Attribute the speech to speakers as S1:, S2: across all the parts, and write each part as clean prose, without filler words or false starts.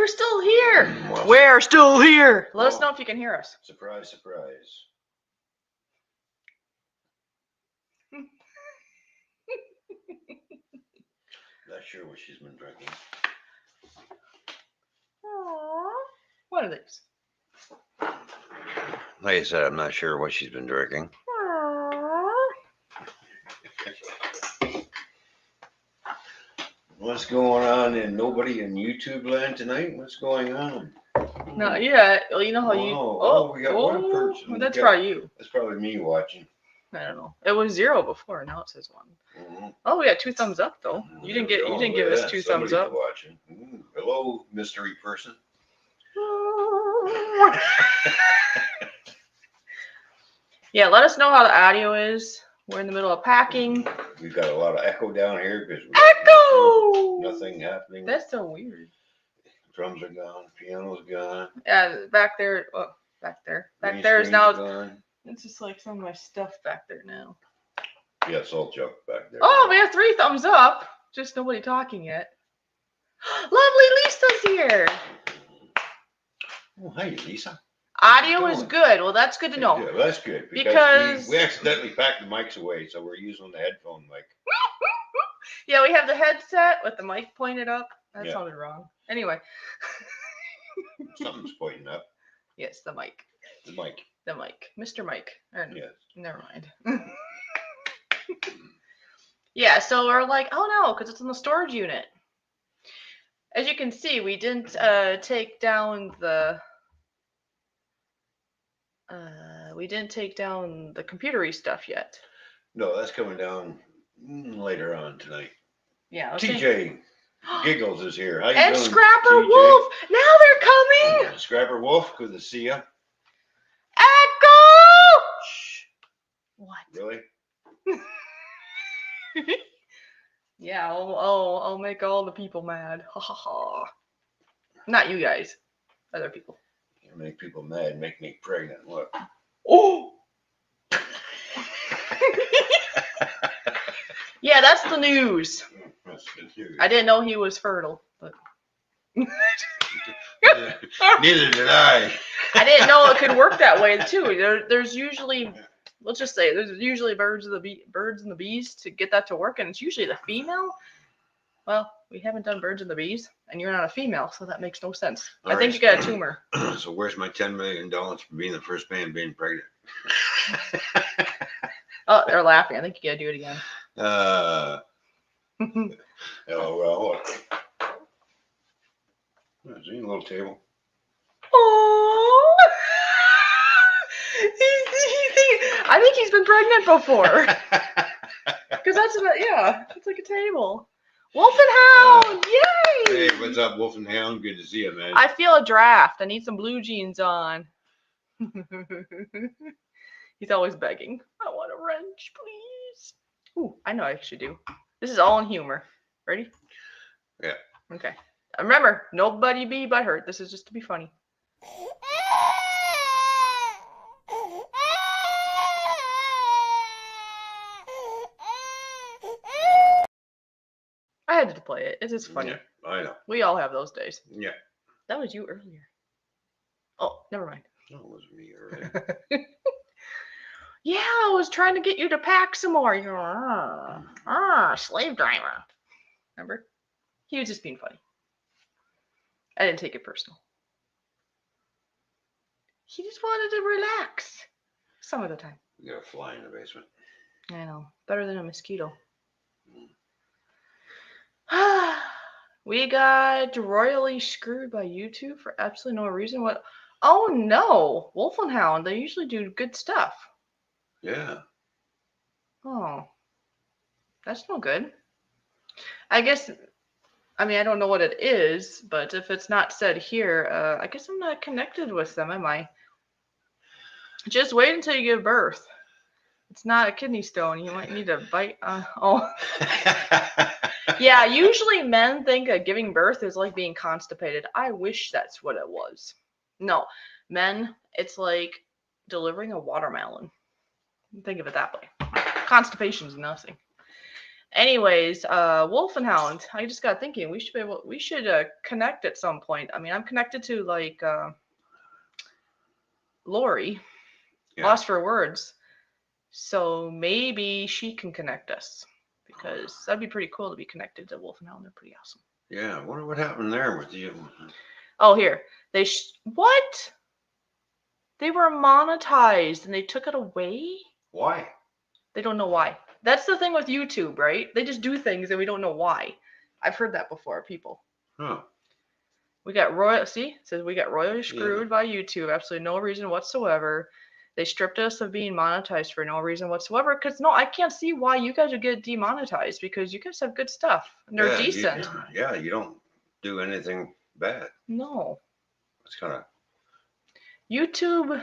S1: still here. We're still here. Let us know if you can hear us.
S2: Surprise, surprise. Not sure what she's been drinking.
S1: Aww. What are these?
S2: Like I said, I'm not sure what she's been drinking. What's going on in nobody in YouTube land tonight? What's going on?
S1: Not yet. Well, you know how you.
S2: Oh, we got one person.
S1: That's probably you.
S2: That's probably me watching.
S1: I don't know. It was 0 before. Now it says 1.
S2: Mm-hmm.
S1: Oh, we got 2 thumbs up though. You didn't give us 2 thumbs up.
S2: Watching. Hello, mystery person.
S1: Yeah, let us know how the audio is. We're in the middle of packing.
S2: We've got a lot of echo down here because nothing happening.
S1: That's so weird.
S2: Drums are gone. Piano's gone.
S1: Yeah, back there. Oh, back there. Back there is now. Gone. It's just like some of my stuff back there now.
S2: Yeah, it's all junk back there.
S1: Oh, we have 3 thumbs up. Just nobody talking yet. Lovely Lisa's here.
S2: Oh, hi, Lisa.
S1: Audio is good. Well, that's good to know.
S2: Yeah, that's good. Because we accidentally packed the mics away, so we're using the headphone mic.
S1: Yeah, we have the headset with the mic pointed up. That sounded wrong. Anyway.
S2: Something's pointing up.
S1: Yes, the mic.
S2: The mic.
S1: The mic. Mr. Mike.
S2: Yes.
S1: Never mind. Yeah, so we're like, oh no, because it's in the storage unit. As you can see, we didn't take down the computery stuff yet.
S2: No, that's coming down later on tonight.
S1: Yeah.
S2: TJ Giggles is here. How you
S1: and
S2: doing,
S1: Scrapper
S2: TJ?
S1: Wolf. Now they're coming.
S2: Scrapper Wolf, good to see ya.
S1: Echo. Shh. What?
S2: Really?
S1: Yeah, I'll make all the people mad. Ha ha ha. Not you guys. Other people.
S2: You make people mad, make me pregnant. Look.
S1: Oh! Yeah, that's the news.
S2: That's good news.
S1: I didn't know he was fertile, but
S2: Neither did I.
S1: I didn't know it could work that way too. There's usually, let's just say, there's usually birds and the bees to get that to work, and it's usually the female. Well, we haven't done birds and the bees, and you're not a female, so that makes no sense. I think you got a tumor.
S2: So where's my $10 million for being the first man being pregnant?
S1: Oh, they're laughing. I think you gotta do it again.
S2: Oh, well. See a little table.
S1: Oh, I think he's been pregnant before. Because it's like a table. Wolf and Hound, yay!
S2: Hey, what's up, Wolf and Hound? Good to see you, man.
S1: I feel a draft. I need some blue jeans on. He's always begging. I want a wrench, please. Ooh, I know I should do. This is all in humor. Ready?
S2: Yeah.
S1: Okay. Remember, nobody be butthurt. This is just to be funny. I had to play it. It's just funny.
S2: Yeah, I know.
S1: We all have those days.
S2: Yeah.
S1: That was you earlier. Oh, never mind.
S2: No, it wasn't me earlier.
S1: Yeah, I was trying to get you to pack some more. You're slave driver. Remember? He was just being funny. I didn't take it personal. He just wanted to relax. Some of the time.
S2: We got a fly in the basement.
S1: I know. Better than a mosquito. We got royally screwed by YouTube for absolutely no reason. What? Oh no, Wolf and Hound. They usually do good stuff.
S2: Yeah.
S1: Oh, that's no good. I guess. I mean, I don't know what it is, but if it's not said here, I guess I'm not connected with them, am I? Just wait until you give birth. It's not a kidney stone. You might need to bite. Yeah, usually men think that giving birth is like being constipated. I wish that's what it was. No, men, it's like delivering a watermelon. Think of it that way. Constipation is nothing. Anyways, Wolf and Hound. I just got thinking we should connect at some point. I mean, I'm connected to like Lori, Lost for Words, so maybe she can connect us because that'd be pretty cool to be connected to Wolf and Hound. They're pretty awesome.
S2: Yeah, I wonder what happened there with you.
S1: Oh, here what? They were monetized and they took it away.
S2: Why?
S1: They don't know why. That's the thing with YouTube, right? They just do things and we don't know why. I've heard that before, people.
S2: Huh.
S1: We got we got royally screwed by YouTube. Absolutely no reason whatsoever. They stripped us of being monetized for no reason whatsoever. Because no, I can't see why you guys would get demonetized because you guys have good stuff. And they're decent.
S2: You don't do anything bad.
S1: No.
S2: It's kind of
S1: YouTube.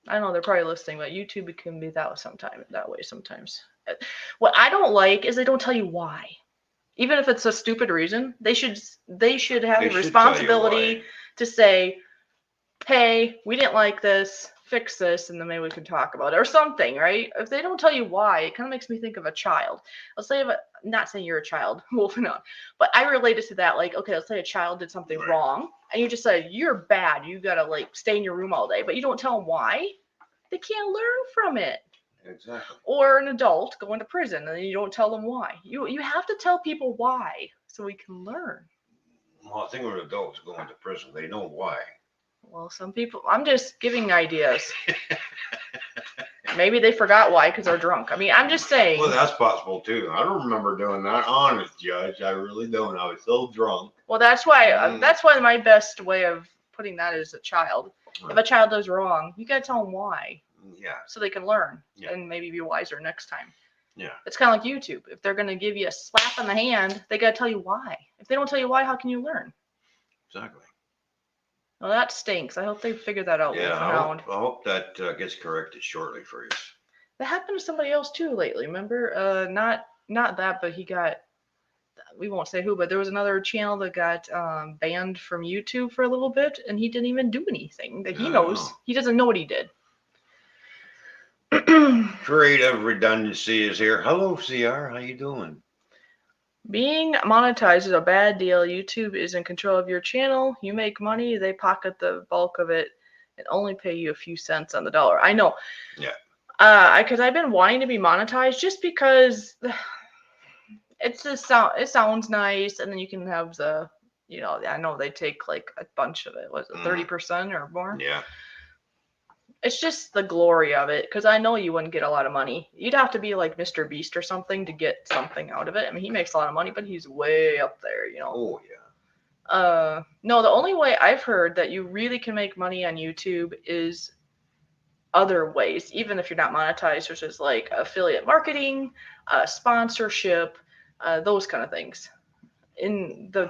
S1: I know they're probably listening, but YouTube can be that way sometimes. What I don't like is they don't tell you why. Even if it's a stupid reason, they should have the responsibility to say, hey, we didn't like this, fix this, and then maybe we can talk about it or something, right? If they don't tell you why, it kind of makes me think of a child. Let's say, not saying you're a child, wolfing out, but I relate it to that. Like, okay, let's say a child did something wrong, and you just said, you're bad, you gotta like stay in your room all day, but you don't tell them why. They can't learn from it.
S2: Exactly.
S1: Or an adult going to prison and you don't tell them why. You have to tell people why so we can learn.
S2: Well, I think when adults going to prison, they know why.
S1: Well, some people, I'm just giving ideas. Maybe they forgot why because they're drunk. I mean, I'm just saying.
S2: Well, that's possible too. I don't remember doing that. Honest, Judge, I really don't. I was so drunk.
S1: Well, that's why my best way of putting that is a child. If a child does wrong, you gotta tell them why.
S2: Yeah.
S1: So they can learn and maybe be wiser next time.
S2: Yeah.
S1: It's kind of like YouTube. If they're going to give you a slap in the hand, they got to tell you why. If they don't tell you why, how can you learn?
S2: Exactly.
S1: Well, that stinks. I hope they figure that out.
S2: Yeah, I hope that gets corrected shortly for you.
S1: That happened to somebody else too lately. Remember? Not that, but he got. We won't say who, but there was another channel that got banned from YouTube for a little bit, and he didn't even do anything that he knows. He doesn't know what he did.
S2: Creative redundancy is here. Hello, CR. How you doing?
S1: Being monetized is a bad deal. YouTube is in control of your channel. You make money, they pocket the bulk of it and only pay you a few cents on the dollar. I know.
S2: Yeah.
S1: Because I've been wanting to be monetized just because it sounds nice, and then you can have the, I know they take like a bunch of it. Was it 30% or more?
S2: Yeah.
S1: It's just the glory of it, because I know you wouldn't get a lot of money. You'd have to be like Mr. Beast or something to get something out of it. I mean, he makes a lot of money, but he's way up there,
S2: Oh, yeah.
S1: No, the only way I've heard that you really can make money on YouTube is other ways, even if you're not monetized, which is like affiliate marketing, sponsorship, those kind of things.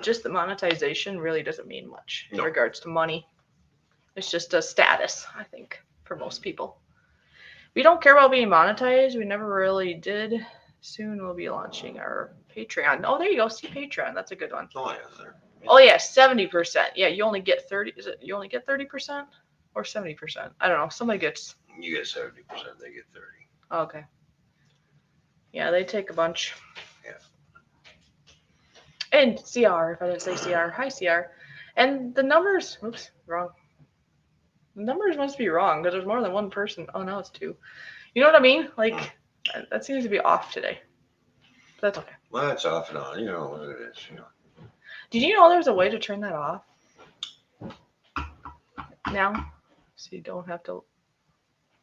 S1: Just the monetization really doesn't mean much in regards to money. It's just a status, I think, for most people. We don't care about being monetized. We never really did. Soon we'll be launching our Patreon. Oh, there you go. See Patreon. That's a good one.
S2: Oh, yeah, sir.
S1: Oh, yeah, 70%. Yeah, you only get 30. Is it you only get 30% or 70%? I don't know. Somebody gets.
S2: You get 70%. They get 30.
S1: Oh, okay. Yeah, they take a bunch.
S2: Yeah.
S1: And CR, if I didn't say CR. Hi, CR. And the numbers. Oops, wrong. The numbers must be wrong because there's more than one person. Oh, now it's two. You know what I mean? Like, that seems to be off today. But that's okay.
S2: Well, that's off and on. You know what it is.
S1: Did you know there's a way to turn that off? Now? So you don't have to.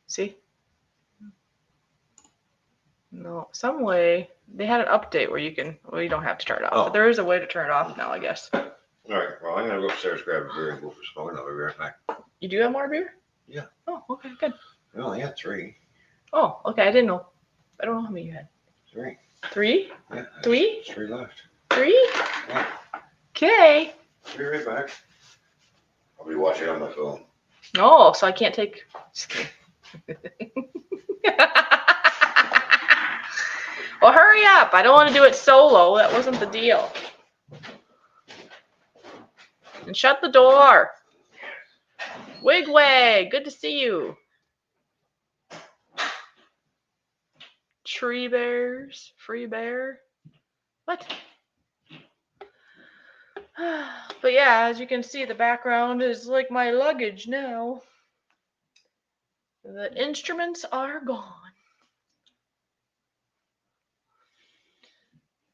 S1: See? No. Some way. They had an update where you don't have to turn it off. But there is a way to turn it off now, I guess.
S2: All right. Well, I'm going to go upstairs, grab a beer, and go for smoking. I'll be right back.
S1: You do have more beer?
S2: Yeah.
S1: Oh, okay, good.
S2: I only had 3.
S1: Oh, okay. I didn't know. I don't know how many you had.
S2: 3.
S1: 3?
S2: Yeah.
S1: 3?
S2: 3 left.
S1: 3?
S2: Yeah.
S1: Okay.
S2: I'll be right back. I'll be watching on my phone.
S1: Oh, so I can't take. Well, hurry up. I don't want to do it solo. That wasn't the deal. And shut the door. Wigwag, good to see you. Tree bears, free bear. What? But yeah, as you can see, the background is like my luggage now. The instruments are gone.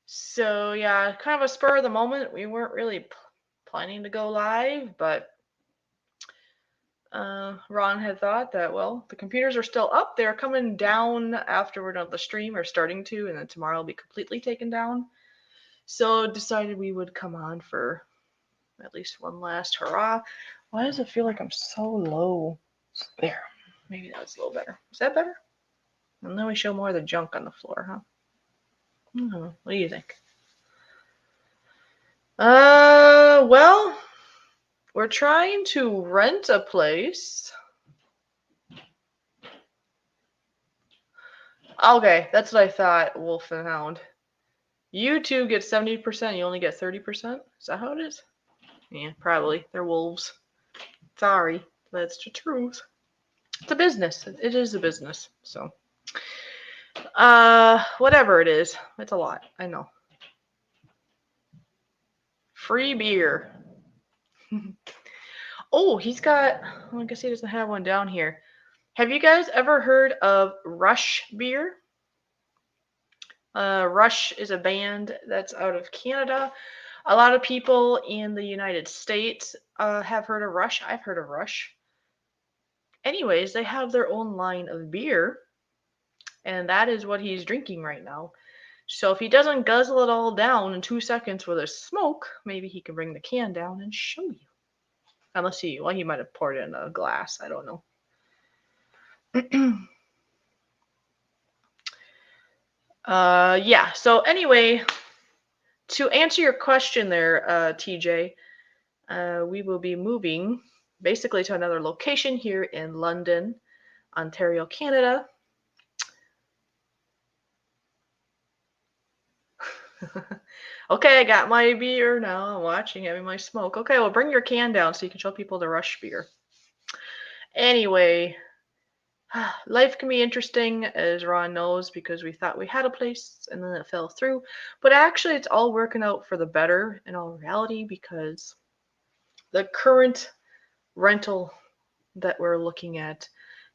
S1: So yeah, kind of a spur of the moment. We weren't really planning to go live, but Ron had thought that, well, the computers are still up. They're coming down after we're done with the stream, or starting to, and then tomorrow will be completely taken down. So decided we would come on for at least one last hurrah. Why does it feel like I'm so low? There. Maybe that's a little better. Is that better? And then we show more of the junk on the floor, huh? What do you think? Well, we're trying to rent a place. Okay, that's what I thought, Wolf and Hound. You two get 70%, you only get 30%? Is that how it is? Yeah, probably. They're wolves. Sorry, that's the truth. It's a business. It is a business. So, whatever it is, it's a lot. I know. Free beer. Oh, he's got. Well, I guess he doesn't have one down here. Have you guys ever heard of Rush beer? Rush is a band that's out of Canada. A lot of people in the United States have heard of Rush. I've heard of Rush. Anyways, they have their own line of beer, and that is what he's drinking right now. So if he doesn't guzzle it all down in 2 seconds with a smoke, maybe he can bring the can down and show you. Unless he might have poured it in a glass. I don't know. Yeah. So anyway, to answer your question there, TJ, we will be moving basically to another location here in London, Ontario, Canada. Okay, I got my beer now. I'm watching, having my smoke. Okay, well, bring your can down so you can show people the Rush beer. Anyway, life can be interesting, as Ron knows, because we thought we had a place and then it fell through. But actually, it's all working out for the better in all reality, because the current rental that we're looking at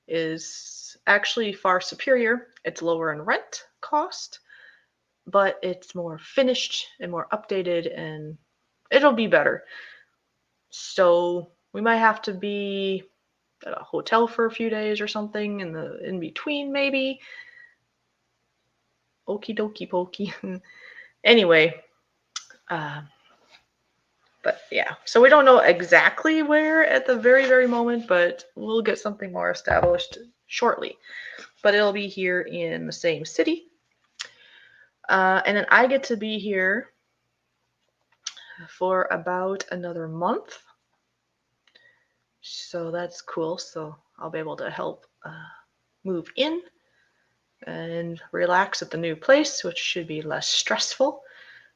S1: is actually far superior. It's lower in rent cost, but it's more finished and more updated, and it'll be better. So we might have to be at a hotel for a few days or something in between, maybe. Okie dokie pokey. Anyway, but yeah, so we don't know exactly where at the very, very moment, but we'll get something more established shortly. But it'll be here in the same city. And then I get to be here for about another month. So that's cool. So I'll be able to help move in and relax at the new place, which should be less stressful.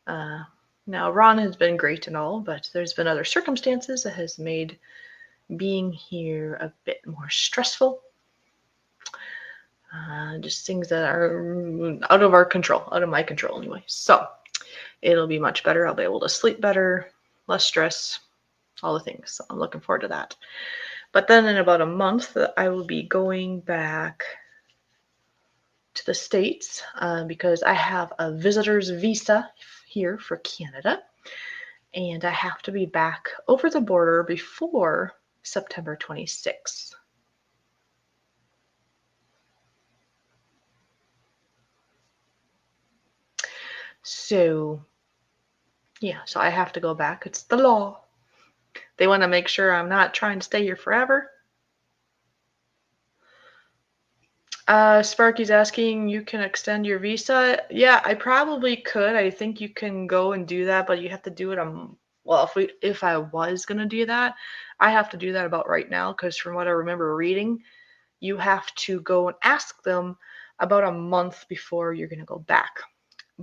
S1: Now, Ron has been great and all, but there's been other circumstances that has made being here a bit more stressful. Just things that are out of our control, out of my control anyway. So it'll be much better. I'll be able to sleep better, less stress, all the things. So I'm looking forward to that. But then in about a month, I will be going back to the States because I have a visitor's visa here for Canada. And I have to be back over the border before September 26th. So, yeah, so I have to go back. It's the law. They want to make sure I'm not trying to stay here forever. Sparky's asking, you can extend your visa? Yeah, I probably could. I think you can go and do that, but you have to do it well, if I was gonna do that, I have to do that about right now, because from what I remember reading, you have to go and ask them about a month before you're gonna go back.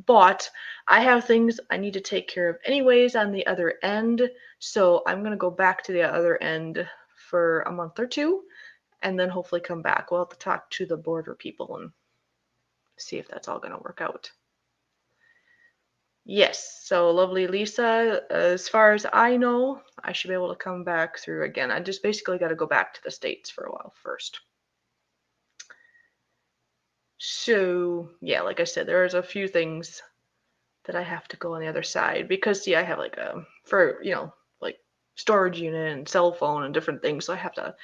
S1: But I have things I need to take care of anyways on the other end, so I'm gonna go back to the other end for a month or two, and then hopefully come back. We'll have to talk to the border people and see if that's all going to work out. Yes, so lovely Lisa, as far as I know, I should be able to come back through again. I just basically got to go back to the States for a while first. So, yeah, like I said, there's a few things that I have to go on the other side because, see, I have like like storage unit and cell phone and different things. So I have to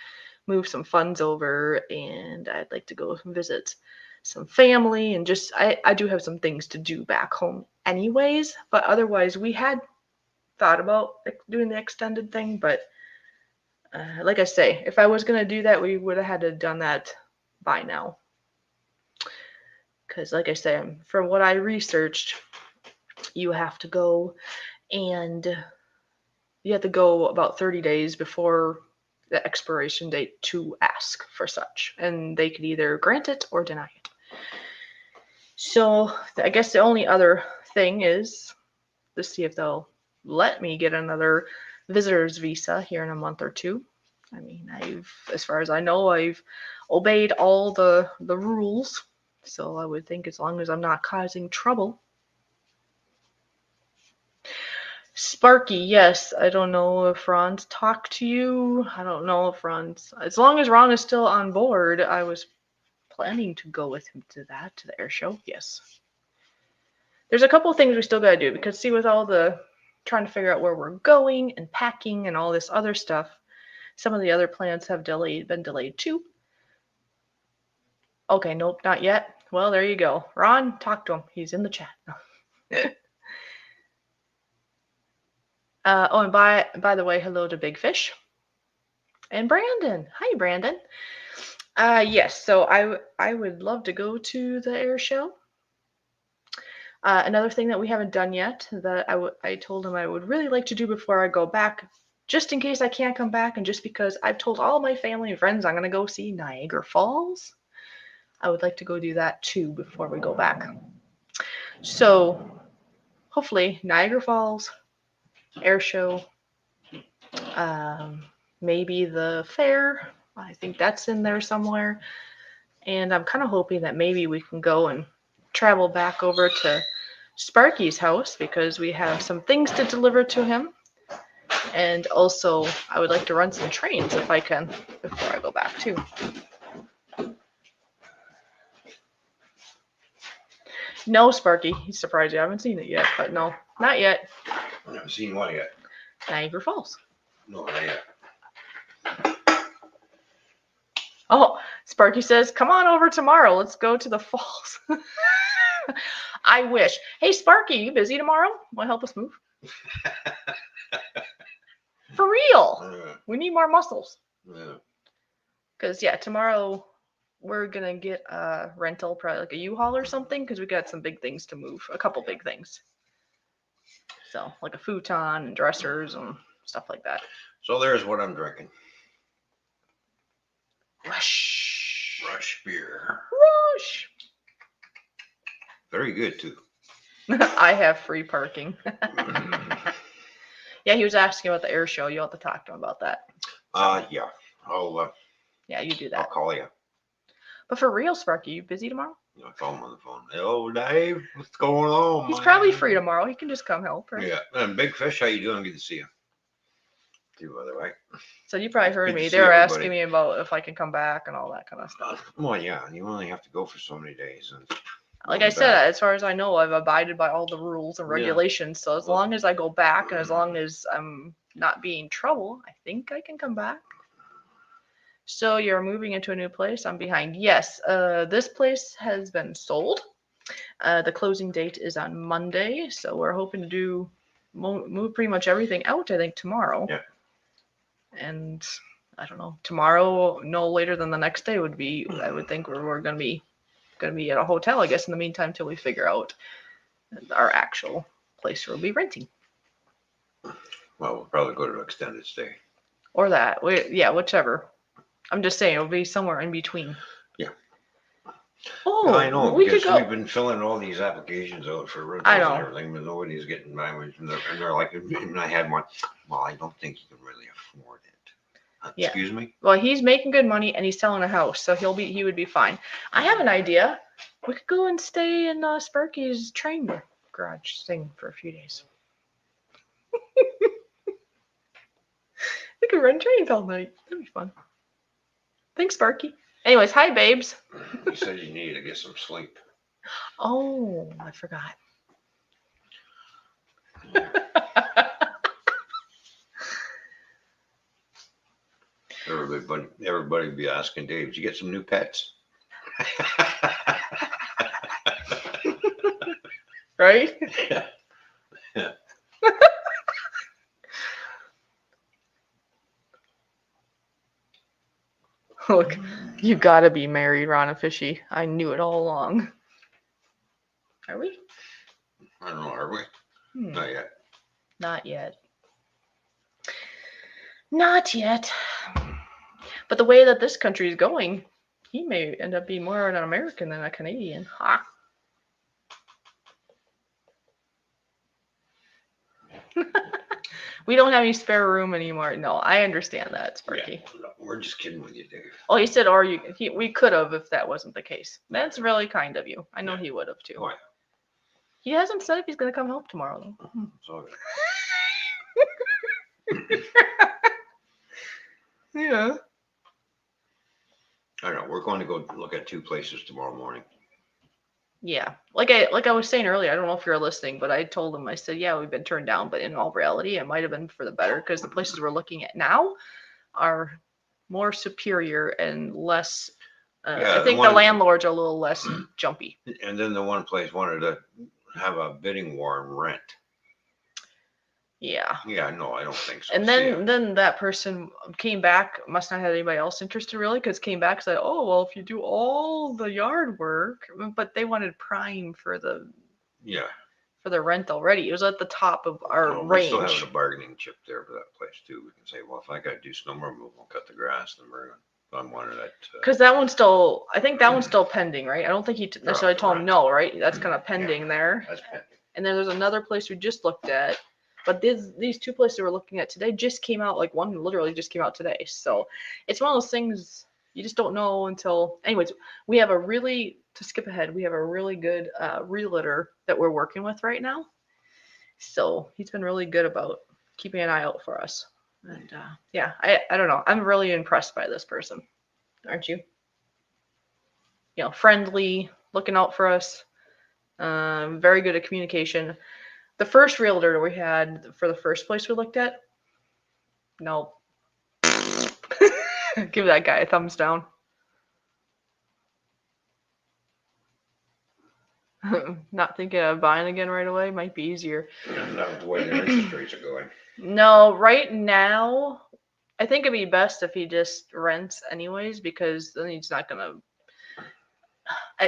S1: move some funds over and I'd like to go visit some family and just, I do have some things to do back home anyways. But otherwise, we had thought about doing the extended thing, but like I say, if I was gonna do that, we would have had to have done that by now. Because, like I say, from what I researched, you have to go and you have to go about 30 days before the expiration date to ask for such, and they could either grant it or deny it. So I guess the only other thing is to see if they'll let me get another visitor's visa here in a month or two. I mean, as far as I know, I've obeyed all the rules, so I would think as long as I'm not causing trouble. Sparky, yes. I don't know if Ron's talked to you. I don't know if Ron's. As long as Ron is still on board, I was planning to go with him to the air show. Yes. There's a couple of things we still gotta do because, see, with all the trying to figure out where we're going and packing and all this other stuff, some of the other plans have been delayed too. Okay, nope, not yet. Well, there you go. Ron, talk to him. He's in the chat. Oh, and by the way, hello to Big Fish and Brandon. Hi, Brandon. Yes. So I would love to go to the air show. Another thing that we haven't done yet that I told him I would really like to do before I go back, just in case I can't come back, and just because I've told all my family and friends I'm gonna go see Niagara Falls, I would like to go do that too before we go back. So hopefully Niagara Falls, air show, maybe the fair. I think that's in there somewhere. And I'm kind of hoping that maybe we can go and travel back over to Sparky's house because we have some things to deliver to him. And also, I would like to run some trains if I can before I go back too. No, Sparky. He's surprised you haven't seen it yet, but no, not yet.
S2: I haven't seen one yet.
S1: Niagara Falls.
S2: No, not yet.
S1: Oh, Sparky says, come on over tomorrow. Let's go to the falls. I wish. Hey, Sparky, you busy tomorrow? Want to help us move? For real. We need more muscles. Because, yeah, tomorrow we're going to get a rental, probably like a U-Haul or something, because we got some big things to move. A couple big things. So, like a futon and dressers and stuff like that.
S2: So there's what I'm drinking.
S1: Rush
S2: beer.
S1: Rush.
S2: Very good too.
S1: I have free parking. Yeah, he was asking about the air show. You'll have to talk to him about that.
S2: Yeah. I'll
S1: Yeah, you do that.
S2: I'll call you.
S1: But for real, Sparky, you busy tomorrow?
S2: I'll call him on the phone. Hello, Dave. What's going on?
S1: He's probably free tomorrow. He can just come help. Right?
S2: Yeah. And Big Fish, how you doing? Good to see you. Too, by the way.
S1: So you probably heard me. They were asking me about if I can come back and all that kind of stuff.
S2: Well, yeah. You only have to go for so many days. And
S1: like I said, as far as I know, I've abided by all the rules and regulations. So as long as I go back and as long as I'm not being trouble, I think I can come back. So you're moving into a new place. I'm behind. Yes, this place has been sold. The closing date is on Monday, so we're hoping to move pretty much everything out, I think, tomorrow.
S2: Yeah.
S1: And I don't know, tomorrow, no later than the next day would be, I would think we're going to be at a hotel, I guess, in the meantime, till we figure out our actual place we'll be renting.
S2: Well, we'll probably go to an extended stay.
S1: Or that. Yeah, whichever. I'm just saying, it'll be somewhere in between.
S2: Yeah.
S1: Oh,
S2: I know,
S1: we
S2: because
S1: could go.
S2: we've been filling all these applications out for rentals and everything, but nobody's getting my way. And they're like, and I had one, well, I don't think you can really afford it.
S1: Yeah.
S2: Excuse me?
S1: Well, he's making good money and he's selling a house, so he would be fine. I have an idea. We could go and stay in Sparky's train garage sing for a few days. We could run trains all night. That'd be fun. Thanks, Sparky. Anyways, hi, babes.
S2: You said you needed to get some sleep.
S1: Oh, I forgot.
S2: Everybody be asking Dave, did you get some new pets?
S1: Right?
S2: Yeah.
S1: Look, you gotta be married, Ron and Fishy. I knew it all along. Are we?
S2: I don't know, are we? Not yet.
S1: Not yet. Not yet. But the way that this country is going, he may end up being more an American than a Canadian. Ha! We don't have any spare room anymore. No, I understand that, Sparky.
S2: Yeah, no, we're just kidding with you, Dave.
S1: Oh, he said, we could have if that wasn't the case. That's really kind of you. I know he would have too.
S2: Oh, yeah.
S1: He hasn't said if he's going to come home tomorrow, though.
S2: So,
S1: Yeah.
S2: I don't know. We're going to go look at 2 places tomorrow morning.
S1: Yeah. Like I was saying earlier, I don't know if you're listening, but I told him, I said, yeah, we've been turned down, but in all reality, it might have been for the better because the places we're looking at now are more superior and less. I think the landlords are a little less jumpy.
S2: And then the one place wanted to have a bidding war on rent.
S1: Yeah.
S2: Yeah, no, I don't think so.
S1: And then that person came back, must not have anybody else interested really, because came back and said, oh, well, if you do all the yard work, but they wanted prime for the rent already. It was at the top of our range.
S2: We still have a bargaining chip there for that place too. We can say, well, if I got to do snow removal, cut the grass, then we're going to. I'm wondering that.
S1: Because that one's still, I think that one's still pending, right? I don't think he necessarily told him no, right? That's kind of pending there.
S2: That's pending.
S1: And then there's another place we just looked at. But these 2 places we're looking at today just came out, like one literally just came out today. So it's one of those things you just don't know until. Anyways, we have to skip ahead, we have a really good realtor that we're working with right now. So he's been really good about keeping an eye out for us. And yeah, I don't know. I'm really impressed by this person. Aren't you? You know, friendly, looking out for us, very good at communication. The first realtor we had for the first place we looked at, no. Give that guy a thumbs down. Not thinking of buying again right away might be easier.
S2: Not the way the interest rates are going.
S1: No, right now, I think it'd be best if he just rents anyways, because then he's not gonna.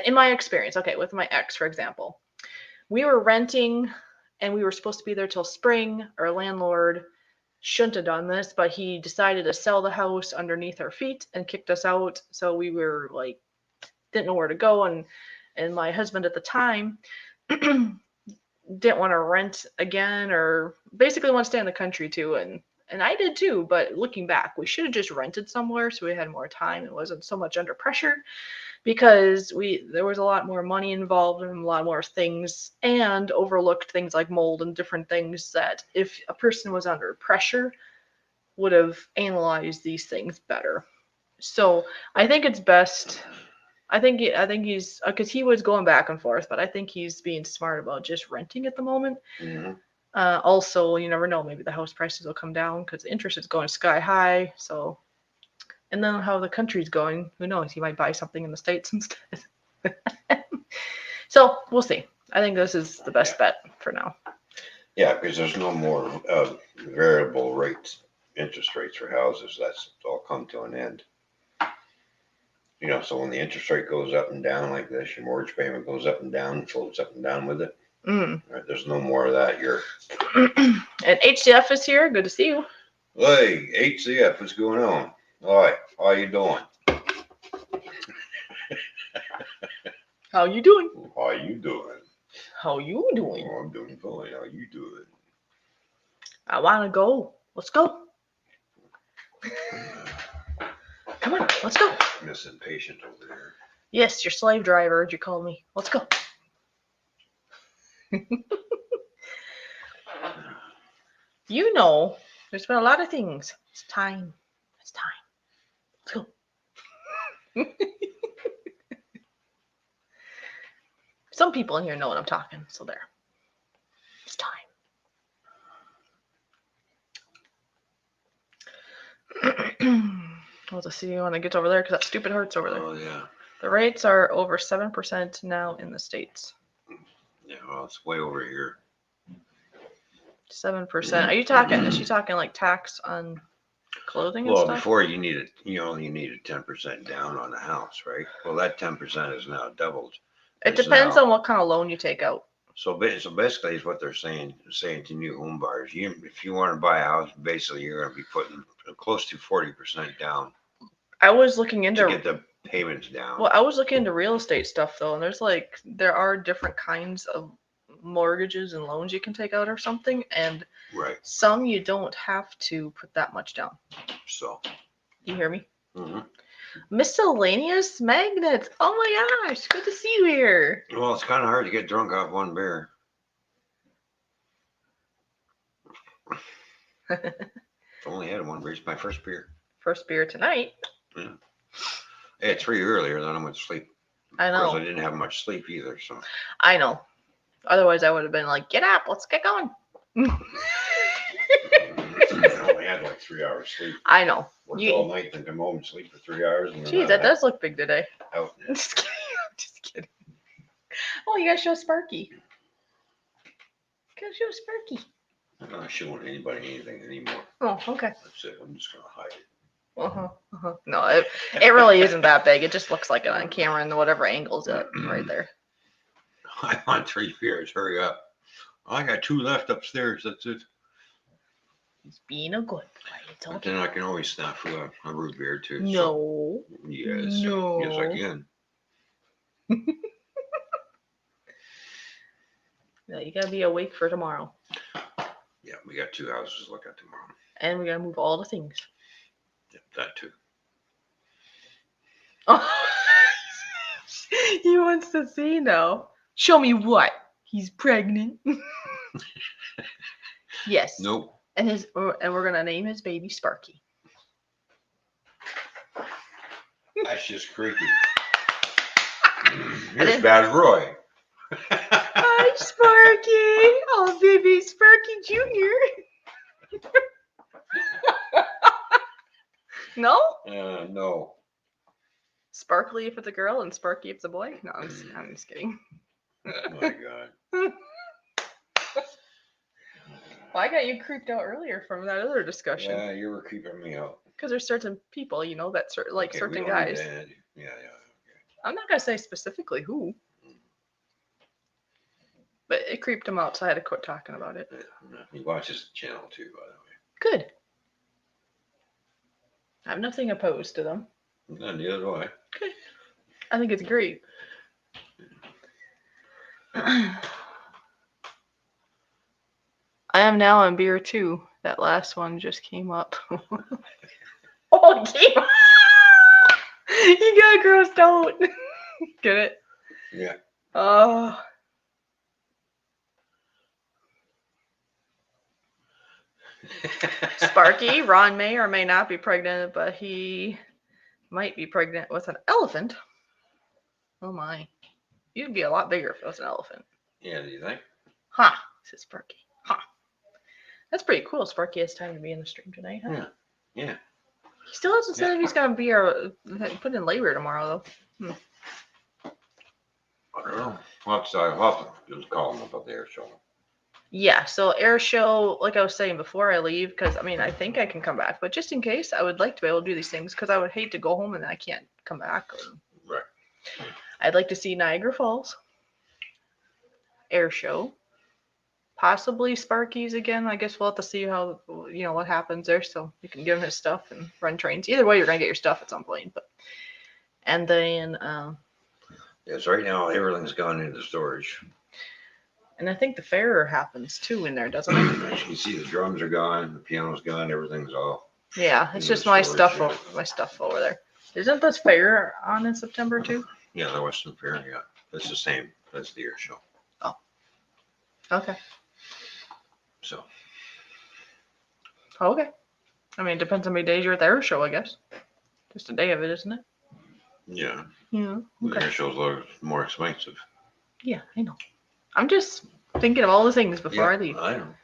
S1: In my experience, okay, with my ex, for example, we were renting. And we were supposed to be there till spring. Our landlord shouldn't have done this, but he decided to sell the house underneath our feet and kicked us out. So we were like, didn't know where to go. And my husband at the time didn't want to rent again, or basically want to stay in the country too. And I did too. But looking back, we should have just rented somewhere so we had more time. It wasn't so much under pressure. Because there was a lot more money involved and a lot more things, and overlooked things like mold and different things that if a person was under pressure would have analyzed these things better. So I think it's best. I think he's, because he was going back and forth, but I think he's being smart about just renting at the moment.
S2: Mm-hmm.
S1: Also, you never know, maybe the house prices will come down because the interest is going sky high. So. And then how the country's going, who knows? He might buy something in the States instead. So we'll see. I think this is the best bet for now.
S2: Yeah, because there's no more variable rates, interest rates for houses. That's all come to an end. So when the interest rate goes up and down like this, your mortgage payment goes up and down, floats up and down with it. Right, there's no more of that.
S1: And HCF is here. Good to see you.
S2: Hey, HCF, what's going on? All right, how you doing?
S1: How you doing?
S2: How you doing?
S1: How you doing?
S2: Oh, I'm doing fine. How you doing?
S1: I want to go. Let's go. Come on, let's go.
S2: Miss Impatient over there.
S1: Yes, your slave driver, as you call me. Let's go. You know, there's been a lot of things. It's time. It's time. Let's go. Some people in here know what I'm talking, so there. It's time. I'll just see when it gets over there because that stupid heart's over there.
S2: Oh, yeah.
S1: The rates are over 7% now in the States.
S2: Yeah, well, it's way over here.
S1: 7%. Are you talking? Is she talking like tax on clothing and
S2: Well,
S1: stuff?
S2: before you needed 10% down on the house, right? Well, that 10% is now doubled.
S1: It depends on what kind of loan you take out.
S2: So basically, is what they're saying to new home buyers. If you want to buy a house, basically you're going to be putting close to 40% down.
S1: I was looking into
S2: to get the payments down.
S1: Well, I was looking into real estate stuff though, and there are different kinds of mortgages and loans you can take out or something, and
S2: right.
S1: Some you don't have to put that much down.
S2: So,
S1: you hear me?
S2: Mm-hmm.
S1: Miscellaneous magnets. Oh my gosh, good to see you here.
S2: Well, it's kind of hard to get drunk off one beer. Only had one beer. It's my first beer.
S1: First beer tonight.
S2: Yeah. I had 3 earlier, then I went to sleep.
S1: I know.
S2: Of course, I didn't have much sleep either, so.
S1: I know. Otherwise, I would have been like, get up, let's get going.
S2: I only had like 3 hours sleep.
S1: I know.
S2: Worked all night, then come home and sleep for 3 hours.
S1: Geez, that does look big today.
S2: Out.
S1: I'm just kidding. I'm just kidding. Oh, you gotta show Sparky. Gotta show Sparky.
S2: I'm not showing anybody anything anymore.
S1: Oh, okay.
S2: That's it. I'm just gonna hide it.
S1: No, it really isn't that big. It just looks like it on camera and whatever angle's it right there.
S2: I want 3 beers. Hurry up. I got 2 left upstairs. That's it.
S1: He's being a good boy. It's okay.
S2: But then I can always snap for a root beer too.
S1: No.
S2: So, yes.
S1: No.
S2: Yes, I can.
S1: No, you gotta be awake for tomorrow.
S2: Yeah, we got 2 houses to look at tomorrow.
S1: And we gotta move all the things.
S2: Yeah, that too.
S1: Oh. He wants to see now. Show me what? He's pregnant. Yes.
S2: Nope.
S1: And we're gonna name his baby Sparky.
S2: That's just creepy. Here's Bad Roy.
S1: Hi, Sparky. Oh, baby Sparky Jr. No?
S2: No.
S1: Sparkly if it's a girl and Sparky if it's a boy? No, I'm just kidding.
S2: Oh my God.
S1: Well, I got you creeped out earlier from that other discussion.
S2: Yeah, you were creeping me out.
S1: Because there's certain people, that certain guys.
S2: Yeah. Okay.
S1: I'm not gonna say specifically who, but it creeped him out, so I had to quit talking about it.
S2: Yeah, he watches the channel too, by the way.
S1: Good. I have nothing opposed to them.
S2: No, neither do I.
S1: Good. I think it's great. I am now on beer 2. That last one just came up. Oh, it came up. You got grossed out. Get it?
S2: Yeah.
S1: Oh. Sparky, Ron may or may not be pregnant, but he might be pregnant with an elephant. Oh my. You'd be a lot bigger if it was an elephant.
S2: Yeah, do you think?
S1: Huh, says Sparky. Huh. That's pretty cool. Sparky has time to be in the stream tonight, huh?
S2: Yeah.
S1: He still hasn't said if he's going to be put in labor tomorrow, though.
S2: I don't know. I'll have to just call him about the air show.
S1: Yeah, so air show, like I was saying before I leave, because, I think I can come back. But just in case, I would like to be able to do these things, because I would hate to go home and then I can't come back.
S2: Right.
S1: I'd like to see Niagara Falls. Air show. Possibly Sparky's again. I guess we'll have to see how, what happens there. So you can give him his stuff and run trains. Either way, you're going to get your stuff at some point. And then...
S2: yes, right now, everything's gone into storage.
S1: And I think the fair happens too in there, doesn't it?
S2: As you can see, the drums are gone, the piano's gone, everything's all.
S1: Yeah, it's just my stuff over there. Isn't this fair on in September too?
S2: Yeah, the Western Fair, yeah. That's the same. That's the air show.
S1: Oh. Okay.
S2: So.
S1: Okay. I mean, it depends how many days you're at the air show, I guess. Just a day of it, isn't it?
S2: Yeah.
S1: Yeah.
S2: The
S1: Okay.
S2: air show's a little more expensive.
S1: Yeah, I know. I'm just thinking of all the things before I leave.
S2: I know.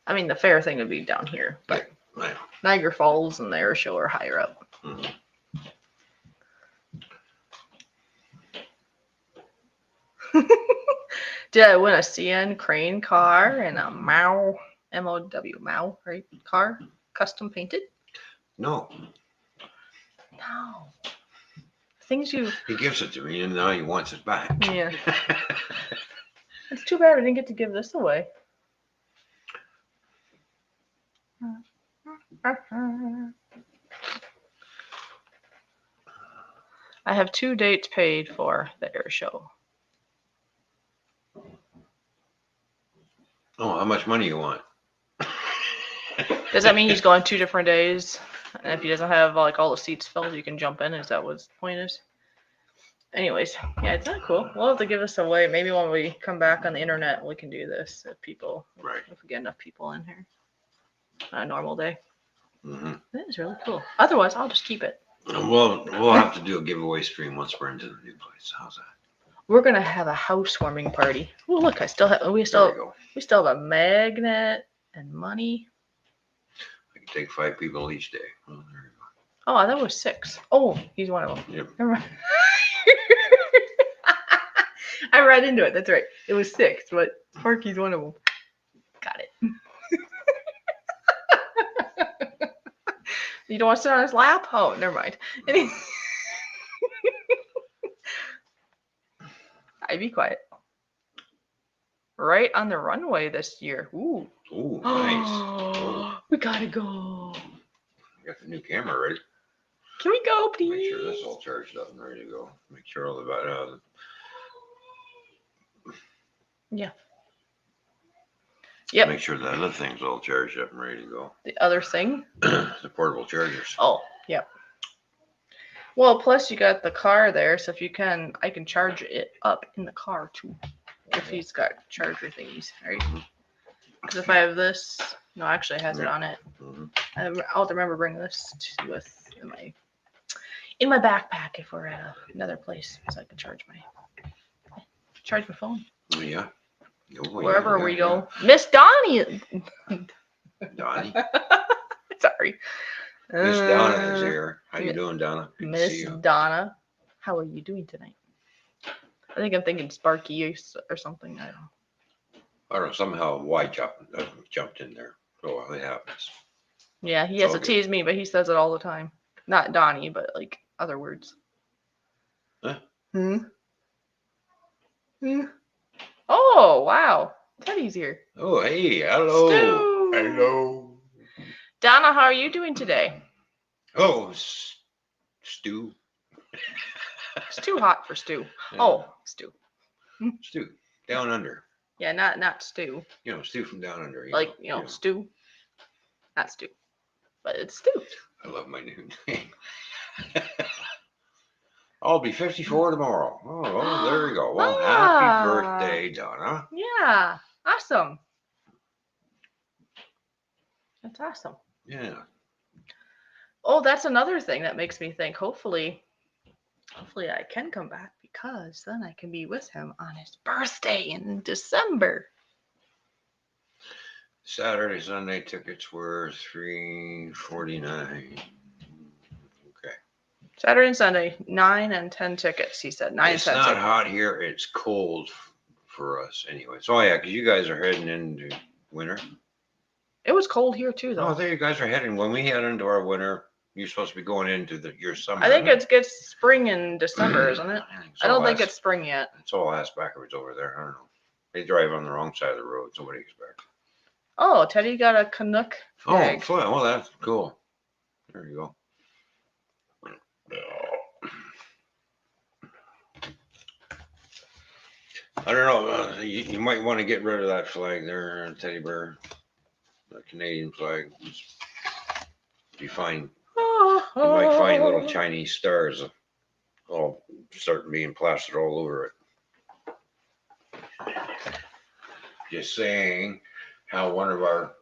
S1: I mean, the fair thing would be down here, but
S2: I know.
S1: Niagara Falls and the air show are higher up.
S2: Mm-hmm.
S1: Did I win a CN Crane car and a MOW, right? Car? Custom painted?
S2: No.
S1: No. Things you.
S2: He gives it to me and now he wants it back.
S1: Yeah. It's too bad we didn't get to give this away. I have 2 dates paid for the air show.
S2: Oh, how much money you want?
S1: Does that mean he's going 2 different days? And if he doesn't have like all the seats filled, you can jump in? Is that what the point is? Anyways, yeah, it's not cool. We'll have to give this away. Maybe when we come back on the internet, we can do this if we get enough people in here on a normal day.
S2: Mm-hmm.
S1: That is really cool. Otherwise, I'll just keep it.
S2: We'll have to do a giveaway stream once we're into the new place. How's that?
S1: We're gonna have a housewarming party. Oh, look, we still have a magnet and money.
S2: I can take 5 people each day. Well, there you go.
S1: Oh, that was 6. Oh, he's one of them.
S2: Yep.
S1: Never mind. I read into it. That's right. It was 6, but Sparky's one of them. Got it. You don't want to sit on his lap? Oh, never mind. I'd be quiet. Right on the runway this year. Ooh.
S2: Ooh, nice. Ooh.
S1: We gotta go.
S2: Got the new camera ready.
S1: Can we go, please?
S2: Make sure this is all charged up and ready to go. Make sure all the
S1: yeah. Yep.
S2: Make sure that other thing's all charged up and ready to go.
S1: The other thing?
S2: The portable chargers.
S1: Oh, yep. Well, plus you got the car there, so if you can, I can charge it up in the car too. If he's got charger thingies, right? Because if I have this, no, actually it has it on it. Mm-hmm. I'll remember bringing this with in my backpack if we're at another place, so I can charge my phone.
S2: Oh, yeah.
S1: Wherever we go. Miss Donnie.
S2: Donnie.
S1: Sorry.
S2: Miss Donna is here. How you doing, Donna? Good
S1: Miss Donna, how are you doing tonight? I think I'm thinking Sparky or something. I
S2: don't know. Somehow Y jumped in there. So it happens.
S1: Yeah, he has to tease me, but he says it all the time. Not Donnie, but like other words.
S2: Huh?
S1: Oh, wow. Teddy's here.
S2: Oh, hey. Hello.
S1: Stu.
S2: Hello.
S1: Donna, how are you doing today?
S2: Oh, Stu.
S1: It's too hot for Stu. Yeah. Oh, Stu.
S2: Stu. Down under.
S1: Yeah, not Stu.
S2: Stu from down under.
S1: You know, Stu. Not Stu. But it's Stu.
S2: I love my new name. I'll be 54 tomorrow. Oh, there you go. Well, happy birthday, Donna.
S1: Yeah, awesome. That's awesome.
S2: Yeah.
S1: Oh, that's another thing that makes me think. Hopefully I can come back because then I can be with him on his birthday in December.
S2: Saturday, Sunday tickets were $3.49. Okay.
S1: Saturday and Sunday, 9 and 10 tickets. He said 9 and 10.
S2: It's not hot here. It's cold for us anyway. So yeah, because you guys are heading into winter.
S1: It was cold here too, though.
S2: Oh, there you guys are heading. When we head into our winter, you're supposed to be going into your summer.
S1: I think it gets spring in December, isn't it? I don't think it's spring yet.
S2: It's all ass backwards over there. I don't know. They drive on the wrong side of the road. Somebody expects.
S1: Oh, Teddy got a Canuck flag.
S2: Oh, fun. Well, that's cool. There you go. I don't know. You might want to get rid of that flag there, teddy bear. The Canadian flag. You might find little Chinese stars all starting being plastered all over it. just saying how one of our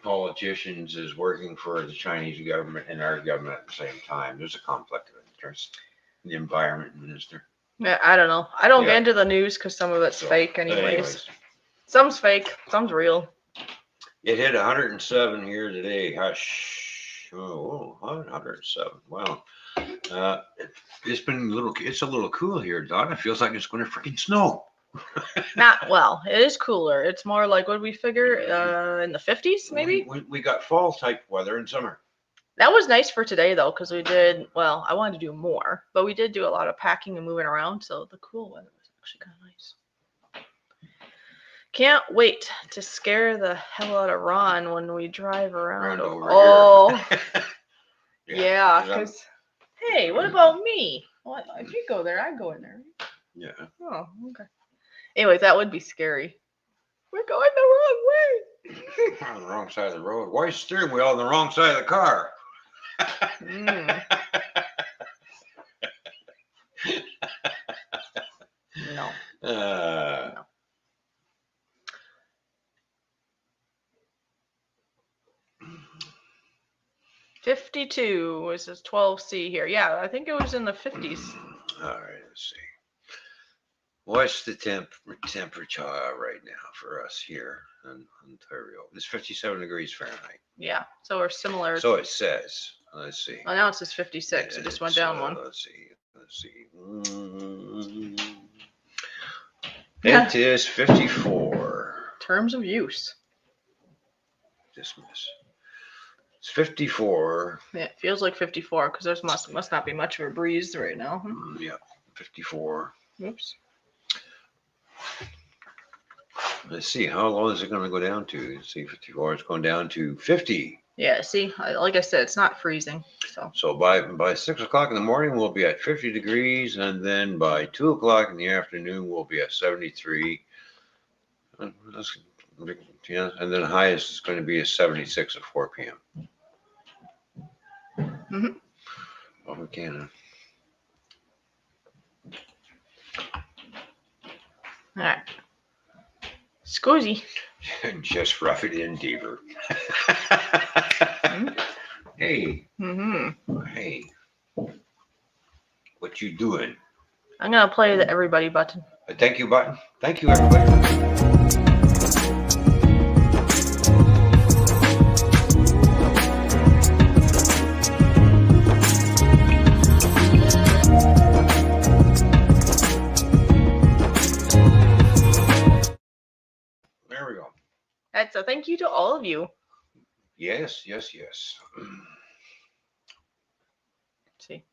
S2: politicians is working for the Chinese government and our government at the same time. There's a conflict of interest. The environment minister.
S1: Yeah, I don't know. I don't
S2: Yeah.
S1: get into the news because some of it's
S2: So,
S1: fake anyways. Some's fake, some's real.
S2: It hit 107 here today. Hush. Oh, 107. Wow. It's been it's a little cool here, Don. It feels like it's going to freaking snow.
S1: Not well. It is cooler. It's more like what we figure in the 50s maybe.
S2: We got fall type weather in summer.
S1: That was nice for today though, because we did well. I wanted to do more, but we did do a lot of packing and moving around, so the cool weather was actually kind of nice. Can't wait to scare the hell out of Ron when we drive around
S2: over
S1: here.
S2: Yeah,
S1: yeah, because hey, what about me? Well, if you go there, I go in there.
S2: Yeah.
S1: Oh, okay. Anyways, that would be scary. We're going the wrong way.
S2: On the wrong side of the road. Why is the steering wheel on the wrong side of the car?
S1: No.
S2: No.
S1: 52 was this 12C here. Yeah, I think it was in the 50s.
S2: All right, let's see. What's the temperature right now for us here in Ontario? It's 57 degrees Fahrenheit.
S1: Yeah, so we're similar.
S2: So it says. Let's see.
S1: Well, now it says 56. It just went down one.
S2: Let's see. It is 54.
S1: Terms of use.
S2: Dismiss. It's 54.
S1: Yeah, it feels like 54 because there's must not be much of a breeze right now.
S2: Yeah, 54.
S1: Oops.
S2: Let's see, how low is it going to go down to? Let's see, 54. It's going down to 50.
S1: Yeah, see, like I said, it's not freezing.
S2: So by 6 o'clock in the morning, we'll be at 50 degrees, and then by 2 o'clock in the afternoon, we'll be at 73. Yeah, and then the highest is going to be a 76 at 4 p.m.
S1: Mm-hmm.
S2: Oh, we can.
S1: All right. Scusi.
S2: Just rough it in, Deaver. Hey.
S1: Mm-hmm.
S2: Hey. What you doing?
S1: I'm going to play the everybody button.
S2: A thank you button. Thank you, everybody. There we go.
S1: That's a thank you to all of you.
S2: Yes.
S1: See.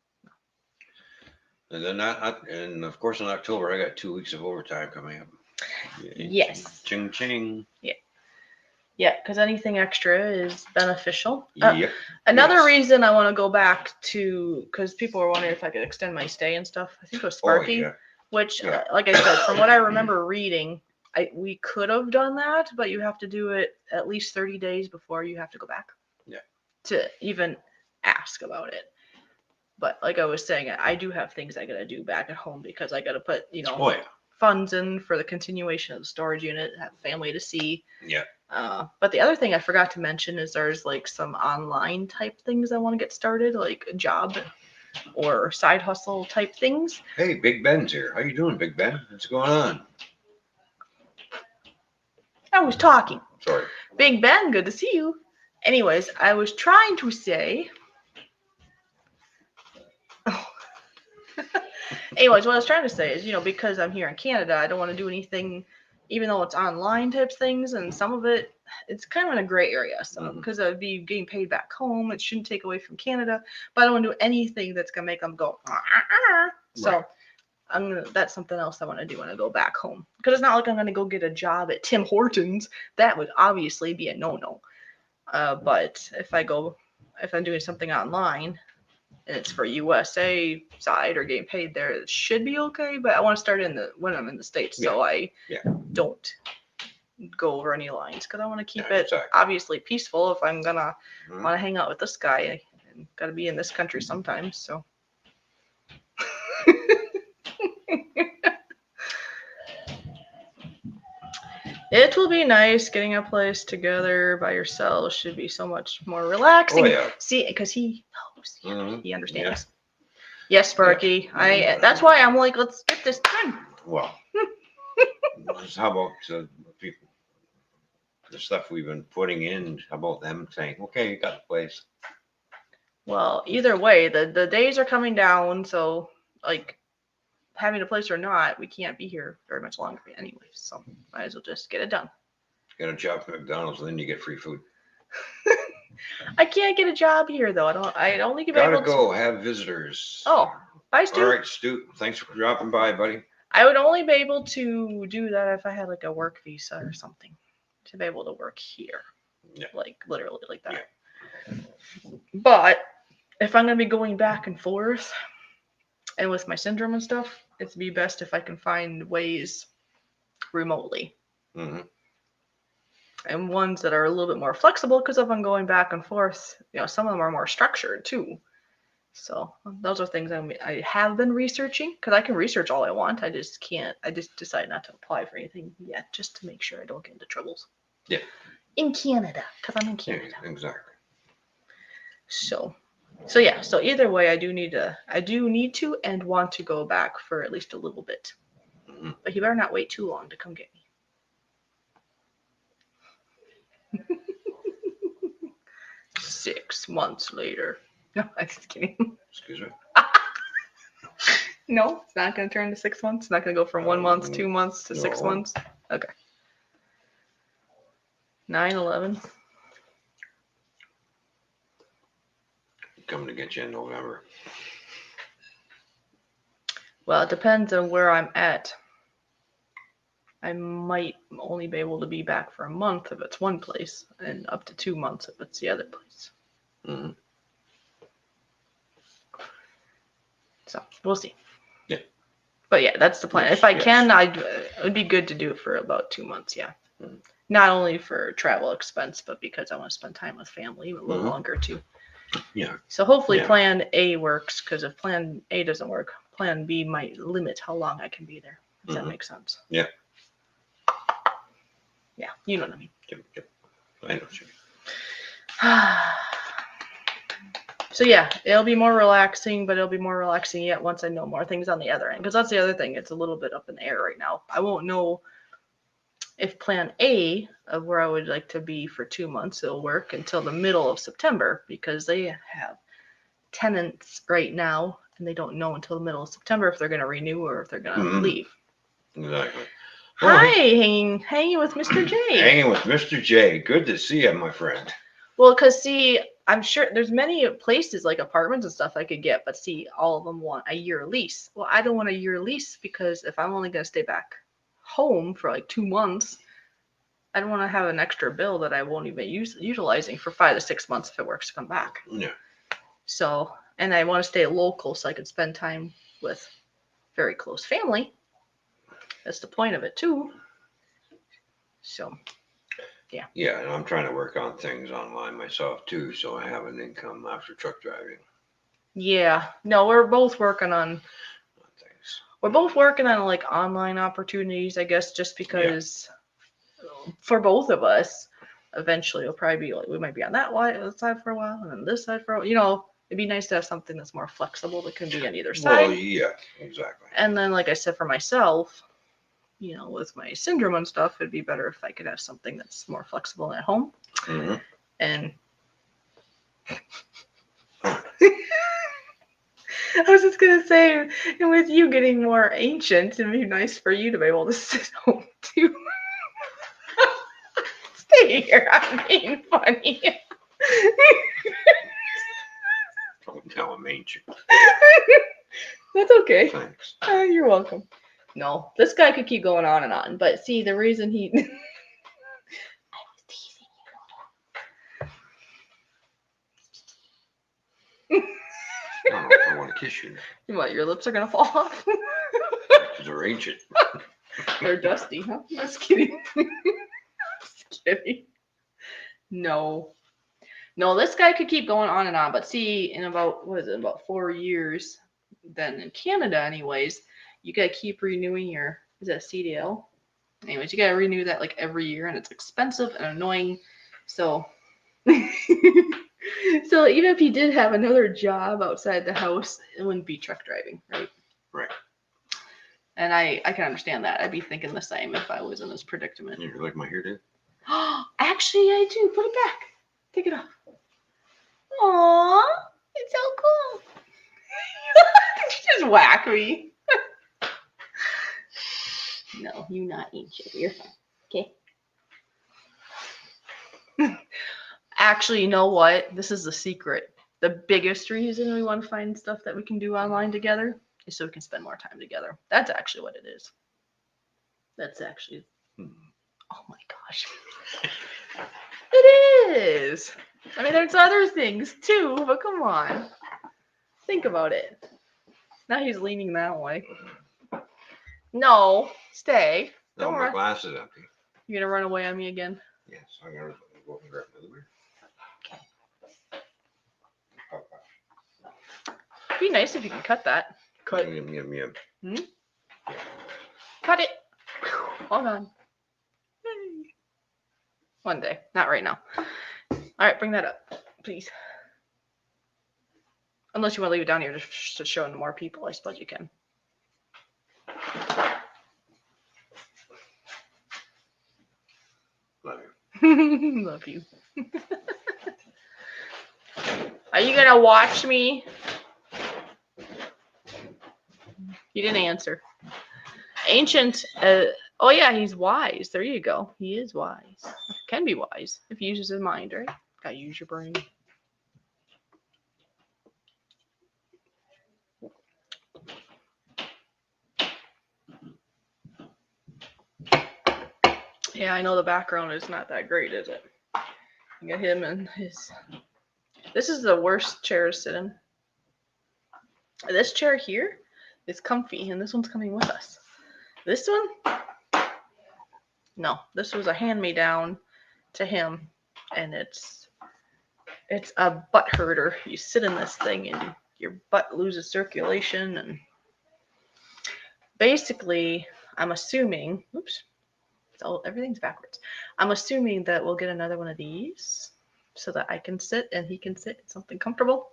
S2: And then and of course in October I got 2 weeks of overtime coming up.
S1: Yes.
S2: Ching ching.
S1: Yeah, because anything extra is beneficial.
S2: Yep.
S1: Another reason I want to go back to, because people were wondering if I could extend my stay and stuff. I think it was Sparky, which, like I said, from what I remember reading, we could have done that, but you have to do it at least 30 days before you have to go back.
S2: Yeah.
S1: To even ask about it. But like I was saying, I do have things I gotta do back at home because I gotta put, funds in for the continuation of the storage unit, have family to see.
S2: Yeah.
S1: But the other thing I forgot to mention is there's like some online type things I want to get started, like a job or side hustle type things.
S2: Hey, Big Ben's here. How you doing, Big Ben? What's going on?
S1: I was talking.
S2: Sorry.
S1: Big Ben, good to see you. Anyways, I was trying to say. Anyways, what I was trying to say is, because I'm here in Canada, I don't want to do anything, even though it's online type things, and some of it, it's kind of in a gray area. So, because I'd be getting paid back home, it shouldn't take away from Canada, but I don't want to do anything that's gonna make them go. So, that's something else I want to do when I go back home, because it's not like I'm gonna go get a job at Tim Hortons. That would obviously be a no-no. But if I'm doing something online, and it's for USA side or getting paid there, it should be okay. But I want to start when I'm in the States, so I don't go over any lines, because I want to keep it obviously peaceful. If I'm gonna want to hang out with this guy, and gotta be in this country sometimes. So. It will be nice getting a place together by yourself. Should be so much more
S2: Oh
S1: relaxing.
S2: yeah.
S1: See, because he knows,
S2: Mhm.
S1: he understands.
S2: Yeah.
S1: Yes, Sparky. That's why I'm like, let's get this done.
S2: Well, how about people, the stuff we've been putting in? How about them saying, "Okay, you got the place."
S1: Well, either way, the days are coming down, so like having a place or not, we can't be here very much longer anyway. So might as well just get it done.
S2: Get a job at McDonald's, and then you get free food.
S1: I can't get a job here though. I'd only be
S2: Gotta
S1: able
S2: go.
S1: to.
S2: Have visitors.
S1: Oh, bye, Stu.
S2: All right, Stu. Thanks for dropping by, buddy.
S1: I would only be able to do that if I had like a work visa or something to be able to work here.
S2: Yeah.
S1: Like literally like that. But if I'm gonna be going back and forth and with my syndrome and stuff, it'd be best if I can find ways remotely.
S2: Mm-hmm.
S1: And ones that are a little bit more flexible because if I'm going back and forth, some of them are more structured too. So those are things I have been researching because I can research all I want. I just can't. I just decide not to apply for anything yet, just to make sure I don't get into troubles.
S2: Yeah.
S1: In Canada, because I'm in Canada.
S2: Yeah, exactly.
S1: So yeah. So either way, I do need to and want to go back for at least a little bit.
S2: Mm-hmm.
S1: But he better not wait too long to come get me. 6 months later. No, I'm just kidding.
S2: Excuse me.
S1: No, it's not going to turn to 6 months. It's not going to go from 1 month, 2 months to 6
S2: No.
S1: months. Okay. 9/11.
S2: Coming to get you in November.
S1: Well, it depends on where I'm at. I might only be able to be back for a month if it's one place, and up to 2 months if it's the other place.
S2: Mm-hmm.
S1: So we'll see.
S2: Yeah.
S1: But yeah, that's the plan.
S2: Yes,
S1: If I
S2: yes.
S1: can, it would be good to do it for about 2 months. Yeah.
S2: Mm-hmm.
S1: Not only for travel expense, but because I want to spend time with family a little
S2: Mm-hmm.
S1: longer too.
S2: Yeah.
S1: So hopefully
S2: Yeah.
S1: Plan A works, because if Plan A doesn't work, Plan B might limit how long I can be there. If that
S2: Mhm.
S1: makes sense.
S2: Yeah.
S1: Yeah, you know what I mean.
S2: Yep. I know what you mean.
S1: So yeah, it'll be more relaxing, but it'll be more relaxing yet once I know more things on the other end. Because that's the other thing. It's a little bit up in the air right now. I won't know if Plan A of where I would like to be for 2 months will work until the middle of September, because they have tenants right now and they don't know until the middle of September if they're going to renew or if they're going to
S2: Mhm.
S1: leave.
S2: Exactly.
S1: Hi, hanging with Mr. J.
S2: Hanging with Mr. J. Good to see you, my friend.
S1: Well, because see, I'm sure there's many places like apartments and stuff I could get, but see, all of them want a year lease. Well, I don't want a year lease because if I'm only going to stay back home for like 2 months, I don't want to have an extra bill that I won't even utilizing for 5 to 6 months if it works to come back.
S2: Yeah.
S1: So, and I want to stay local so I can spend time with very close family. That's the point of it too. So, yeah.
S2: Yeah, and I'm trying to work on things online myself too, so I have an income after truck driving.
S1: Yeah. No, we're both working on
S2: Things.
S1: like online opportunities, I guess, just because for both of us, eventually it'll probably be like we might be on that side for a while and then this side for a while. It'd be nice to have something that's more flexible that can be on either side.
S2: Well, yeah, exactly.
S1: And then, like I said, for myself, with my syndrome and stuff, it'd be better if I could have something that's more flexible at home.
S2: Mm-hmm.
S1: And I was just going to say, and with you getting more ancient, it'd be nice for you to be able to sit home too. Stay here. I'm being funny.
S2: Now I'm ancient.
S1: That's okay.
S2: Thanks.
S1: You're welcome. No, this guy could keep going on and on, but see, the reason he... I was teasing
S2: I don't know if I want to kiss you.
S1: you. What, your lips are going to fall off?
S2: Because they're ancient.
S1: They're dusty, huh? Just kidding. Just kidding. No, this guy could keep going on and on, but see, in about 4 years, then in Canada anyways, you gotta keep renewing your, is that CDL? Anyways, you gotta renew that like every year, and it's expensive and annoying. So, so even if he did have another job outside the house, it wouldn't be truck driving, right?
S2: Right.
S1: And I can understand that. I'd be thinking the same if I was in this predicament.
S2: You like my hair, dude?
S1: Actually, I do. Put it back. Take it off. Aww, it's so cool. Just whack me. No, you not ancient. You're fine. Okay. Actually, you know what? This is the secret. The biggest reason we want to find stuff that we can do online together is so we can spend more time together. That's actually what it is. That's actually. Oh my gosh. It is. I mean, there's other things too, but come on. Think about it. Now he's leaning that way. No, stay.
S2: No,
S1: Don't
S2: my
S1: run.
S2: glass is empty.
S1: You gonna run away on me again?
S2: Yes, I'm gonna go up and grab another beer.
S1: It'd be nice if you can cut that. Cut.
S2: Yum, yum, yum.
S1: Cut it. Hold on. Yay. One day, not right now. All right, bring that up, please. Unless you want to leave it down here just to show more people, I suppose you can.
S2: Love you.
S1: Love you. Are you gonna watch me? You didn't answer. Ancient. Oh yeah, he's wise. There you go. He is wise. Can be wise if he uses his mind, right? Gotta use your brain. Yeah, I know the background is not that great, is it? You got him and his. This is the worst chair to sit in. This chair here is comfy, and this one's coming with us. This one, no, this was a hand-me-down to him, and it's a butt herder. You sit in this thing, and your butt loses circulation, and basically, I'm assuming, oops, everything's backwards. I'm assuming that we'll get another one of these so that I can sit and he can sit in something comfortable.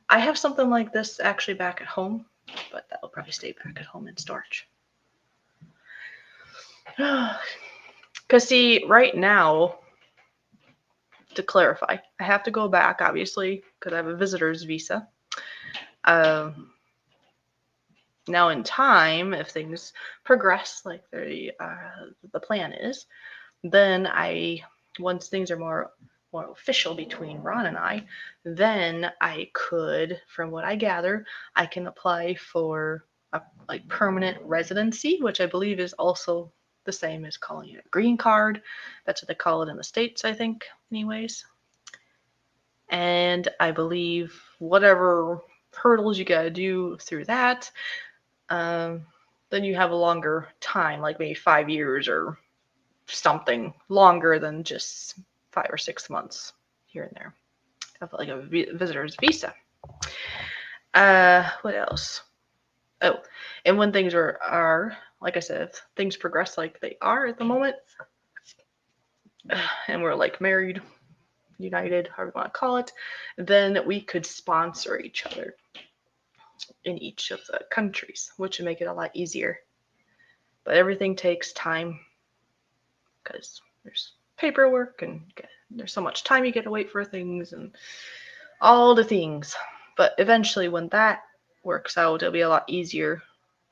S1: I have something like this actually back at home, but that'll probably stay back at home in storage. Because see, right now, to clarify, I have to go back, obviously, because I have a visitor's visa. Now in time, if things progress like the plan is, then once things are more official between Ron and I, then I could, from what I gather, I can apply for a like permanent residency, which I believe is also the same as calling it a green card. That's what they call it in the States, I think, anyways. And I believe whatever hurdles you gotta do through that, then you have a longer time, like maybe 5 years or something longer than just 5 or 6 months here and there of like a visitor's visa. What else? Oh, and when things are like I said, if things progress like they are at the moment, and we're like married, united, however you want to call it, then we could sponsor each other in each of the countries, which would make it a lot easier. But everything takes time because there's paperwork and there's so much time you get to wait for things and all the things. But eventually when that works out, it'll be a lot easier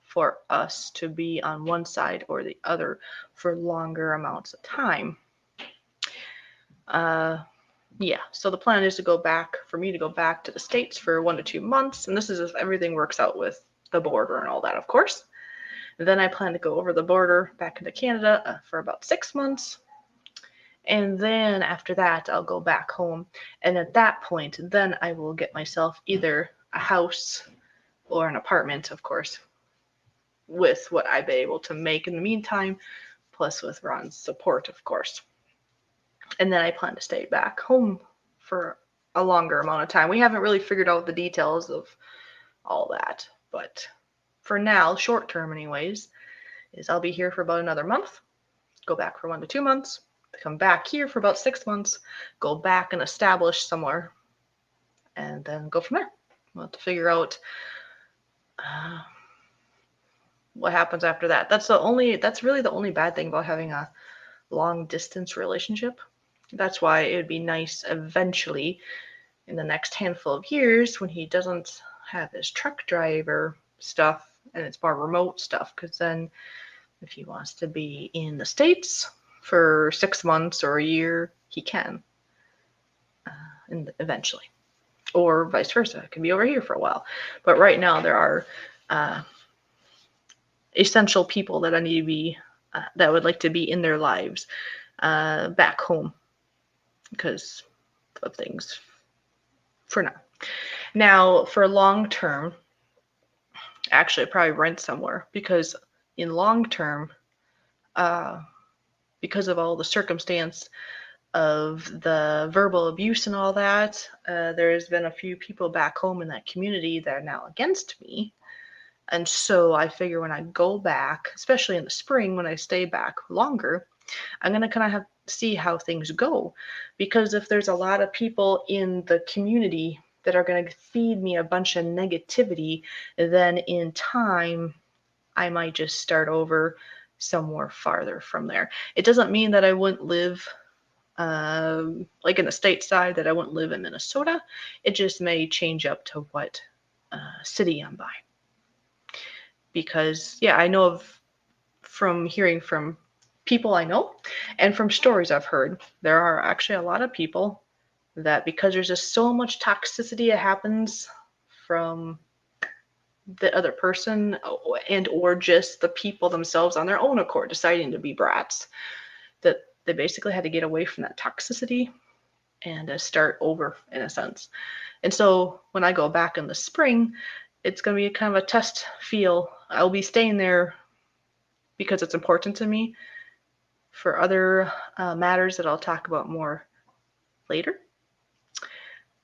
S1: for us to be on one side or the other for longer amounts of time. Yeah, so the plan is for me to go back to the States for 1 to 2 months, and this is if everything works out with the border and all that, of course. Then I plan to go over the border back into Canada for about 6 months. And then after that, I'll go back home. And at that point, then I will get myself either a house or an apartment, of course, with what I've been able to make in the meantime, plus with Ron's support, of course. And then I plan to stay back home for a longer amount of time. We haven't really figured out the details of all that, but for now, short term anyways, is I'll be here for about another month, go back for 1 to 2 months, come back here for about 6 months, go back and establish somewhere, and then go from there. We'll have to figure out what happens after that. That's really the only bad thing about having a long distance relationship. That's why it would be nice eventually in the next handful of years when he doesn't have his truck driver stuff and it's more remote stuff, because then if he wants to be in the States for 6 months or a year, he can eventually, or vice versa. It can be over here for a while. But right now there are essential people that I need to be that would like to be in their lives back home because of things for now. Now, for long term, actually, I'd probably rent somewhere, because in long term, because of all the circumstance of the verbal abuse and all that, there's been a few people back home in that community that are now against me. And so I figure when I go back, especially in the spring, when I stay back longer, I'm going to kind of have to see how things go. Because if there's a lot of people in the community that are going to feed me a bunch of negativity, then in time, I might just start over somewhere farther from there. It doesn't mean that I wouldn't live like in the stateside, that I wouldn't live in Minnesota. It just may change up to what city I'm by. Because, yeah, I know of, from hearing from people I know and from stories I've heard, there are actually a lot of people that, because there's just so much toxicity that happens from the other person and or just the people themselves on their own accord deciding to be brats, that they basically had to get away from that toxicity and start over in a sense. And so when I go back in the spring, it's going to be kind of a test feel. I'll be staying there because it's important to me for other matters that I'll talk about more later.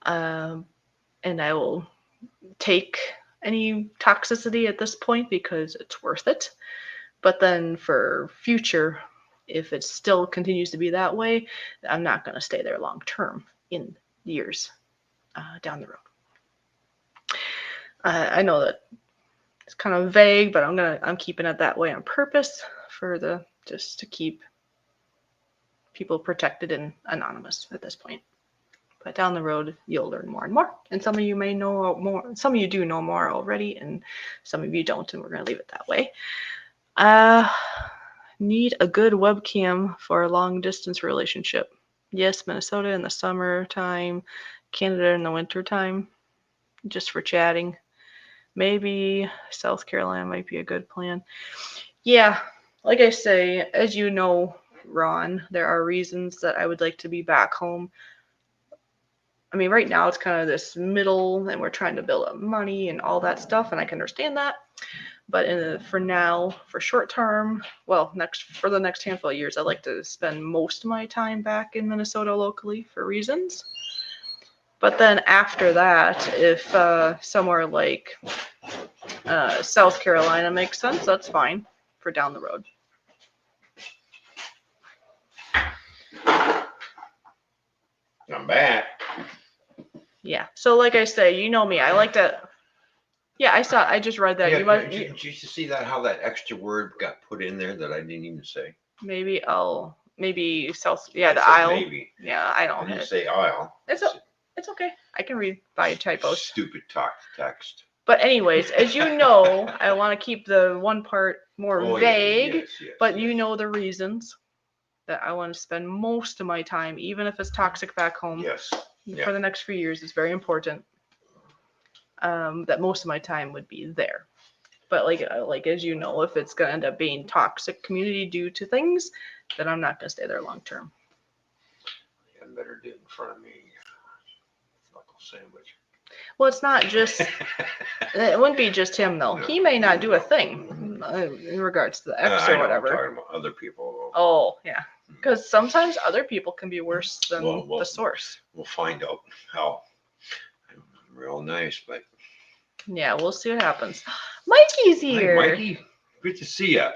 S1: And I will take any toxicity at this point because it's worth it. But then for future, if it still continues to be that way, I'm not going to stay there long term in years down the road. I know that it's kind of vague, but I'm keeping it that way on purpose just to keep people protected and anonymous at this point. But down the road, you'll learn more and more. And some of you may know more. Some of you do know more already, and some of you don't, and we're going to leave it that way. Need a good webcam for a long distance relationship. Yes, Minnesota in the summertime, Canada in the wintertime, just for chatting. Maybe South Carolina might be a good plan. Yeah, like I say, as you know, Ron, there are reasons that I would like to be back home. I mean, right now it's kind of this middle, and we're trying to build up money and all that stuff, and I can understand that. But for now, for short term, well, for the next handful of years, I'd like to spend most of my time back in Minnesota locally for reasons. But then after that, if somewhere like South Carolina makes sense, that's fine for down the road.
S2: I'm back.
S1: Yeah. So like I say, you know me. I like to. Yeah, I just read that.
S2: Yeah, did you see that? How that extra word got put in there that I didn't even say?
S1: Maybe South. Yeah, the aisle.
S2: Maybe.
S1: Yeah, I don't.
S2: I didn't say aisle.
S1: It's okay. I can read by typos.
S2: Stupid text.
S1: But anyways, as you know, I want to keep the one part more vague, but you know the reasons that I want to spend most of my time, even if it's toxic back home.
S2: Yes.
S1: For the next few years, it's very important that most of my time would be there. But like as you know, if it's gonna end up being toxic community due to things, then I'm not gonna stay there long term.
S2: I better do it in front of me. Knuckle sandwich.
S1: Well, it's not just. It wouldn't be just him though. He may not do a thing in regards to the ex or whatever.
S2: I'm talking about other people.
S1: Oh yeah, because sometimes other people can be worse than the source.
S2: We'll find out how. I'm real nice, but.
S1: Yeah, we'll see what happens. Mikey's here.
S2: Hi, Mikey. Good to see you.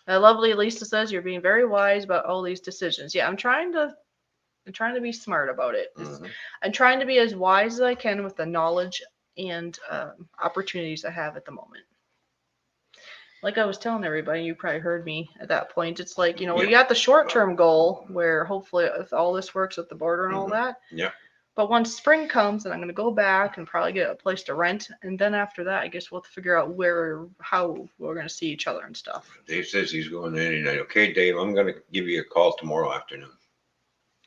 S1: Lovely Lisa says you're being very wise about all these decisions. Yeah, I'm trying to be smart about it.
S2: Mhm.
S1: I'm trying to be as wise as I can with the knowledge and opportunities I have at the moment. Like I was telling everybody, you probably heard me at that point. It's like, we
S2: Yeah.
S1: got the short term goal where hopefully if all this works with the border and all
S2: Mhm.
S1: that.
S2: Yeah.
S1: But once spring comes, and I'm going to go back and probably get a place to rent, and then after that, I guess we'll have to figure out how we're going to see each other and stuff.
S2: Dave says he's going in tonight. Okay, Dave, I'm going to give you a call tomorrow afternoon.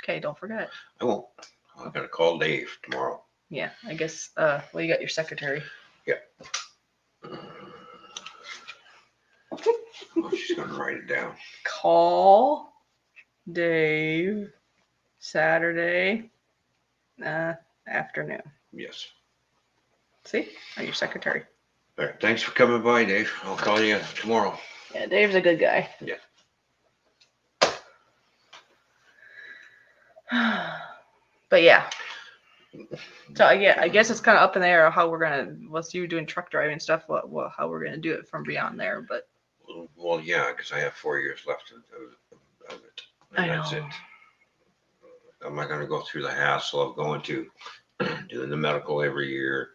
S1: Okay, don't forget.
S2: I won't. I'm going to call Dave tomorrow.
S1: Yeah, I guess. Well, you got your secretary.
S2: Oh, she's going to write it down.
S1: Call Dave Saturday afternoon.
S2: Yes.
S1: See, I'm your secretary.
S2: All right. Thanks for coming by, Dave. I'll call you tomorrow.
S1: Yeah, Dave's a good guy.
S2: Yeah.
S1: But yeah. So yeah, I guess it's kind of up in the air how we're gonna. With you doing truck driving stuff, how we're gonna do it from beyond there. But
S2: Well, yeah, because I have 4 years left of it. And that's it. I'm not going to go through the hassle of going to doing the medical every year,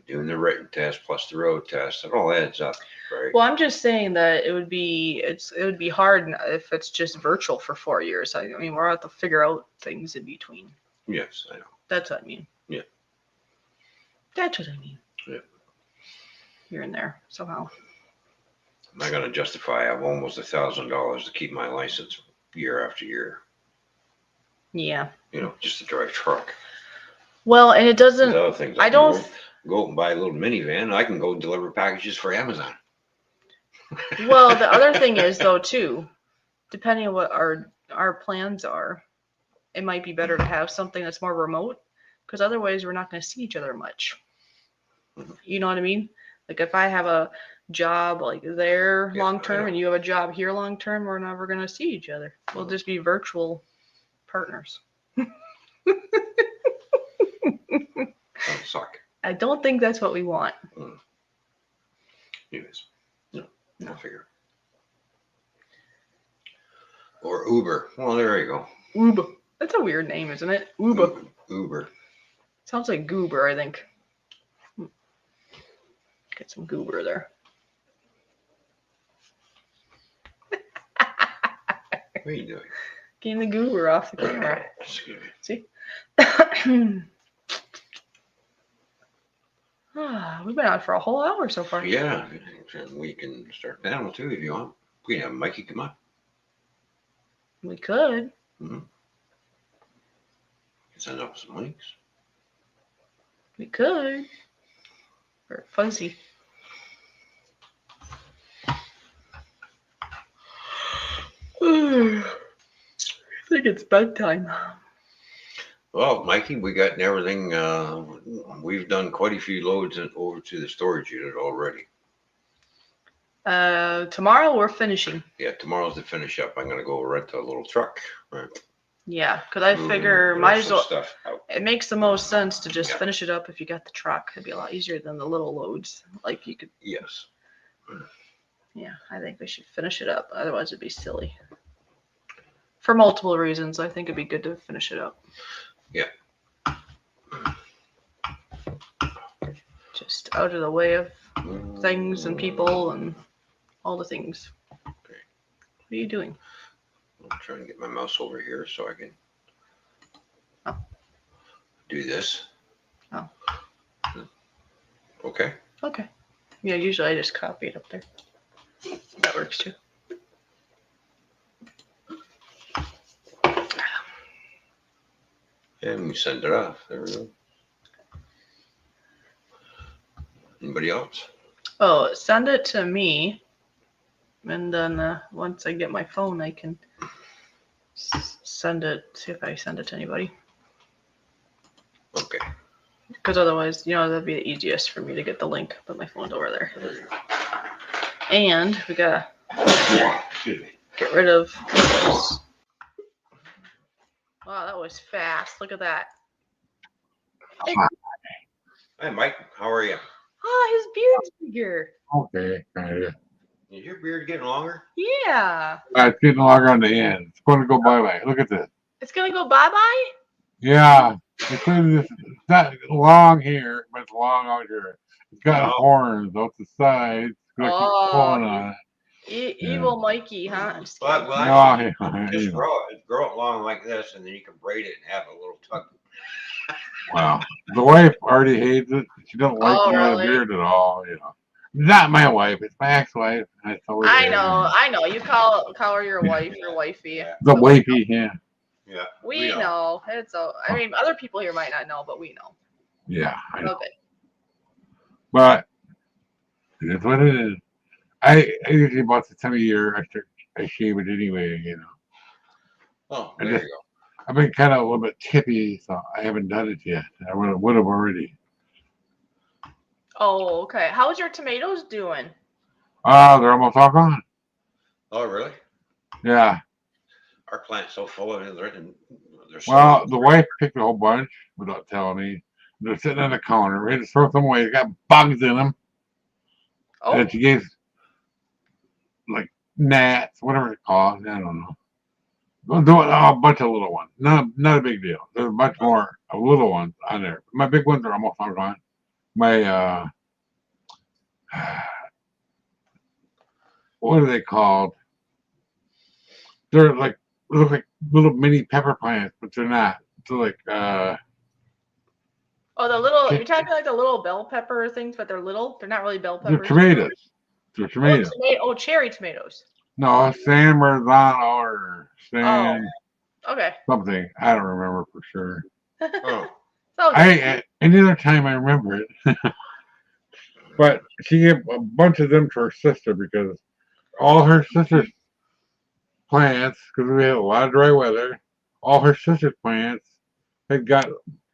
S2: doing the written test plus the road test. It all adds up, right?
S1: Well, I'm just saying that it would be hard if it's just virtual for 4 years. I mean, we're going to have to figure out things in between.
S2: Yes, I know.
S1: That's what I mean.
S2: Yeah.
S1: That's what I mean.
S2: Yeah.
S1: Here and there somehow.
S2: I'm not going to justify I have almost $1,000 to keep my license year after year.
S1: Yeah.
S2: Just to drive truck.
S1: Well, and it doesn't.
S2: There's other things
S1: I don't.
S2: Go out and buy a little minivan. I can go deliver packages for Amazon.
S1: Well, the other thing is though too, depending on what our plans are, it might be better to have something that's more remote, because otherwise we're not going to see each other much. You know what I mean? Like if I have a job like there long term and you have a job here long term, we're never going to see each other. We'll just be virtual partners.
S2: That'll suck.
S1: I don't think that's what we want.
S2: Anyways, no. I'll figure. Or Uber. Well, there you go.
S1: Uber. That's a weird name, isn't it? Uber.
S2: Uber.
S1: Sounds like goober, I think. Get some goober there.
S2: What are you doing?
S1: Getting the goober off the camera.
S2: Excuse me.
S1: See? We've been on for a whole hour so far.
S2: Yeah, we can start now too if you want. We can have Mikey come on.
S1: We could.
S2: Mm-hmm. Send up some links.
S1: We could. Or Fuzzy. I think it's bedtime.
S2: Well, Mikey, we got everything. We've done quite a few loads over to the storage unit already.
S1: Tomorrow we're finishing.
S2: Yeah, tomorrow's the finish up. I'm gonna go rent a little truck. Right?
S1: Yeah, because I figure might as well.
S2: Stuff out.
S1: It makes the most sense to just finish it up if you got the truck. It'd be a lot easier than the little loads. Like you could.
S2: Yes.
S1: Yeah, I think we should finish it up. Otherwise, it'd be silly. For multiple reasons, I think it'd be good to finish it up.
S2: Yeah.
S1: Just out of the way of things and people and all the things.
S2: Okay.
S1: What are you doing?
S2: I'm trying to get my mouse over here so I can do this.
S1: Oh.
S2: Okay.
S1: Okay. Yeah, usually I just copy it up there. That works too.
S2: And we send it off. There we go. Anybody else?
S1: Oh, send it to me. And then once I get my phone, I can send it, see if I send it to anybody.
S2: Okay.
S1: Because otherwise, that'd be the easiest for me to get the link. But my phone's over there. And we gotta get rid of. Wow, that was fast. Look at that.
S2: Hi, Mike. How are you?
S1: Oh, his beard's bigger.
S3: Okay, kind of.
S2: Is your beard getting longer?
S1: Yeah.
S3: It's getting longer on the end. It's going to go bye-bye. Look at this.
S1: It's gonna go bye-bye?
S3: Yeah. It's not long here, but it's long out here. It's got
S2: No.
S3: horns out the sides. It's going to keep pulling
S1: Oh,
S3: on it.
S1: evil Mikey, huh? I'm just
S2: Well,
S1: kidding.
S2: well,
S3: No,
S2: actually, just
S3: you know.
S2: grow it long like this, and then you can braid it and have a little tuck.
S3: Well, the wife already hates it. She don't like
S1: Oh,
S3: me with a
S1: really?
S3: beard at all, you know. Not my wife, it's my ex-wife. I told her
S1: I
S3: that.
S1: know. You call her your wife, your wifey.
S2: Yeah.
S3: The wifey, yeah.
S2: Yeah.
S1: We know. It's I mean, other people here might not know, but we know.
S3: Yeah, I know.
S1: Okay.
S3: But it is what it is. I usually about the time of year I shave it anyway, you know.
S2: Oh,
S3: I
S2: there
S3: just,
S2: you go.
S3: I've been kind of a little bit tippy, so I haven't done it yet. I would have already.
S1: Oh, okay. How's your tomatoes doing?
S3: They're almost all gone.
S2: Oh, really?
S3: Yeah.
S2: Our plant's so full of it. They're so
S3: Well, the wife picked a whole bunch without telling me. They're sitting on the counter. We had to throw some away. They got bugs in them.
S1: Oh,
S3: And she gave like gnats, whatever it's called. I don't know. We'll do it. Oh, a bunch of little ones. Not a big deal. There's a bunch more of little ones on there. My big ones are almost all gone. My what are they called? They're like look like little mini pepper plants, but they're not. They're like
S1: the little. You're talking like the little bell pepper things, but they're little. They're not really bell
S3: they're
S1: peppers.
S3: tomatoes. They're tomatoes.
S1: Cherry tomatoes.
S3: No, San Marzano or San
S1: Okay.
S3: something. I don't remember for sure.
S2: Oh.
S3: Any other time I remember it. But she gave a bunch of them to her sister because all her sister's plants, because we had a lot of dry weather, all her sister's plants had got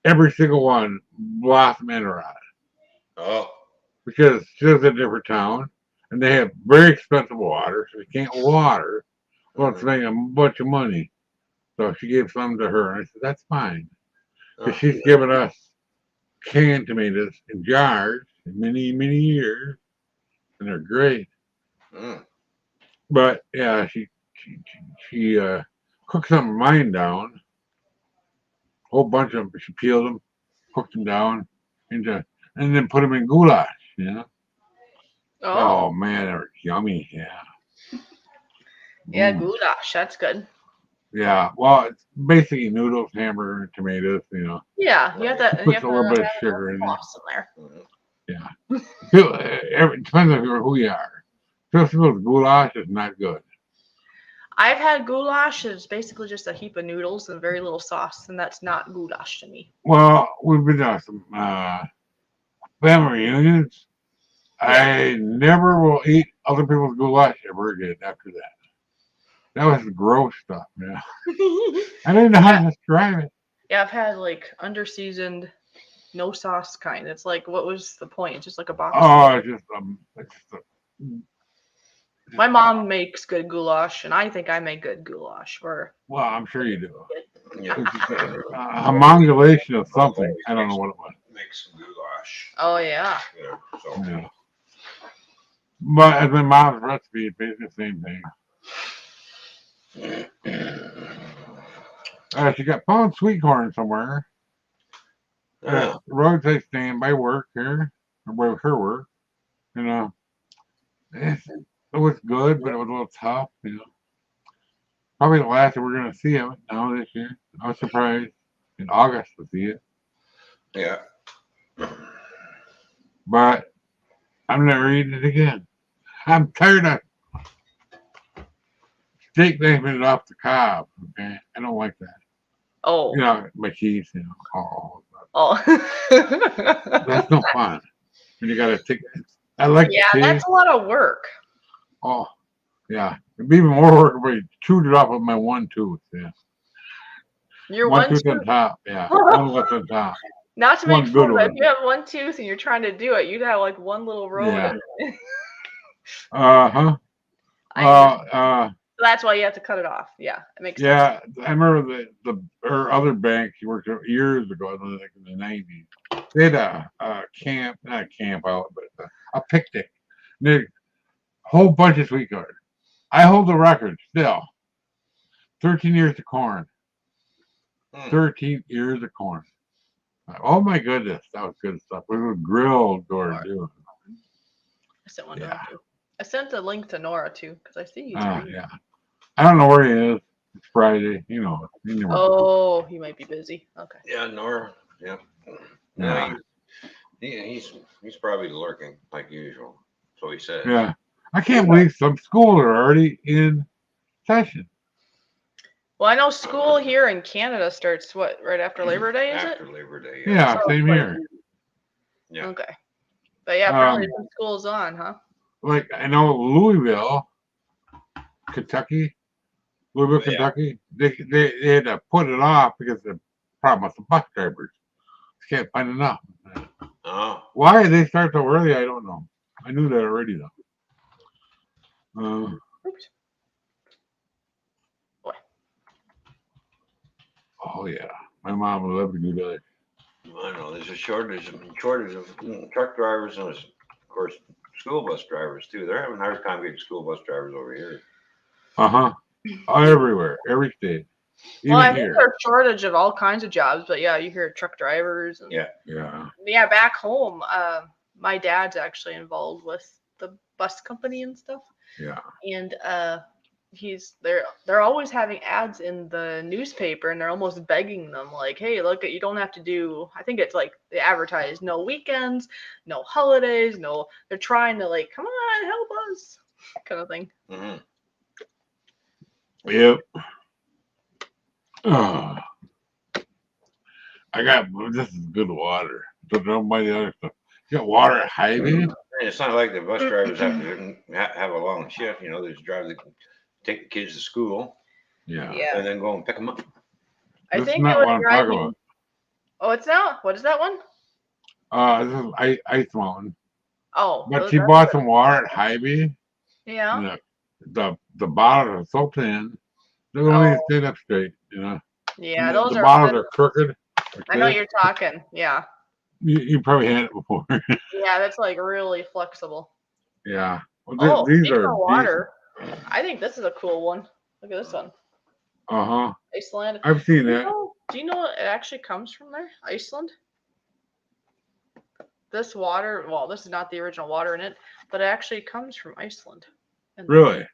S3: every single one blossom in her eye.
S2: Oh.
S3: Because she lives in a different town and they have very expensive water, so you can't water. Well, it's making a bunch of money. So she gave some to her, and I said, that's fine. Because she's given us canned tomatoes in jars in many, many years, and they're great. But yeah, she cooked some of mine down, a whole bunch of them. She peeled them, cooked them down and then put them in goulash. You know. Oh man, they're yummy. Yeah.
S1: Yeah, goulash. That's good.
S3: Yeah. Well, it's basically noodles, hamburger, and tomatoes. You know.
S1: Yeah, you have to.
S3: Put a little bit of sugar in
S1: there.
S3: Yeah. It depends on who you are. Especially with goulash is not good.
S1: I've had goulash. It's basically just a heap of noodles and very little sauce, and that's not goulash to me.
S3: Well, we've been to some family reunions. Yeah. I never will eat other people's goulash ever again after that. That was gross stuff, man. I didn't know how to describe it.
S1: Yeah, I've had like underseasoned, no sauce kind. It's like, what was the point? It's just like a box.
S3: Oh, it's just
S1: my mom makes good goulash, and I think I make good goulash. Well,
S3: I'm sure you do. Yeah. A homologation of something. I don't know what it was.
S2: Makes goulash.
S1: Oh yeah.
S3: Yeah. But as my mom's recipe, it's basically the same thing. She got pound sweet corn somewhere. Roadside stand by work here, or by her work. You know, it was good, but it was a little tough. You know, probably the last that we're gonna see of it now this year. I was surprised in August to see it.
S2: Yeah.
S3: But I'm never eating it again. I'm tired of steak knifing it off the cob. Okay, I don't like that.
S1: Oh.
S3: You know, my cheese. You know.
S1: Oh.
S3: That's no fun. And you gotta take. I like.
S1: Yeah, that's a lot of work.
S3: Oh, yeah. It'd be even more work if I chewed it off with my one tooth. Yeah.
S1: Your
S3: one tooth on top. Yeah. One left on top.
S1: Not to make fun, but if you have one tooth and you're trying to do it, you'd have like one little road.
S3: Yeah.
S1: So that's why you have to cut it off. Yeah, it makes sense.
S3: Yeah, I remember her other bank she worked at years ago, like in the 90s. They had a camp, not a camp out, but a picnic. And whole bunch of sweet corn. I hold the record still. 13 years of corn. 13 ears of corn. Oh my goodness, that was good stuff. We were grilled corn too.
S1: I sent one to him too. I sent a link to Nora too because I see he's reading.
S3: Yeah. I don't know where he is. It's Friday. You know.
S1: Oh, he might be busy. Okay.
S2: Yeah, Nora. Yeah.
S3: Yeah.
S2: He's probably lurking like usual. So he says.
S3: Yeah. I can't believe some schools are already in session.
S1: Well, I know school here in Canada starts right after Labor Day, is
S2: After
S1: it?
S2: Labor Day.
S3: Yeah,
S1: So
S3: same
S1: it's
S3: here.
S2: Yeah.
S1: Okay. But yeah, apparently some school's on, huh?
S3: Like I know Louisville, Kentucky,
S2: Yeah.
S3: Kentucky. They had to put it off because of the problem with the bus drivers. They can't find enough.
S2: Oh.
S3: Why they start so early, I don't know. I knew that already though.
S1: Oops. Boy.
S3: Oh yeah, my mom would love to do that.
S2: I know there's a shortage of truck drivers and of course school bus drivers too. They're having a hard time getting school bus drivers over here.
S3: Everywhere, every state.
S1: Well, I think
S3: here.
S1: there's a shortage of all kinds of jobs, but yeah, you hear truck drivers. And,
S3: yeah.
S1: Back home, my dad's actually involved with the bus company and stuff.
S3: Yeah.
S1: And they're always having ads in the newspaper, and they're almost begging them, like, hey, look, you don't have to do. I think it's like they advertise no weekends, no holidays, no. They're trying to like, come on, help us, kind of thing.
S2: Mm-hmm.
S3: Yep. I got this is good water. Don't know by the other stuff. You got water at Hy-Vee?
S2: It's not like the bus drivers have to have a long shift. You know, they just take the kids to school.
S3: Yeah.
S2: And then go and pick them up.
S1: I
S3: This
S1: think
S3: is not
S1: it
S3: what
S1: was
S3: I'm
S1: driving.
S3: talking about.
S1: Oh, it's not. What is that one?
S3: This is Ice Mountain.
S1: Oh.
S3: But she bought some water at Hy-Vee.
S1: Yeah.
S3: The bottles are so thin. They don't even stand up straight, you know.
S1: Yeah,
S3: the
S1: those
S3: bottles are crooked.
S1: I know you're talking. Yeah.
S3: You probably had it before.
S1: Yeah, that's like really flexible.
S3: Yeah. Well, these are
S1: water. Decent. I think this is a cool one. Look at this one. Iceland.
S3: I've seen that.
S1: Do you know it actually comes from there? Iceland? This water, well, this is not the original water in it, but it actually comes from Iceland. And
S3: really?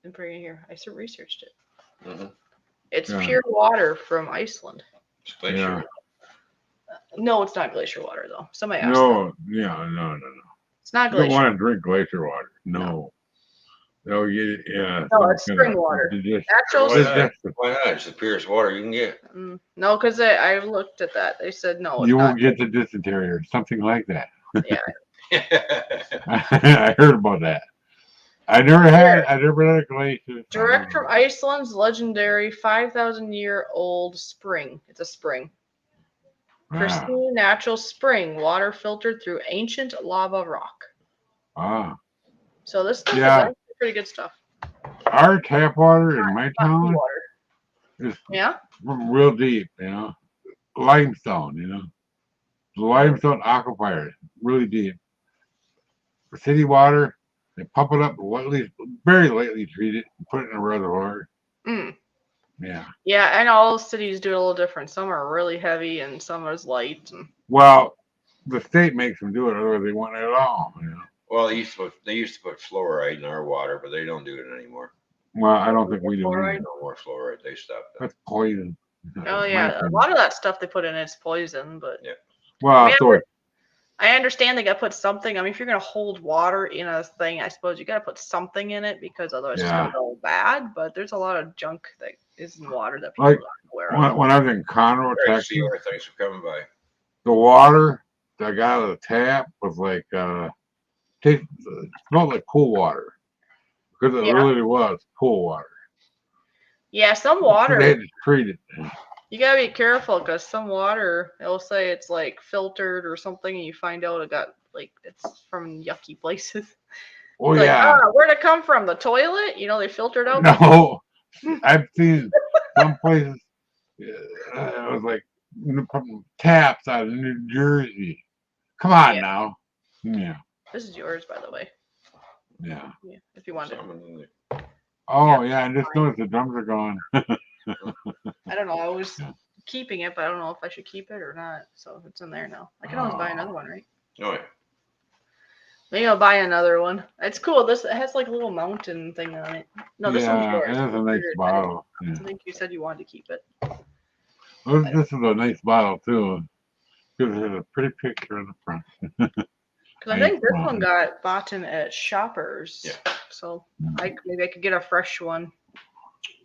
S1: I'm bringing it here. I researched it.
S2: Mm-hmm.
S1: It's pure water from Iceland.
S2: It's glacier.
S1: No, it's not glacier water though. Somebody asked.
S3: No.
S1: It's not glacier.
S3: You don't want to drink glacier water. No. No,
S1: it's spring water. Actual.
S2: Why not? It's the purest water you can get.
S1: No, because I looked at that. They said no.
S3: You won't get the dysentery or something like that.
S1: Yeah.
S3: I heard about that. I never had a glacier.
S1: Direct from Iceland's legendary 5,000-year-old spring. It's a spring. Pristine natural spring, water filtered through ancient lava rock. So this stuff is pretty good stuff.
S3: Our tap water in my town is real deep, you know. Limestone, you know. Limestone aquifer, really deep. City water, they pump it up, very lightly treat it, and put it in a reservoir. Yeah.
S1: Yeah, and all cities do it a little different. Some are really heavy and some are light.
S3: Well, the state makes them do it, otherwise they won't at all. You know?
S2: Well, they used to put fluoride in our water, but they don't do it anymore.
S3: Well, I don't think we do.
S2: No more fluoride. They stopped that.
S3: That's poison.
S1: Oh yeah, a lot of that stuff they put in it's poison, but
S2: yeah.
S3: Well,
S1: I understand they got to put something. I mean, if you're gonna hold water in a thing, I suppose you got to put something in it because otherwise it's gonna go bad. But there's a lot of junk that is in water that people aren't aware of.
S3: When I was in Conroe, Texas,
S2: thanks for coming by.
S3: The water that I got out of the tap was like it smelled like pool water because it really was pool water.
S1: Yeah, some water.
S3: They had to treat it.
S1: You gotta be careful because some water, it'll say it's like filtered or something, and you find out it's from yucky places.
S3: Oh
S1: it's
S3: yeah.
S1: Where'd it come from? The toilet? You know, they filtered out.
S3: No, I've seen some places. It was like taps out of New Jersey. Come on now. Yeah.
S1: This is yours, by the way.
S3: Yeah.
S1: Yeah, if you wanted.
S2: Some of the-
S3: Oh yeah, I just noticed the drums are gone.
S1: I don't know. I was
S3: Yeah.
S1: keeping it, but I don't know if I should keep it or not. So it's in there now. I can always buy another one, right?
S2: Oh yeah.
S1: Maybe I'll buy another one. It's cool. This it has like a little mountain thing on it. No, this one's
S3: Yeah,
S1: yours.
S3: it is a nice bottle.
S1: I
S3: Yeah.
S1: think you said you wanted to keep it.
S3: This is a nice bottle too. Because it has a pretty picture on the front.
S1: Because I
S3: Nice
S1: think this one
S3: mountain.
S1: got bought in at Shoppers.
S2: Yeah.
S1: So maybe I could get a fresh one.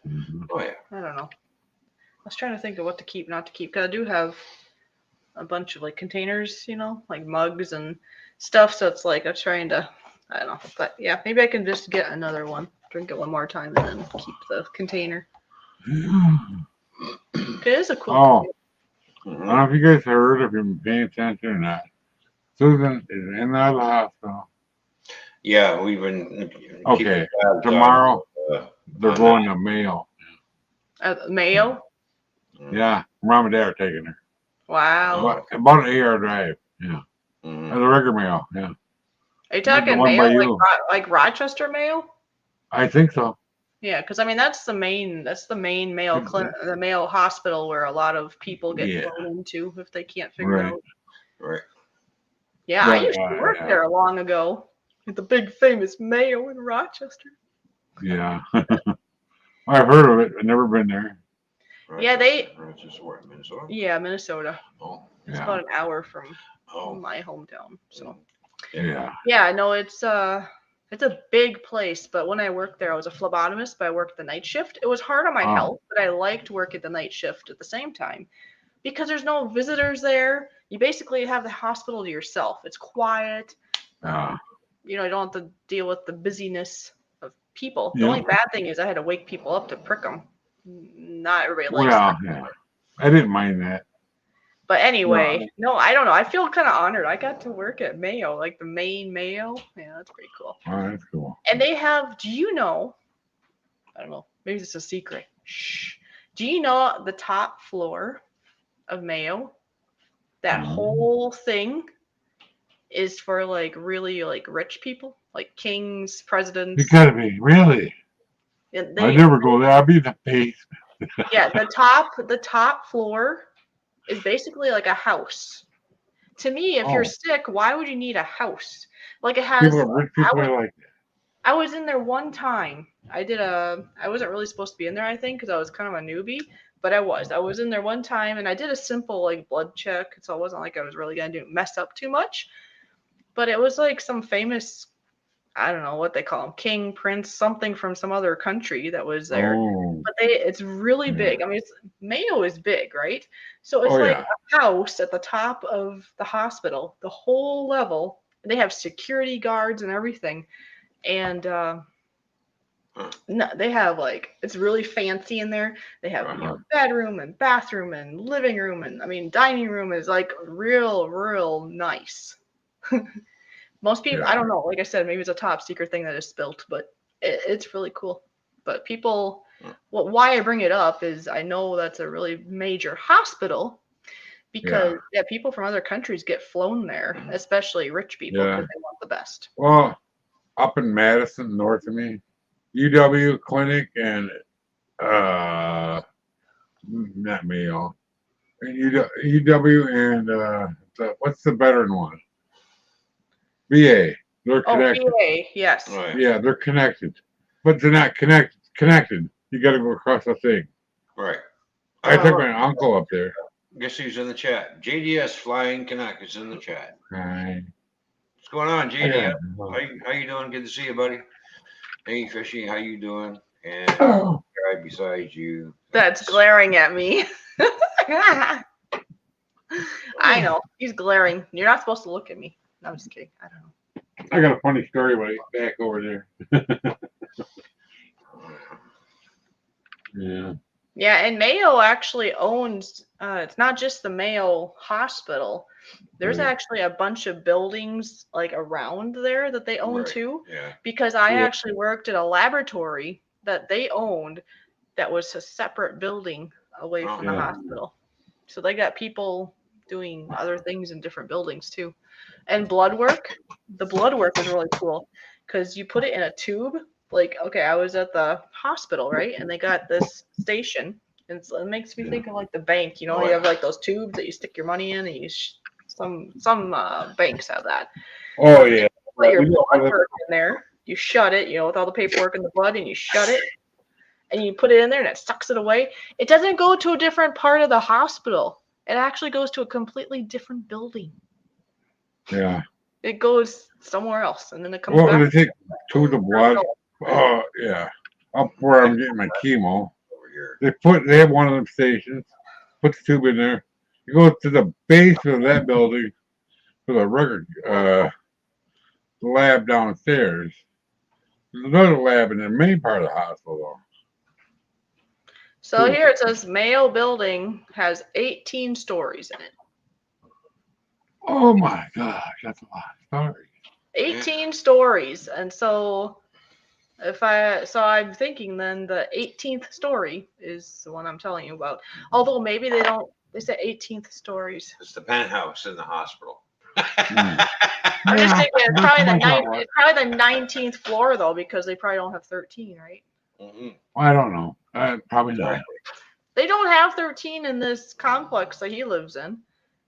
S3: Mhm.
S2: Oh yeah.
S1: I don't know. I was trying to think of what to keep, not to keep. Because I do have a bunch of like containers, like mugs and stuff. So it's like I'm trying to, I don't know. But yeah, maybe I can just get another one, drink it one more time, and then keep the container. It is a cool
S3: Oh, I
S2: Mhm.
S3: don't know if you guys heard, if you've been paying attention or not. Susan is in and out of the hospital.
S2: Yeah, we've been keeping
S3: Okay,
S2: tabs on,
S3: tomorrow they're
S2: on
S3: going to Mayo.
S1: Mayo.
S2: Mhm.
S3: Yeah, mom and dad are taking her.
S1: Wow.
S3: About an 8 hour drive. Yeah,
S2: Mhm.
S3: at the regular Mayo. Yeah,
S1: Are you
S3: the
S1: talking
S3: one
S1: Mayo
S3: by you.
S1: like Rochester Mayo?
S3: I think so.
S1: Yeah, because I mean that's the main Mayo clinic, the Mayo hospital where a lot of people get
S3: Yeah.
S1: flown into if they can't figure
S3: Right.
S1: out.
S2: Right.
S1: Yeah, I
S3: But,
S1: used to work
S3: yeah.
S1: there long ago at the big famous Mayo in Rochester.
S3: Yeah. I've heard of it. I've never been there.
S1: Yeah, they-
S2: Rochester, what, Minnesota?
S1: Yeah, Minnesota.
S2: Oh.
S1: It's
S3: Yeah.
S1: about an hour from
S2: Oh.
S1: my hometown. So
S3: Yeah.
S1: yeah, no, it's a big place. But when I worked there, I was a phlebotomist, but I worked the night shift. It was hard on my
S3: Oh.
S1: health, but I liked working the night shift at the same time because there's no visitors there. You basically have the hospital to yourself. It's quiet.
S3: Yeah.
S1: You don't have to deal with the busyness of people. The
S3: Yeah.
S1: only bad thing is I had to wake people up to prick them. Not everybody likes
S3: Well,
S1: that.
S3: yeah. I didn't mind that.
S1: But anyway, no, I don't know. I feel kind of honored. I got to work at Mayo, like the main Mayo. Yeah, that's pretty cool.
S3: Oh, that's cool.
S1: And they have, do you know, I don't know, maybe it's a secret. Shh. Do you know the top floor of Mayo? That whole thing is for like really like rich people, like kings, presidents.
S3: You gotta be really.
S1: And
S3: I never go there. I'll be in the basement.
S1: Yeah, the top floor is basically like a house. To me, if you're
S3: Oh.
S1: sick, why would you need a house? Like it has.
S3: People, rich people are like that.
S1: I was in there one time. I wasn't really supposed to be in there, I think, because I was kind of a newbie, but I was in there one time and I did a simple like blood check. So it wasn't like I was really going to mess up too much, but it was like some famous, I don't know what they call him, king, prince, something from some other country that was there.
S3: Oh.
S1: But it's really big. I mean, Mayo is big, right? So it's
S3: Oh,
S1: like
S3: yeah.
S1: a house at the top of the hospital, the whole level. They have security guards and everything. And no, they have like, it's really fancy in there. They have bedroom and bathroom and living room, and I mean dining room is like real nice. Most people, I don't know, like I said, maybe it's a top secret thing that is spilt, but it's really cool. But people, why I bring it up is I know that's a really major hospital because people from other countries get flown there, especially rich people because they want the best.
S3: Well, up in Madison, north of me, UW Clinic and not Mayo, and UW and what's the veteran one? VA. They're connected.
S1: VA, yes.
S2: Right.
S3: Yeah, they're connected, but they're not connected. You got to go across the thing.
S2: Right.
S3: I took my uncle up there.
S2: Guess who's in the chat? JDS Flying Canuck is in the chat.
S3: Hi.
S2: What's going on, JDS?
S3: Yeah.
S2: How you doing? Good to see you, buddy. Hey, Fishy, how you doing? And
S3: Oh.
S2: guy besides you.
S1: That's glaring at me. I know. He's glaring. You're not supposed to look at me. No, I'm just kidding. I don't know.
S3: I got a funny story when I get back over there. Yeah.
S1: Yeah, and Mayo actually owns, it's not just the Mayo Hospital. There's actually a bunch of buildings like around there that they own too.
S2: Yeah.
S1: Because I actually worked at a laboratory that they owned that was a separate building away from the hospital. So they got people doing other things in different buildings too. And blood work, the blood work is really cool because you put it in a tube. Like, okay, I was at the hospital, right? And they got this station. And so it makes me think of like the bank. You know, you have like those tubes that you stick your money in, and some banks have that.
S3: Oh
S1: You
S3: yeah.
S1: put your
S3: We don't have
S1: blood
S3: that.
S1: work in there. You shut it, with all the paperwork in the blood, and you shut it, and you put it in there, and it sucks it away. It doesn't go to a different part of the hospital. It actually goes to a completely different building.
S3: Yeah.
S1: It goes somewhere else, and then it comes
S3: Well,
S1: back.
S3: they take to the blood. Oh yeah. Up where I'm getting my chemo.
S2: Over here.
S3: They have one of them stations. Put the tube in there. You go to the base of that building for the record lab downstairs. There's another lab in the main part of the hospital though.
S1: So here it says Mayo Building has 18 stories in it.
S3: Oh my gosh, that's a lot of stories.
S1: 18 stories, and so I'm thinking then the 18th story is the one I'm telling you about. Although maybe they don't. They say 18th stories.
S2: It's the penthouse in the hospital.
S1: I'm just thinking it's probably the 19th floor though, because they probably don't have 13, right?
S2: Mhm.
S3: I don't know. Probably not.
S1: They don't have 13 in this complex that he lives in.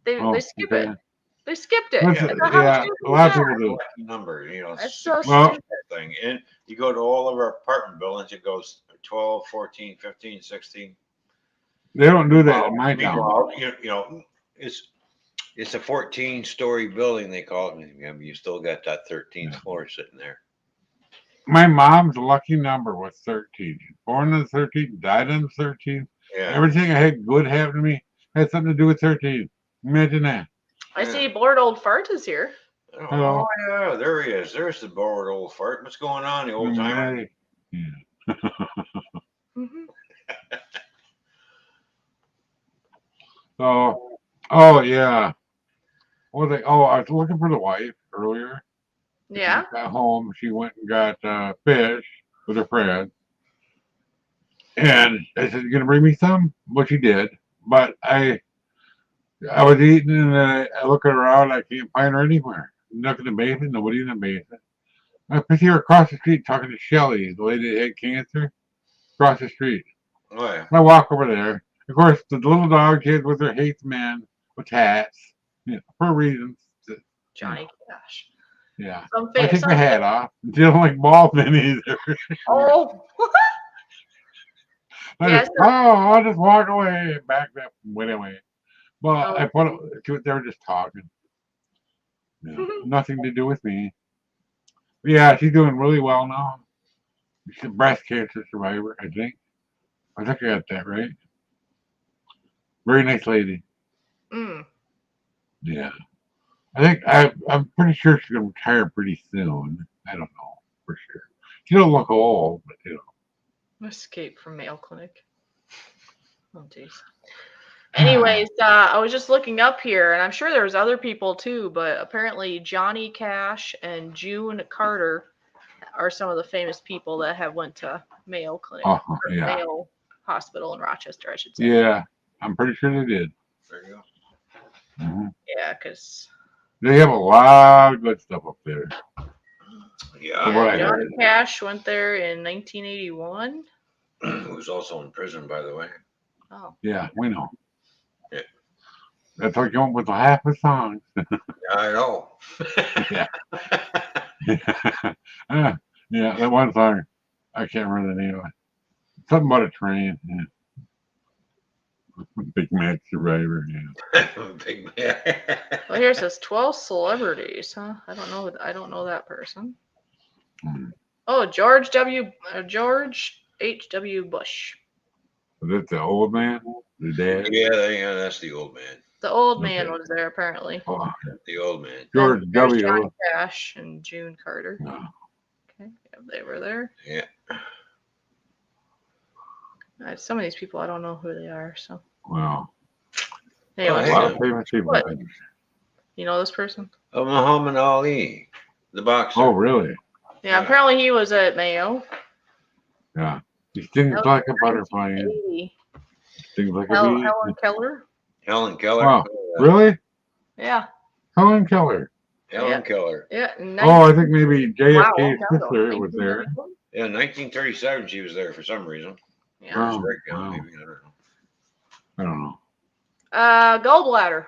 S1: They skip
S3: okay.
S1: it. They skipped it.
S3: Listen, yeah, a lot of people do.
S2: Number,
S1: That's so
S3: Well-
S1: stupid.
S2: thing. And you go to all of our apartment buildings, it goes 12, 14, 15, 16.
S3: They don't do that in my town.
S2: Meanwhile, it's a 14-story building, they call it. And you still got that 13th floor sitting there.
S3: My mom's lucky number was 13. Born on the 13th, died on the 13th.
S2: Yeah.
S3: Everything I had good happen to me had something to do with 13. Imagine that.
S1: I see bored old fart is here.
S2: Oh, yeah, there he is. There's the bored old fart. What's going on, the old timer?
S3: Yeah.
S1: Mm-hmm.
S3: So, oh yeah. What was I was looking for the wife earlier.
S1: Yeah.
S3: Got home. She went and got fish with her friend. And I said, "You gonna bring me some?" Well, she did. But I was eating, and then I look around. I can't find her anywhere. Nothing in the basement. Nobody in the basement. I see her across the street talking to Shelly, the lady that had cancer, across the street.
S2: Oh, yeah.
S3: I walk over there. Of course, the little dog kid with her hates men with hats, for reasons.
S1: Johnny Cash.
S3: Yeah.
S1: Some
S3: I take my hat
S1: some-
S3: off. She don't like bald men either.
S1: Oh. Yes.
S3: I'll just walk away, back up, went away. Well,
S1: Oh.
S3: I put they were just talking. Nothing to do with me. Yeah, she's doing really well now. She's a breast cancer survivor, I think. I think I got that right. Very nice lady.
S1: Mm.
S3: Yeah. I'm pretty sure she's gonna retire pretty soon. I don't know for sure. She don't look old, but
S1: Escape from Mayo Clinic. Oh, jeez. Anyways, I was just looking up here, and I'm sure there's other people too, but apparently Johnny Cash and June Carter are some of the famous people that have went to Mayo Clinic, or
S3: yeah.
S1: Mayo Hospital in Rochester, I should say.
S3: Yeah, I'm pretty sure they did.
S2: There you go.
S3: Mm-hmm.
S1: Yeah, because
S3: They have a lot of good stuff up there.
S2: Yeah.
S1: Johnny Cash went there in 1981.
S2: Who was also in prison, by the way.
S1: Oh.
S3: Yeah, we know.
S2: Yeah.
S3: That's what came up with half the songs.
S2: I know.
S3: Yeah. Yeah, that one song, I can't remember the name of it. Something about a train. Yeah. Big Mac Survivor. Yeah.
S2: Big man.
S1: Well, here it says 12 celebrities, huh? I don't know that person. Oh, George H.W. Bush.
S3: Was that the old man? The dad?
S2: Yeah, that's the old man.
S1: The old man was there apparently.
S3: Oh,
S2: The old man.
S3: George
S1: There's
S3: W.
S1: Johnny Cash and June Carter.
S3: Oh.
S1: Okay, yeah, they were there.
S2: Yeah.
S1: Some of these people I don't know who they are. So
S3: Wow.
S1: anyway,
S3: A lot of famous people.
S1: What? You know this person?
S2: Oh, Muhammad Ali, the boxer.
S3: Oh, really?
S1: Yeah, apparently he was at Mayo.
S3: Yeah. He stings like a butterfly. And
S1: 1980.
S3: stings like a bee.
S1: Helen Keller.
S2: Helen Keller.
S3: Wow. Really?
S1: Yeah.
S3: Helen Keller.
S2: Helen Keller.
S1: Yeah.
S3: Oh, I think maybe
S1: Wow,
S3: JFK's
S1: long time ago.
S3: sister was there.
S1: 1934?
S2: Yeah, 1937 she was there for some reason.
S1: Yeah.
S2: Or his
S3: Oh,
S2: breakdown,
S3: wow.
S2: maybe. I don't know.
S3: I don't know.
S1: Gallbladder.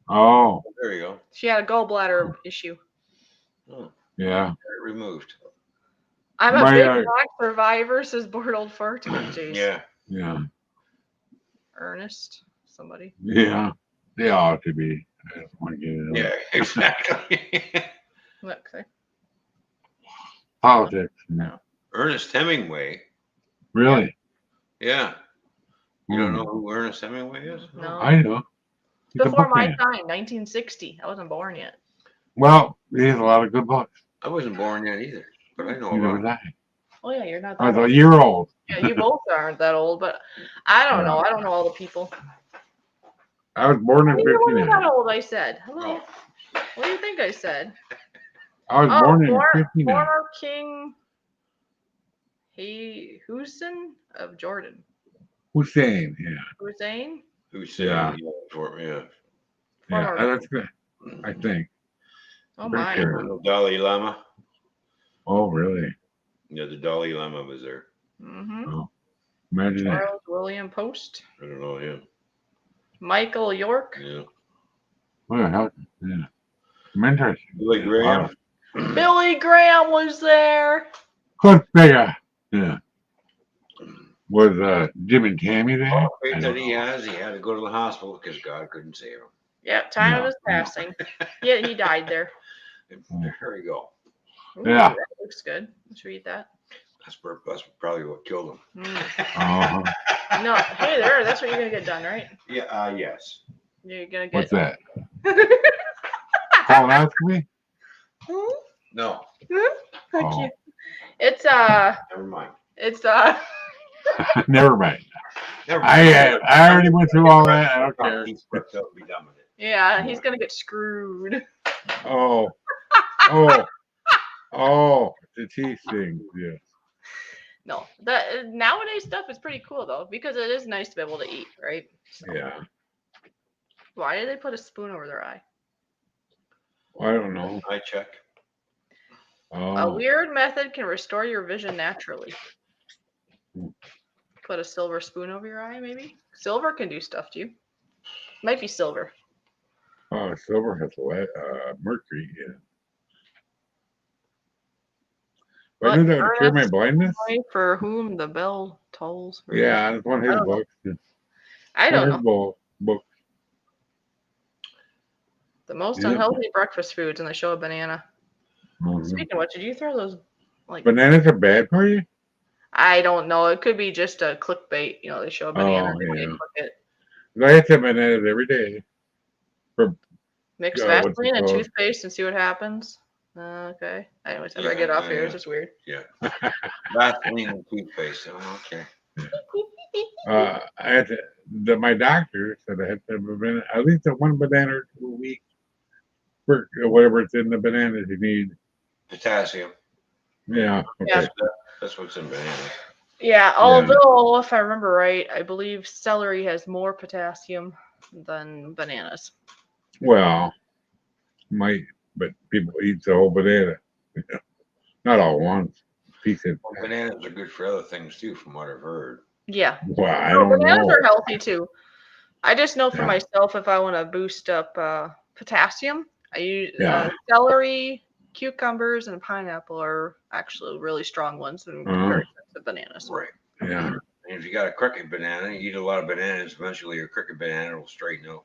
S3: Oh,
S2: There you go.
S1: She had a gallbladder issue.
S2: Oh,
S3: yeah.
S2: removed.
S1: I'm a
S3: My,
S1: big rock survivor, says Bored Old Fart. Oh, jeez.
S2: Yeah.
S3: Yeah.
S1: Ernest. Somebody.
S3: Yeah. They ought to be. I don't want to get into
S2: Yeah, exactly.
S1: Look, see?
S3: politics.
S1: No.
S2: Ernest Hemingway.
S3: Really?
S2: Yeah. You don't
S3: Hmm.
S2: know who Ernest Hemingway is?
S1: No.
S3: I know. He's a
S1: Before my
S3: bookman.
S1: time, 1960. I wasn't born yet.
S3: Well, he has a lot of good books.
S2: I wasn't born yet either, but I know
S3: Neither
S2: about
S3: was
S2: him.
S3: I.
S1: Oh yeah, you're not
S3: I
S1: that
S3: was a
S1: old.
S3: year old.
S1: Yeah, you both aren't that old, but I don't
S3: Yeah.
S1: know. I don't know all the people.
S3: I was born in
S1: You weren't
S3: 59.
S1: that old, I said. Hello.
S2: Oh.
S1: What do you think I said?
S3: I was
S1: Oh,
S3: born in 59.
S1: former King Hussein of Jordan.
S3: Hussein, yeah.
S1: Hussein?
S2: Who's saying?
S3: Yeah.
S2: Yeah.
S3: Yeah,
S1: Former.
S3: that's good. I think.
S1: Oh
S3: Pretty
S1: my.
S3: sure.
S2: The Dalai Lama.
S3: Oh, really?
S2: Yeah, the Dalai Lama was there.
S1: Mm-hmm.
S3: Oh, imagine that.
S1: Charles William Post.
S2: I don't know him.
S1: Michael York.
S2: Yeah.
S3: What the hell? Yeah. I'm interested.
S2: Billy Graham.
S1: Billy Graham was there.
S3: Cliff Bigger. Yeah. Was Jim and Tammy there?
S2: All the
S3: I
S2: faith
S3: don't
S2: that he
S3: know.
S2: has, he had to go to the hospital because God couldn't save him.
S1: Yep, time
S3: Yeah,
S1: of his
S3: yeah.
S1: passing. Yeah, he died there.
S2: There you go.
S1: Ooh,
S3: Yeah.
S1: that looks good. Let's read that.
S2: That's probably what killed him.
S1: Mm.
S3: Uh-huh.
S1: No, hey there. That's what you're gonna get done, right?
S2: Yeah. Yes.
S1: You're gonna get.
S3: What's that? Colonoscopy?
S2: No.
S1: Thank
S3: Oh.
S1: you. It's
S2: Never mind.
S1: it's
S3: Never mind.
S2: Never mind.
S3: I already went through all that. I don't care.
S2: He's quick to be done with it.
S1: yeah. He's gonna get screwed.
S3: Oh. Oh. The teeth thing. Yeah.
S1: No, that nowadays stuff is pretty cool though because it is nice to be able to eat, right? So,
S3: Yeah.
S1: why did they put a spoon over their eye?
S3: I don't know.
S2: I check.
S1: A
S3: Oh.
S1: weird method can restore your vision naturally. Put a silver spoon over your eye, maybe. Silver can do stuff to you. Might be silver.
S3: Oh, silver has mercury. Yeah. But I knew that would cure my
S1: Ernest
S3: blindness.
S1: Hemingway, for whom the bell tolls.
S3: Yeah, it's one of his
S1: I don't know.
S3: books.
S1: I don't know.
S3: Book.
S1: The most
S3: Yep.
S1: unhealthy breakfast foods, and they show a banana.
S3: Mhm.
S1: Speaking of which, did you throw those? Like,
S3: Bananas are bad for you?
S1: I don't know. It could be just a clickbait. You know, they show a banana.
S3: Oh,
S1: They want you to
S3: yeah.
S1: click it.
S3: I have to have bananas every day.
S1: Mix
S3: what's it
S1: Vaseline and
S3: called?
S1: toothpaste and see what happens. Okay. Anyways, after I get off here, it's just weird.
S2: Yeah. Vaseline and toothpaste. Oh, okay.
S3: I had to, my doctor said I had to have a banana, at least one banana or 2 a week for whatever's in the bananas you need.
S2: Potassium.
S3: Yeah. Okay.
S1: Yeah.
S2: That's what's in bananas.
S1: Yeah, although if I remember right, I believe celery has more potassium than bananas.
S3: Well, might, but people eat the whole banana. Not all once. Piece of.
S2: Well, bananas are good for other things too, from what I've heard.
S1: Yeah.
S3: Well, I
S1: No,
S3: don't
S1: bananas
S3: know.
S1: are healthy too. I just know for
S3: Yeah.
S1: myself if I want to boost up potassium, I use
S3: Yeah.
S1: celery, cucumbers, and pineapple are actually really strong ones in comparison to bananas.
S2: Right.
S3: Yeah.
S2: And if you got a crooked banana, you eat a lot of bananas, eventually your crooked banana will straighten out.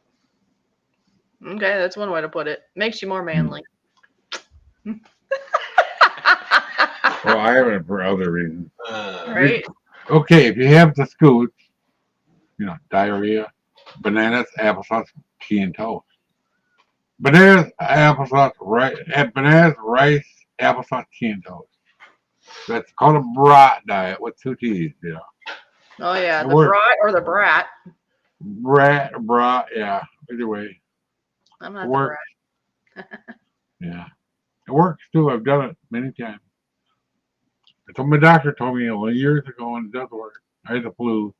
S1: Okay, that's one way to put it. Makes you more manly.
S3: Well, I have it for other reasons.
S1: Right?
S3: Okay, if you have the scoots, diarrhea, bananas, applesauce, tea, and toast. Bananas, applesauce, rice, rice, applesauce, tea, and toast. That's called a brat diet with 2 T's. Yeah.
S1: Oh yeah,
S3: It
S1: the
S3: works.
S1: brat or the brat.
S3: Brat, yeah. Either way,
S1: I'm
S3: it
S1: not the
S3: works.
S1: brat.
S3: Yeah. It works too. I've done it many times. My doctor told me years ago, and it does work. I had the flu.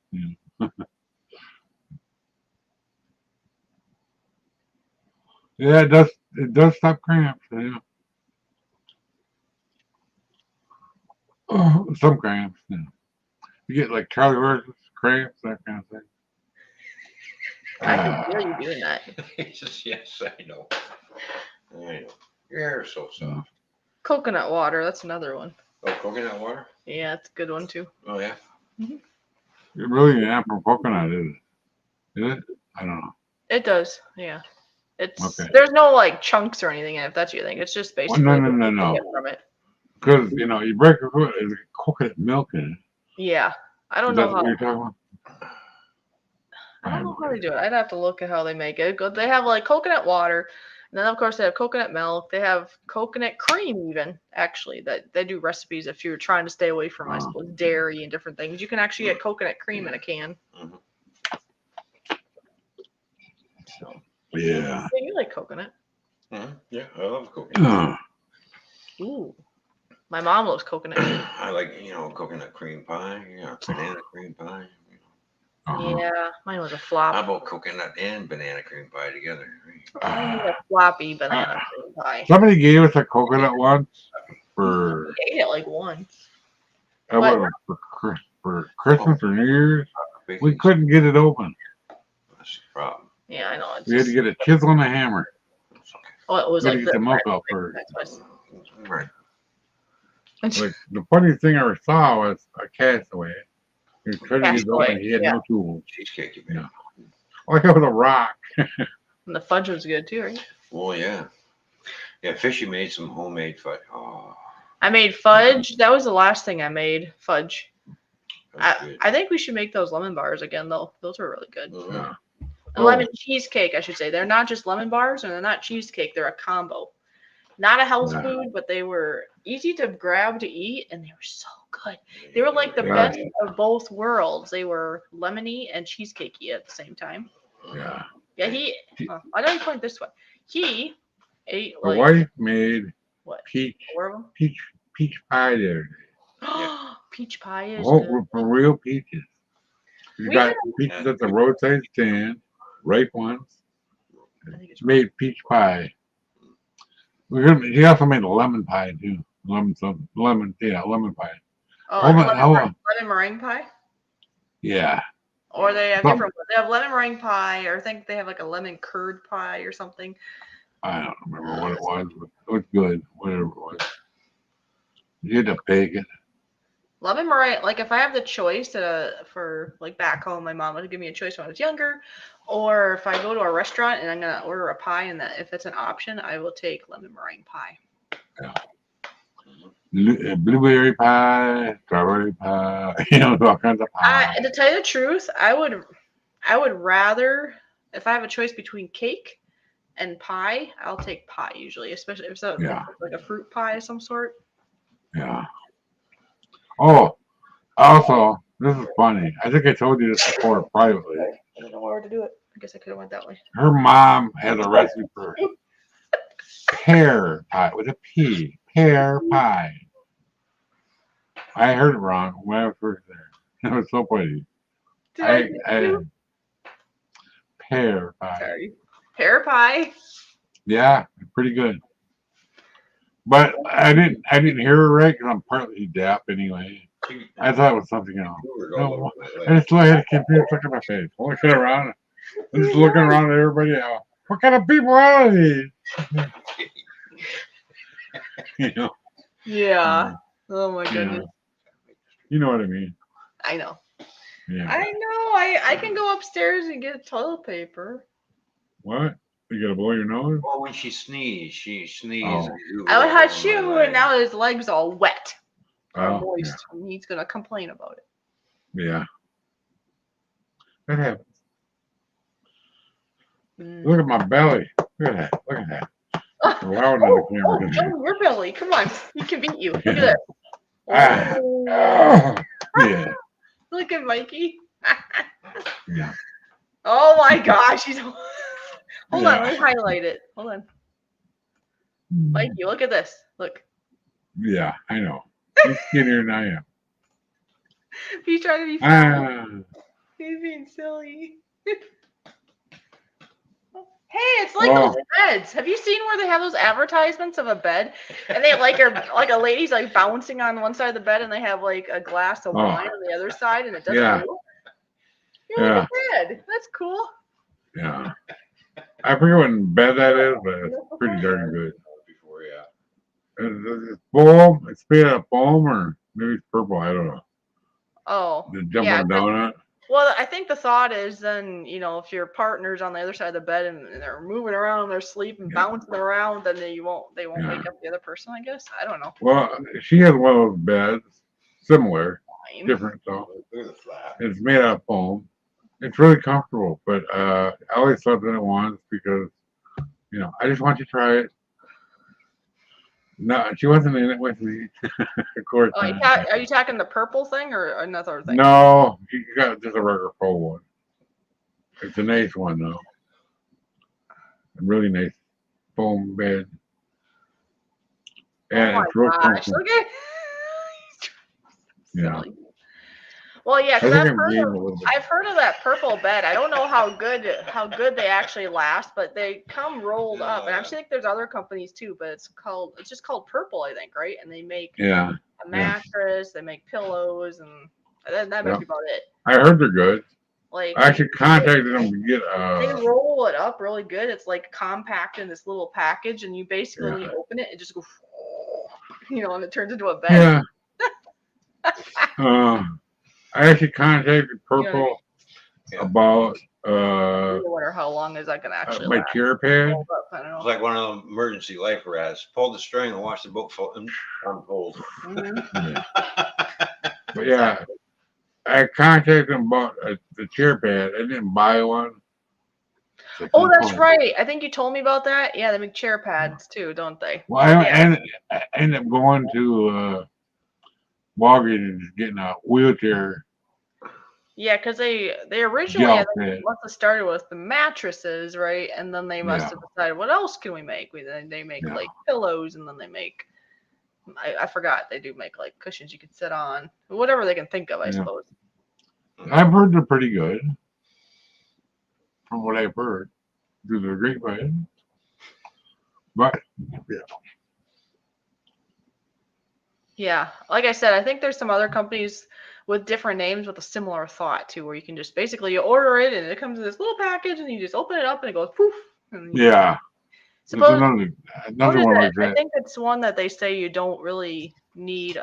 S3: Yeah, it does It does stop cramps. Yeah. Oh, some cramps. Yeah. You get like Charlie horses, cramps, that kind of thing.
S1: I can feel you doing that.
S2: He says, yes, I know. I know. Your hair is so soft.
S1: Coconut water, that's another one.
S2: Oh, coconut water?
S1: Yeah, it's a good one too.
S2: Oh, yeah.
S3: It really ain't apple coconut, is it? Is it? I don't know.
S1: It does, yeah. It's
S3: Okay.
S1: There's no like chunks or anything in it, if that's what you think. It's just
S3: Well,
S1: basically
S3: no.
S1: you get from it.
S3: Because, you know, you break a coconut, there's coconut milk in it.
S1: Yeah. I
S3: Is
S1: don't
S3: that
S1: know
S3: what
S1: how
S3: you're talking about?
S1: I don't know how they do it. I'd have to look at how they make it. They have like coconut water, and then of course they have coconut milk. They have coconut cream even, actually, that they do recipes if you're trying to stay away from, I suppose, dairy and different things. You can actually get coconut cream in a can.
S2: Mhm.
S1: So
S3: Yeah.
S1: yeah, you like coconut.
S2: Yeah, I love coconut.
S1: Ooh. My mom loves coconut.
S2: I like, coconut cream pie, banana cream pie.
S1: Yeah, mine was a
S2: How
S1: flop.
S2: about coconut and banana cream pie together?
S1: Mine was a floppy banana cream pie.
S3: Somebody gave us a coconut once for
S1: We ate it like once.
S3: for Christmas or New Year's. We
S2: Baking
S3: couldn't get it open.
S2: That's the problem.
S1: Yeah, I know.
S3: We had to get a chisel and a hammer.
S2: It's okay.
S1: Oh, it was
S3: We had
S1: like
S3: to get the
S1: this.
S3: milk out first.
S1: That's
S2: Right.
S3: Like the funniest thing I ever saw was a castaway. He was trying to get it
S1: Castaway,
S3: open. He had
S1: yeah.
S3: no tools.
S2: Cheesecake, you mean?
S3: Yeah. Like it was a rock.
S1: And the fudge was good too, right?
S2: Oh, yeah. Yeah, Fishy made some homemade fudge. Oh,
S1: I made fudge. That was the last thing I made. Fudge.
S2: that was good.
S1: I think we should make those lemon bars again, though. Those are really good.
S2: Mhm.
S3: Yeah.
S1: And lemon cheesecake, I should say. They're not just lemon bars, and they're not cheesecake. They're a combo. Not a health
S3: Yeah.
S1: food, but they were easy to grab to eat, and they were so good. They were like the
S3: Yeah.
S1: best of both worlds. They were lemony and cheesecakey at the same time.
S3: Yeah.
S1: Yeah, I know you point this way. He ate
S3: My
S1: like
S3: wife made
S1: what?
S3: peach
S1: 4 of them?
S3: peach pie the other day.
S1: Peach pie is
S3: Oh,
S1: good.
S3: for real peaches. You
S1: We
S3: got
S1: did-
S3: peaches at the roadside stand, ripe ones.
S1: I think it's
S3: Made peach pie. He also made a lemon pie too. Lemon pie.
S1: lemon meringue pie.
S3: Yeah.
S1: Or they have
S3: Something.
S1: different ones. They have lemon meringue pie, or I think they have like a lemon curd pie or something.
S3: I don't remember what it was, but it was good. Whatever it was. You had to bake it.
S1: Lemon meringue, like if I have the choice for like back home, my mom would give me a choice when I was younger, or if I go to a restaurant and I'm gonna order a pie and that if it's an option, I will take lemon meringue pie.
S3: Yeah. Blueberry pie, strawberry pie, all kinds of pie.
S1: To tell you the truth, I would rather, if I have a choice between cake and pie, I'll take pie usually, especially if it's like a fruit pie of some sort.
S3: Yeah. Oh, also, this is funny. I think I told you this before privately.
S1: I don't know where to do it. I guess I could have went that way.
S3: Her mom has a recipe for pear pie with a P. Pear pie. I heard it wrong when I was first there. It was so funny. Pear pie.
S1: Sorry. Pear pie.
S3: Yeah, pretty good. But I didn't hear her right because I'm partly deaf anyway. I thought it was something else. No, I just had a confused look at my face. I'm looking around. I'm just looking around at everybody else. What kind of people are these?
S1: Yeah. Oh my goodness.
S3: You know what I mean.
S1: I know.
S3: Yeah.
S1: I know. I can go upstairs and get toilet paper.
S3: What? You gotta blow your nose?
S2: Well, when she sneezed.
S3: Oh.
S1: I would have shoe, and now his leg's all wet or
S3: Oh,
S1: moist, and he's gonna complain about it.
S3: yeah. That happens.
S1: Mm.
S3: Look at my belly. Look at that. Look at that. Loud in the camera.
S1: Show your belly. Come on. He can beat you. Look at that.
S3: Ah.
S1: Oh.
S3: Yeah.
S1: Look at Mikey.
S3: Yeah.
S1: Oh my gosh. Hold on.
S3: Yeah.
S1: Let me highlight it. Hold on. Mikey, look at this. Look.
S3: Yeah, I know. He's skinnier than I am.
S1: He's trying to be funny.
S3: Ah.
S1: He's being silly. Hey, it's like a beds. Have you seen where they have those advertisements of a bed, and they like are like a lady's like bouncing on one side of the bed, and they have like a glass of wine on the other side, and it doesn't
S3: Yeah.
S1: move. You're like a bed. That's cool.
S3: Yeah. I forget what bed that is, but it's pretty darn good.
S2: Before, yeah.
S3: It's foam. It's made out of foam, or maybe it's purple. I don't know.
S1: Oh,
S3: The jumping
S1: yeah.
S3: down on it.
S1: Well, I think the thought is then, if your partner's on the other side of the bed and they're moving around, they're sleeping, bouncing around, then they won't wake up the other person, I guess. I don't know.
S3: Well, she has one of those beds, similar,
S1: Fine.
S3: different though.
S2: Look at the flap.
S3: It's made out of foam. It's really comfortable, but I always slept in it once because, I just want you to try it. No, she wasn't in it with me, of course.
S1: Oh, are you talking the purple thing or another thing?
S3: No, she got just a regular full one. It's a nice one though. A really nice foam bed. And it's real comfortable.
S1: Okay.
S3: Yeah.
S1: Well, yeah,
S3: I
S1: because
S3: think
S1: I've
S3: I'm
S1: heard
S3: getting
S1: of
S3: a little bit.
S1: I've heard of that purple bed. I don't know how good they actually last, but they come rolled up. And I actually think there's other companies too, but it's just called Purple, I think, right? And they make
S3: Yeah.
S1: a mattress, they make pillows, and that might be about it.
S3: I heard they're good.
S1: Like
S3: I actually contacted them to get
S1: they roll it up really good. It's like compact in this little package, and you basically when you open it, it just goes, and it turns into a bed.
S3: Yeah. I actually contacted Purple about
S1: I wonder how long is that gonna actually
S3: my
S1: last?
S3: chair pad.
S1: I don't know.
S2: It's like one of the emergency life rafts. Pull the string and watch the boat unfold.
S3: But yeah, I contacted them about the chair pad. I didn't buy one.
S1: Oh, that's right. I think you told me about that. Yeah, they make chair pads too, don't they?
S3: Well, I ended up going to Walgreens and just getting a wheelchair.
S1: Yeah, because they originally I think must have started with the mattresses, right? And then they must have decided what else can we make? They make like pillows, and then they make I forgot they do make like cushions you can sit on, whatever they can think of, I suppose.
S3: I've heard they're pretty good, from what I've heard through the grapevine. But
S1: yeah, like I said, I think there's some other companies with different names with a similar thought too, where you can just basically you order it and it comes in this little package and you just open it up and it goes poof.
S3: Yeah.
S1: Suppose
S3: another one like that.
S1: I think it's one that they say you don't really need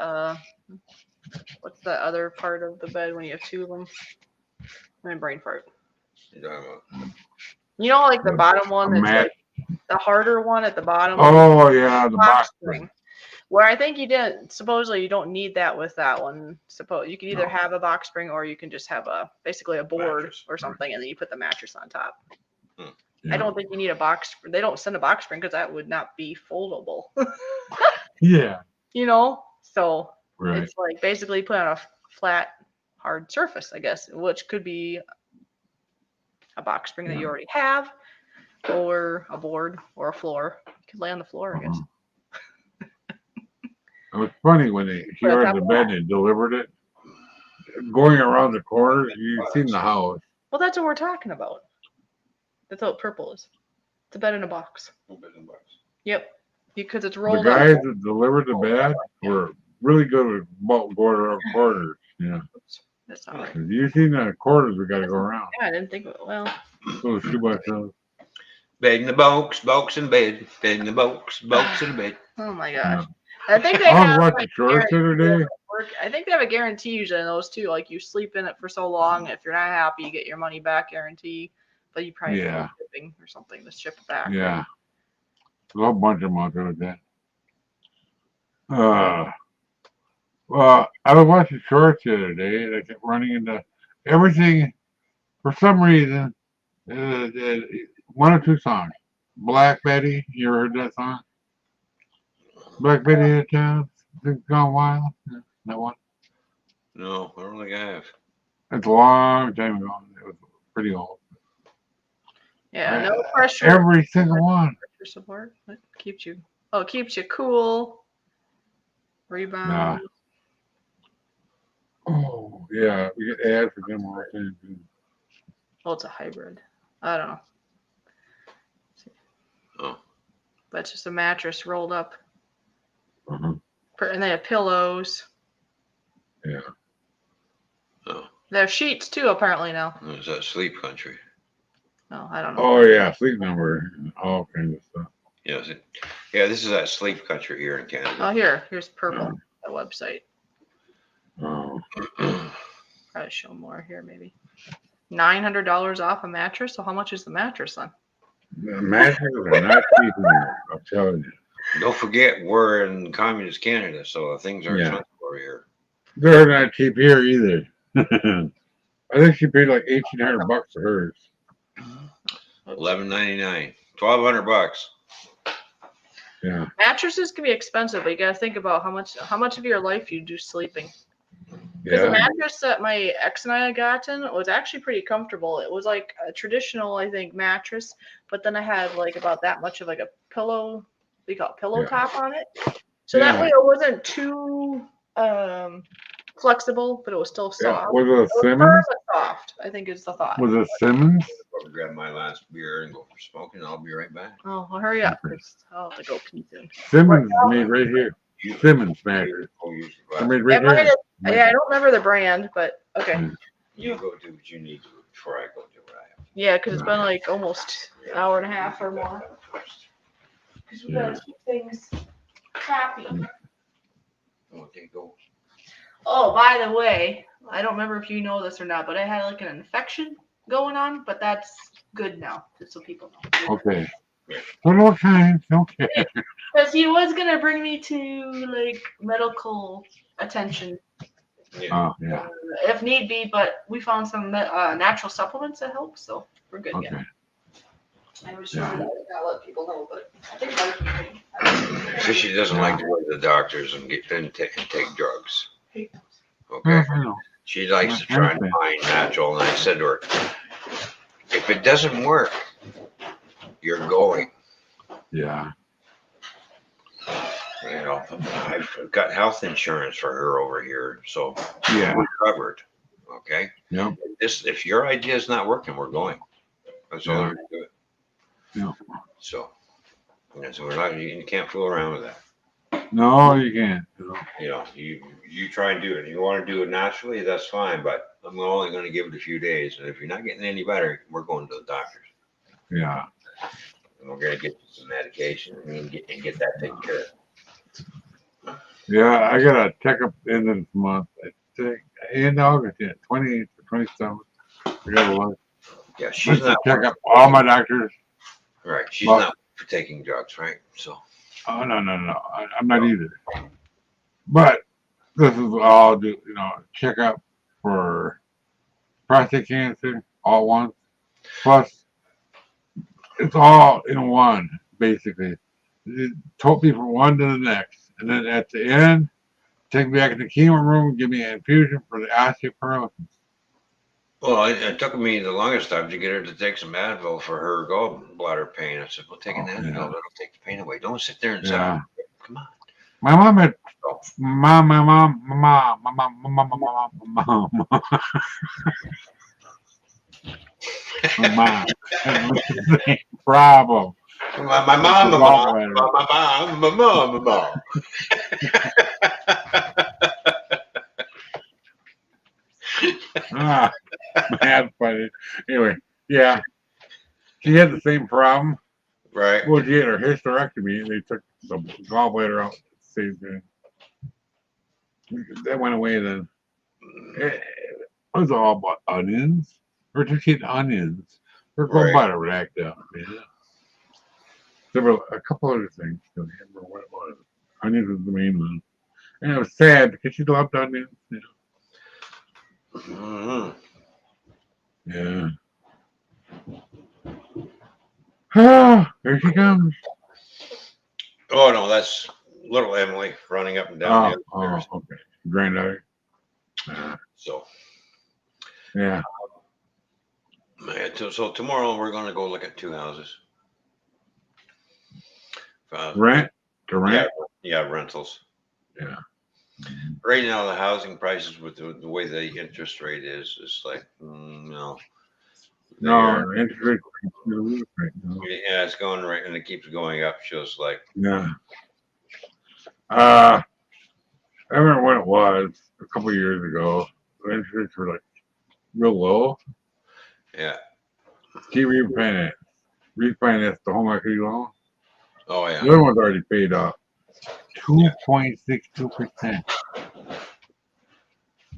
S1: what's the other part of the bed when you have two of them? My brain fart. Like the bottom one that's like the harder one at the bottom.
S3: Oh yeah, the box spring.
S1: Where I think supposedly you don't need that with that one. You can either have a box spring or you can just have basically a board mattress or something, and then you put the mattress on top. Yeah. I don't think you need a box. They don't send a box spring because that would not be foldable.
S3: Yeah.
S1: So it's like basically put on a flat, hard surface, I guess, which could be a box spring that you already have, or a board or a floor. You could lay on the floor, I guess.
S3: It was funny when she ordered the bed and they delivered it. Going around the corner, you've seen the house.
S1: Well, that's what we're talking about. That's what Purple is. It's a bed in a box. Yep. Because it's rolled
S3: up. The guys
S1: up.
S3: that delivered the bed were really good about going around corners. Yeah.
S1: That's all right.
S3: You've seen the corners we got to go around.
S1: Yeah, I didn't think of it. Well.
S3: Those 2x2s.
S2: Bed in the box in bed. Bed in the box in the bed.
S1: Oh my gosh. Yeah. I think they have.
S3: I
S1: think they have a guarantee usually in those too. Like you sleep in it for so long, if you're not happy, you get your money back guarantee. But you probably have shipping or something to ship it back.
S3: Yeah. There's a whole bunch of them out there like that. Well, I was watching shorts the other day and I kept running into everything for some reason. One or two songs. Black Betty, you ever heard that song? Black Betty in town, things gone wild. That one?
S2: No, I don't think I have.
S3: It's a long time ago. It was pretty old.
S1: Yeah, no pressure.
S3: Every single one.
S1: Pressure support. It keeps you cool. Rebound.
S3: Nah. Oh, yeah. We get ads for them all the time, too.
S1: Oh, it's a hybrid. I don't know.
S2: Oh.
S1: but it's just a mattress rolled up.
S3: Uh-huh.
S1: And they have pillows.
S3: Yeah.
S2: Oh,
S1: They have sheets too, apparently now.
S2: is that Sleep Country?
S1: No, I don't know.
S3: Oh yeah, Sleep Number, all kinds of stuff.
S2: Yes. Yeah, this is that Sleep Country here in Canada.
S1: Oh, here's purple. The website.
S3: Oh,
S1: Probably show more here, maybe. $900 off a mattress. So how much is the mattress then?
S3: the mattresses are not cheap anymore. I'm telling you.
S2: Don't forget, we're in communist Canada, so things are
S3: Yeah.
S2: expensive over here.
S3: They're not cheap here either. I think she paid like $1,800 for hers.
S2: $11.99, $1,200.
S3: Yeah.
S1: Mattresses can be expensive, but you gotta think about how much of your life you do sleeping. Because the
S3: Yeah.
S1: mattress that my ex and I had gotten was actually pretty comfortable. It was like a traditional, I think, mattress, but then I had like about that much of like a pillow, we call it pillow
S3: Yeah.
S1: top on it. So that
S3: Yeah.
S1: way it wasn't too flexible, but it was still
S3: Yeah.
S1: soft.
S3: Was it a
S1: It was firm
S3: Simmons?
S1: but soft, I think is the thought.
S3: Was it Simmons?
S2: I'll grab my last beer and go for smoking. I'll be right back.
S1: Oh, well, hurry up, 'cause I'll have to go pee soon.
S3: Simmons is made right here.
S2: You,
S3: Simmons mattress.
S2: go use the
S3: They're
S2: glass.
S3: made right
S1: It might
S3: here.
S1: have- yeah, I don't remember the brand, but okay.
S3: Mm.
S2: You go do what you need to before I go do what I have.
S1: Yeah, because it's been like almost an hour and a half or more. Because we gotta keep things happy.
S2: Okay, go.
S1: Oh, by the way, I don't remember if you know this or not, but I had like an infection going on, but that's good now, just so people know.
S3: Okay. Well, okay. Okay.
S1: Because he was gonna bring me to like medical attention
S2: Yeah.
S3: Oh, yeah.
S1: if need be, but we found some natural supplements that help, so we're good.
S3: Okay.
S1: Yeah. I was
S3: Yeah.
S1: sure that I let people know, but I think that
S2: So she doesn't like to go to the doctors and take drugs. Okay.
S3: I know.
S2: She likes to try and find natural, and I said to her, if it doesn't work, you're going.
S3: Yeah.
S2: You know, I've got health insurance for her over here, so
S3: Yeah.
S2: we're covered. Okay.
S3: Yep.
S2: If your idea is not working, we're going. That's all
S3: Yeah.
S2: there is to it.
S3: Yeah.
S2: So, so we're not. You can't fool around with that.
S3: No, you can't.
S2: You know, you try and do it. You want to do it naturally, that's fine. But I'm only going to give it a few days, and if you're not getting any better, we're going to the doctors.
S3: Yeah.
S2: And we're going to get you some medication and get that taken care of.
S3: Yeah, I got a checkup end of this month. I think in August, yeah, 28th or 27th. I got a look.
S2: Yeah, she's not
S3: check up all my doctors.
S2: right. She's
S3: Well,
S2: not for taking drugs, right? So.
S3: Oh no. I'm not either. But this is all do check up for prostate cancer all at once. Plus, it's all in one basically. It told me from one to the next, and then at the end, take me back in the chemo room, give me an infusion for the osteoporosis.
S2: Well, it took me the longest time to get her to take some Advil for her gallbladder pain. I said, "Well, take an Advil.
S3: Yeah.
S2: That'll take the pain away. Don't sit there and say,
S3: Yeah.
S2: come on."
S3: My mom had
S2: Oh,
S3: my mom. My mom had the same problem.
S2: my mom.
S3: Ah, man, funny. Anyway, yeah, she had the same problem.
S2: Right.
S3: Well, she had her hysterectomy, and they took the gallbladder out. Same thing. That went away then. It was all about onions. Or just eat onions. Her
S2: Right.
S3: gallbladder would act up. Yeah. There were a couple other things. I can't remember what it was. Onions was the main one. And it was sad because she loved onions.
S2: Mm-hmm.
S3: Yeah. Ah, here she comes.
S2: Oh no, that's little Emily running up and down the
S3: Oh,
S2: stairs.
S3: okay. Granddaughter.
S2: So,
S3: Yeah.
S2: man, so tomorrow we're going to go look at 2 houses.
S3: Rent? To rent?
S2: Yeah, rentals.
S3: Yeah.
S2: Right now, the housing prices with the way the interest rate is like, no.
S3: No, interest rate is through the roof right now.
S2: Yeah, it's going right, and it keeps going up. Just like,
S3: Yeah. I remember when it was a couple years ago. The interest rates were like real low.
S2: yeah.
S3: Keep refinance the home equity loan.
S2: Oh
S3: The
S2: yeah.
S3: other one's already paid off.
S2: Yeah.
S3: 2.62%.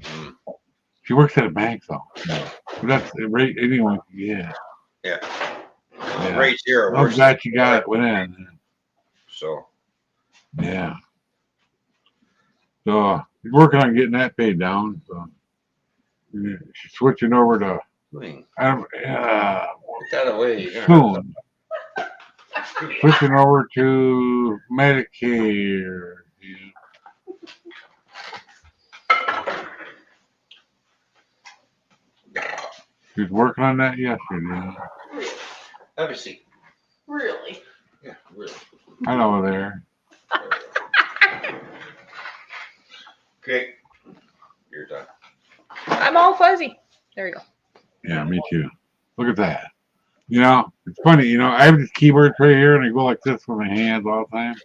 S2: Mm,
S3: She works at a bank though. Yeah. But that's the rate anyone can get.
S2: yeah.
S3: Yeah.
S2: Rates here are
S3: I'm
S2: worse.
S3: glad she got it within.
S2: So
S3: Yeah. So he's working on getting that paid down. So yeah, she's switching over to
S2: put
S3: uh,
S2: that away. You're gonna hurt
S3: soon. Switching over to Medicare. Yeah. She's working on that yesterday.
S2: Have a seat.
S1: Really?
S2: Yeah, really.
S3: Hello there.
S2: Okay, you're done.
S1: I'm all fuzzy. There you go.
S3: Yeah, me too. Look at that. You know, it's funny. You know, I have this keyboard right here, and I go like this with my hands all the time.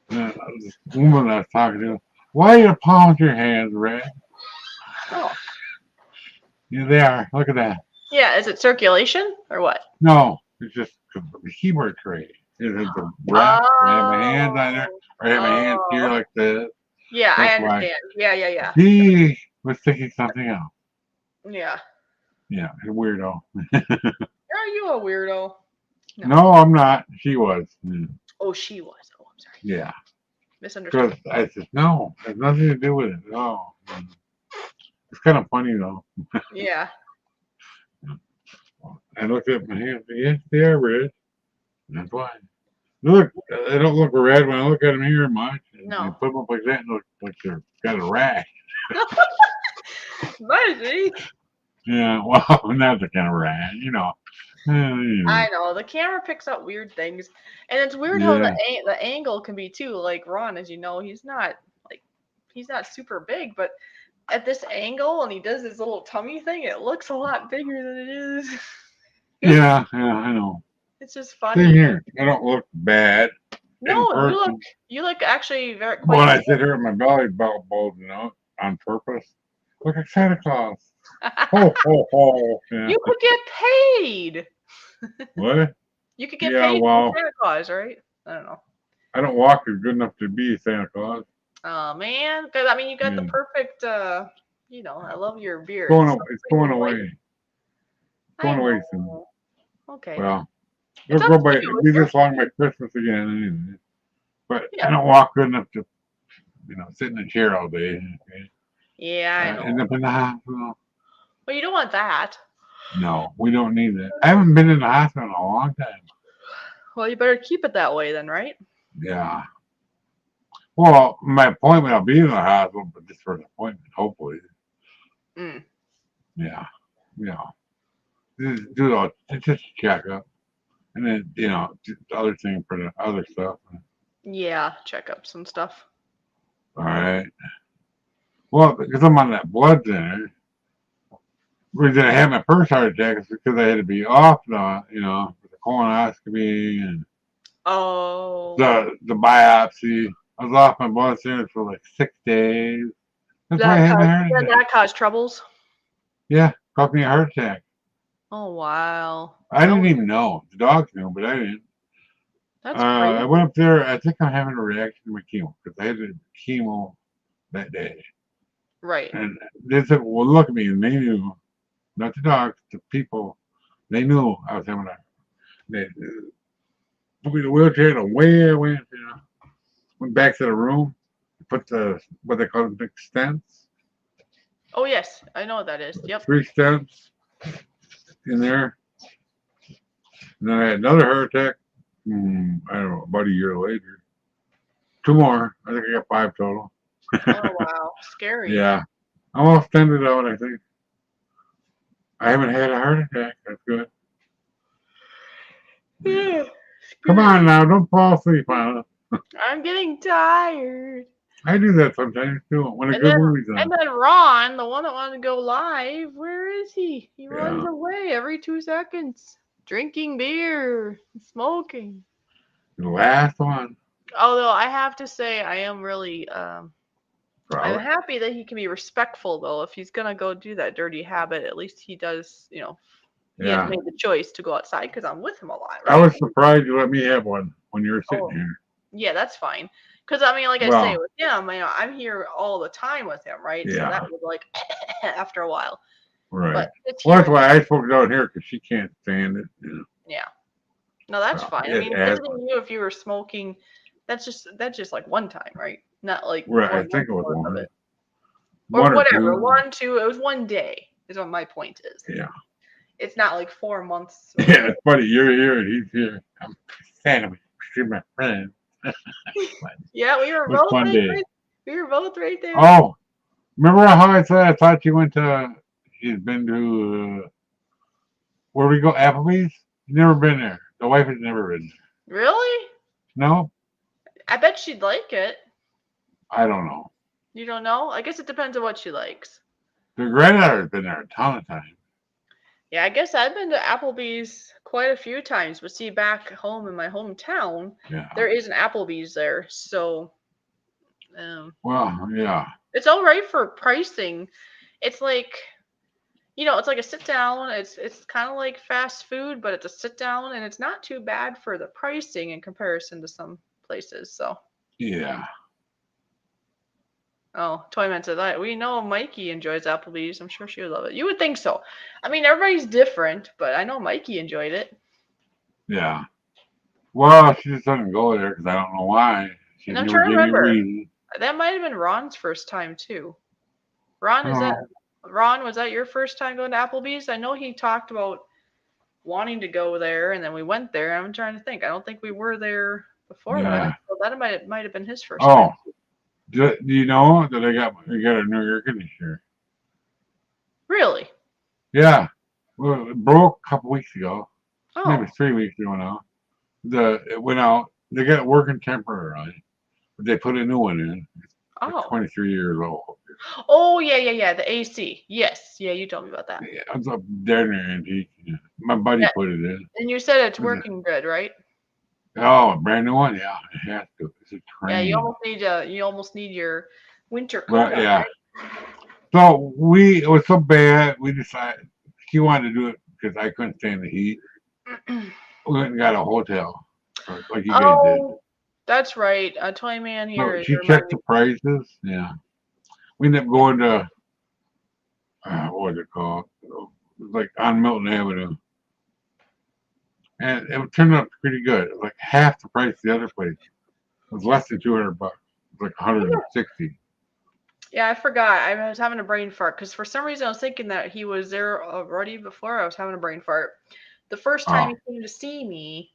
S3: And this woman I was talking to, why are your palms your hands red?
S1: Oh.
S3: Yeah, they are. Look at that.
S1: Yeah, is it circulation or what?
S3: No, it's just the keyboard tray. It has the rest. I have my hands on there, or I have my hands here like this.
S1: Yeah, I
S3: That's why.
S1: understand. Yeah.
S3: He was thinking something else.
S1: Yeah.
S3: Yeah, a weirdo.
S1: Are you a weirdo?
S3: No, I'm not. She was.
S1: Oh, she was. Oh, I'm sorry.
S3: Yeah.
S1: Misunderstood.
S3: Because I said, no, it has nothing to do with it. No. It's kind of funny, though.
S1: Yeah.
S3: I looked at my hands. Yes, they are red. That's why. Look, they don't look red when I look at them here much.
S1: No.
S3: You put them up like that and look like they're got a rash.
S1: Maybe.
S3: Yeah, well, that's the kind of rash, you know.
S1: I know the camera picks up weird things, and it's weird how
S3: Yeah.
S1: the angle can be too. Like Ron, as you know, he's not super big, but at this angle, and he does his little tummy thing, it looks a lot bigger than it is.
S3: Yeah, I know.
S1: It's just
S3: Same
S1: funny.
S3: here. I don't look bad.
S1: No, you look actually very quite.
S3: When I sit here with my belly bulging out on purpose, look like Santa Claus. Ho, ho, ho. Yeah.
S1: You could get paid.
S3: What?
S1: You could get
S3: Yeah,
S1: paid
S3: well.
S1: for Santa Claus, right? I don't know.
S3: I don't walk as good enough to be Santa Claus.
S1: Oh man, because I mean, you got the
S3: Yeah.
S1: perfect. You know, I love your beard.
S3: It's going away.
S1: I
S3: Going away
S1: know.
S3: soon.
S1: Okay.
S3: Well,
S1: It's
S3: it'll
S1: up
S3: go
S1: to
S3: by.
S1: you,
S3: It'll be
S1: isn't
S3: this long by Christmas again. Anyway. But
S1: Yeah.
S3: I don't walk good enough to, sit in a chair all day. Okay?
S1: Yeah, I know.
S3: End up in the hospital.
S1: Well, you don't want that.
S3: No, we don't need that. I haven't been in the hospital in a long time.
S1: Well, you better keep it that way then, right?
S3: Yeah. Well, my appointment, I'll be in the hospital, but just for an appointment, hopefully.
S1: Mm.
S3: Yeah. Just do all, just a checkup. And then, just the other thing for the other stuff.
S1: Yeah, checkups and stuff.
S3: All right. Well, because I'm on that blood thinner, the reason I had my first heart attack is because I had to be off the, with the colonoscopy and
S1: Oh.
S3: the biopsy. I was off my blood thinners for like 6 days. That's why I had my heart attack.
S1: That caused troubles?
S3: Yeah, caused me a heart attack.
S1: Oh, wow.
S3: I didn't even know. The dogs knew, but I didn't.
S1: That's
S3: I
S1: crazy.
S3: went up there. I think I'm having a reaction to my chemo because I had the chemo that day.
S1: Right.
S3: And they said, well, look at me. And they knew, not the dogs, the people, they knew I was having they put me in the wheelchair and away I went, Went back to the room, put what they call the stents.
S1: Oh, yes. I know what that is. Yep.
S3: 3 stents in there. And then I had another heart attack, I don't know, about a year later. 2 more. I think I got 5 total.
S1: Oh, wow. Scary.
S3: Yeah. I'm all stended out, I think. I haven't had a heart attack. That's good.
S1: Yeah.
S3: Come on now, don't fall asleep on it.
S1: I'm getting tired.
S3: I do that sometimes too. When a good movie's on.
S1: And then Ron, the one that wanted to go live, where is he? He runs
S3: Yeah.
S1: away every 2 seconds. Drinking beer, smoking.
S3: The last one.
S1: Although I have to say, I am really, I'm
S3: Proud.
S1: happy that he can be respectful though. If he's gonna go do that dirty habit, at least he does, he has
S3: Yeah.
S1: made the choice to go outside because I'm with him a lot,
S3: I
S1: right?
S3: was surprised you let me have one when you were sitting
S1: Oh,
S3: here.
S1: yeah, that's fine. Because I mean, like I say,
S3: Well,
S1: with him, I'm here all the time with him, right? So that
S3: yeah,
S1: was like after a while.
S3: right.
S1: But it's
S3: Well,
S1: here,
S3: that's why I spoke down here because she can't stand it.
S1: yeah. No, that's
S3: Well,
S1: fine. I
S3: it
S1: mean,
S3: has,
S1: visiting you if you were smoking, that's just like one time, right? Not like
S3: right. I
S1: 4 months
S3: think it was
S1: worth of
S3: one,
S1: it. Or
S3: one or
S1: whatever.
S3: two.
S1: 1, 2, it was one day, is what my point is.
S3: Yeah.
S1: It's not like 4 months or
S3: Yeah, it's funny. You're here and he's here. I'm fan of it. She's my friend.
S1: yeah, we were
S3: It was a
S1: both
S3: fun
S1: like
S3: day.
S1: right, we were both right there.
S3: Oh, remember how I said I thought you went to, she's been to, where we go, Applebee's? You've never been there. The wife has never been there.
S1: Really?
S3: No?
S1: I bet she'd like it.
S3: I don't know.
S1: You don't know? I guess it depends on what she likes.
S3: The granddaughter's been there a ton of times.
S1: Yeah, I guess I've been to Applebee's quite a few times, but see, back home in my hometown,
S3: Yeah.
S1: there is an Applebee's there, so
S3: Well, yeah.
S1: it's all right for pricing. It's like, it's like a sit down. It's kind of like fast food, but it's a sit down, and it's not too bad for the pricing in comparison to some places. So,
S3: Yeah.
S1: oh, Toyman said that we know Mikey enjoys Applebee's. I'm sure she would love it. You would think so. I mean, everybody's different, but I know Mikey enjoyed it.
S3: Yeah. Well, she just doesn't go there because I don't know why. She
S1: And I'm
S3: never
S1: trying to
S3: gave me a
S1: remember.
S3: reason.
S1: That might have been Ron's first time too. Ron,
S3: Oh,
S1: Ron, was that your first time going to Applebee's? I know he talked about wanting to go there, and then we went there. I'm trying to think. I don't think we were there before that,
S3: yeah.
S1: so that might have been his first time.
S3: Oh, do you know that I got a new air conditioner?
S1: Really?
S3: Yeah. Well, it broke a couple weeks ago. Maybe
S1: Oh,
S3: 3 weeks ago now. It went out. They got it working temporarily, but they put a new one in. It's like
S1: oh,
S3: 23 years old.
S1: oh, yeah. The AC. Yes, yeah. You told me about that.
S3: Yeah, it's up there near antique. Yeah. My buddy
S1: Yeah,
S3: put it in.
S1: and you said it's
S3: But
S1: working good, right?
S3: oh, a brand new one? Yeah, it has to. It's a
S1: Yeah,
S3: train.
S1: you almost need your winter coat
S3: But
S1: on,
S3: yeah.
S1: right?
S3: So it was so bad, we decided she wanted to do it because I couldn't stand the heat. We went and got a hotel, like you guys did.
S1: Oh, that's right. Toyman here
S3: So
S1: is
S3: she checked
S1: reminding.
S3: the prices. Yeah. We ended up going to, what was it called? It was like on Milton Avenue. And it turned out pretty good. It was like half the price of the other place. It was less than $200. It was like 160.
S1: Yeah, I forgot. I was having a brain fart because for some reason I was thinking that he was there already before. I was having a brain fart. The first time
S3: Oh,
S1: he came to see me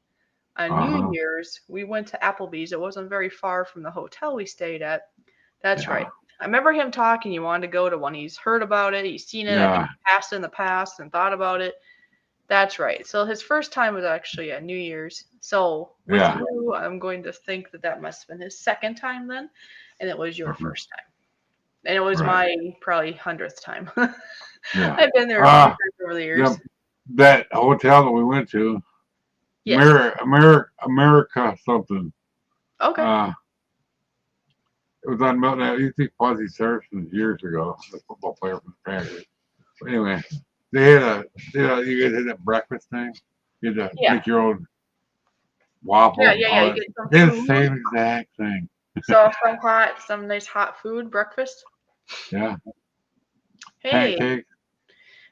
S1: on New
S3: uh-huh.
S1: Year's, we went to Applebee's. It wasn't very far from the hotel we stayed at. That's
S3: Yeah.
S1: right. I remember him talking. He wanted to go to one. He's heard about it. He's seen it. I think
S3: Yeah.
S1: he passed in the past and thought about it. That's right. So his first time was actually at New Year's. So with
S3: Yeah.
S1: you, I'm going to think that that must have been his second time then, and it was your
S3: Mhm.
S1: first time. And it was
S3: Right.
S1: my probably 100th time.
S3: Yeah.
S1: I've been there a few
S3: Uh,
S1: times over the years.
S3: that hotel that we went to,
S1: Yes.
S3: America something.
S1: Okay.
S3: It was on Milton. I used to think Fuzzy Saracens years ago, the football player from the Packers. But anyway, you guys had that breakfast thing. You had to
S1: Yeah.
S3: make your own waffles and
S1: Yeah.
S3: all
S1: You
S3: that.
S1: get some
S3: They had the
S1: food.
S3: same exact thing.
S1: So some nice hot food, breakfast.
S3: Yeah,
S1: Hey,
S3: pancakes.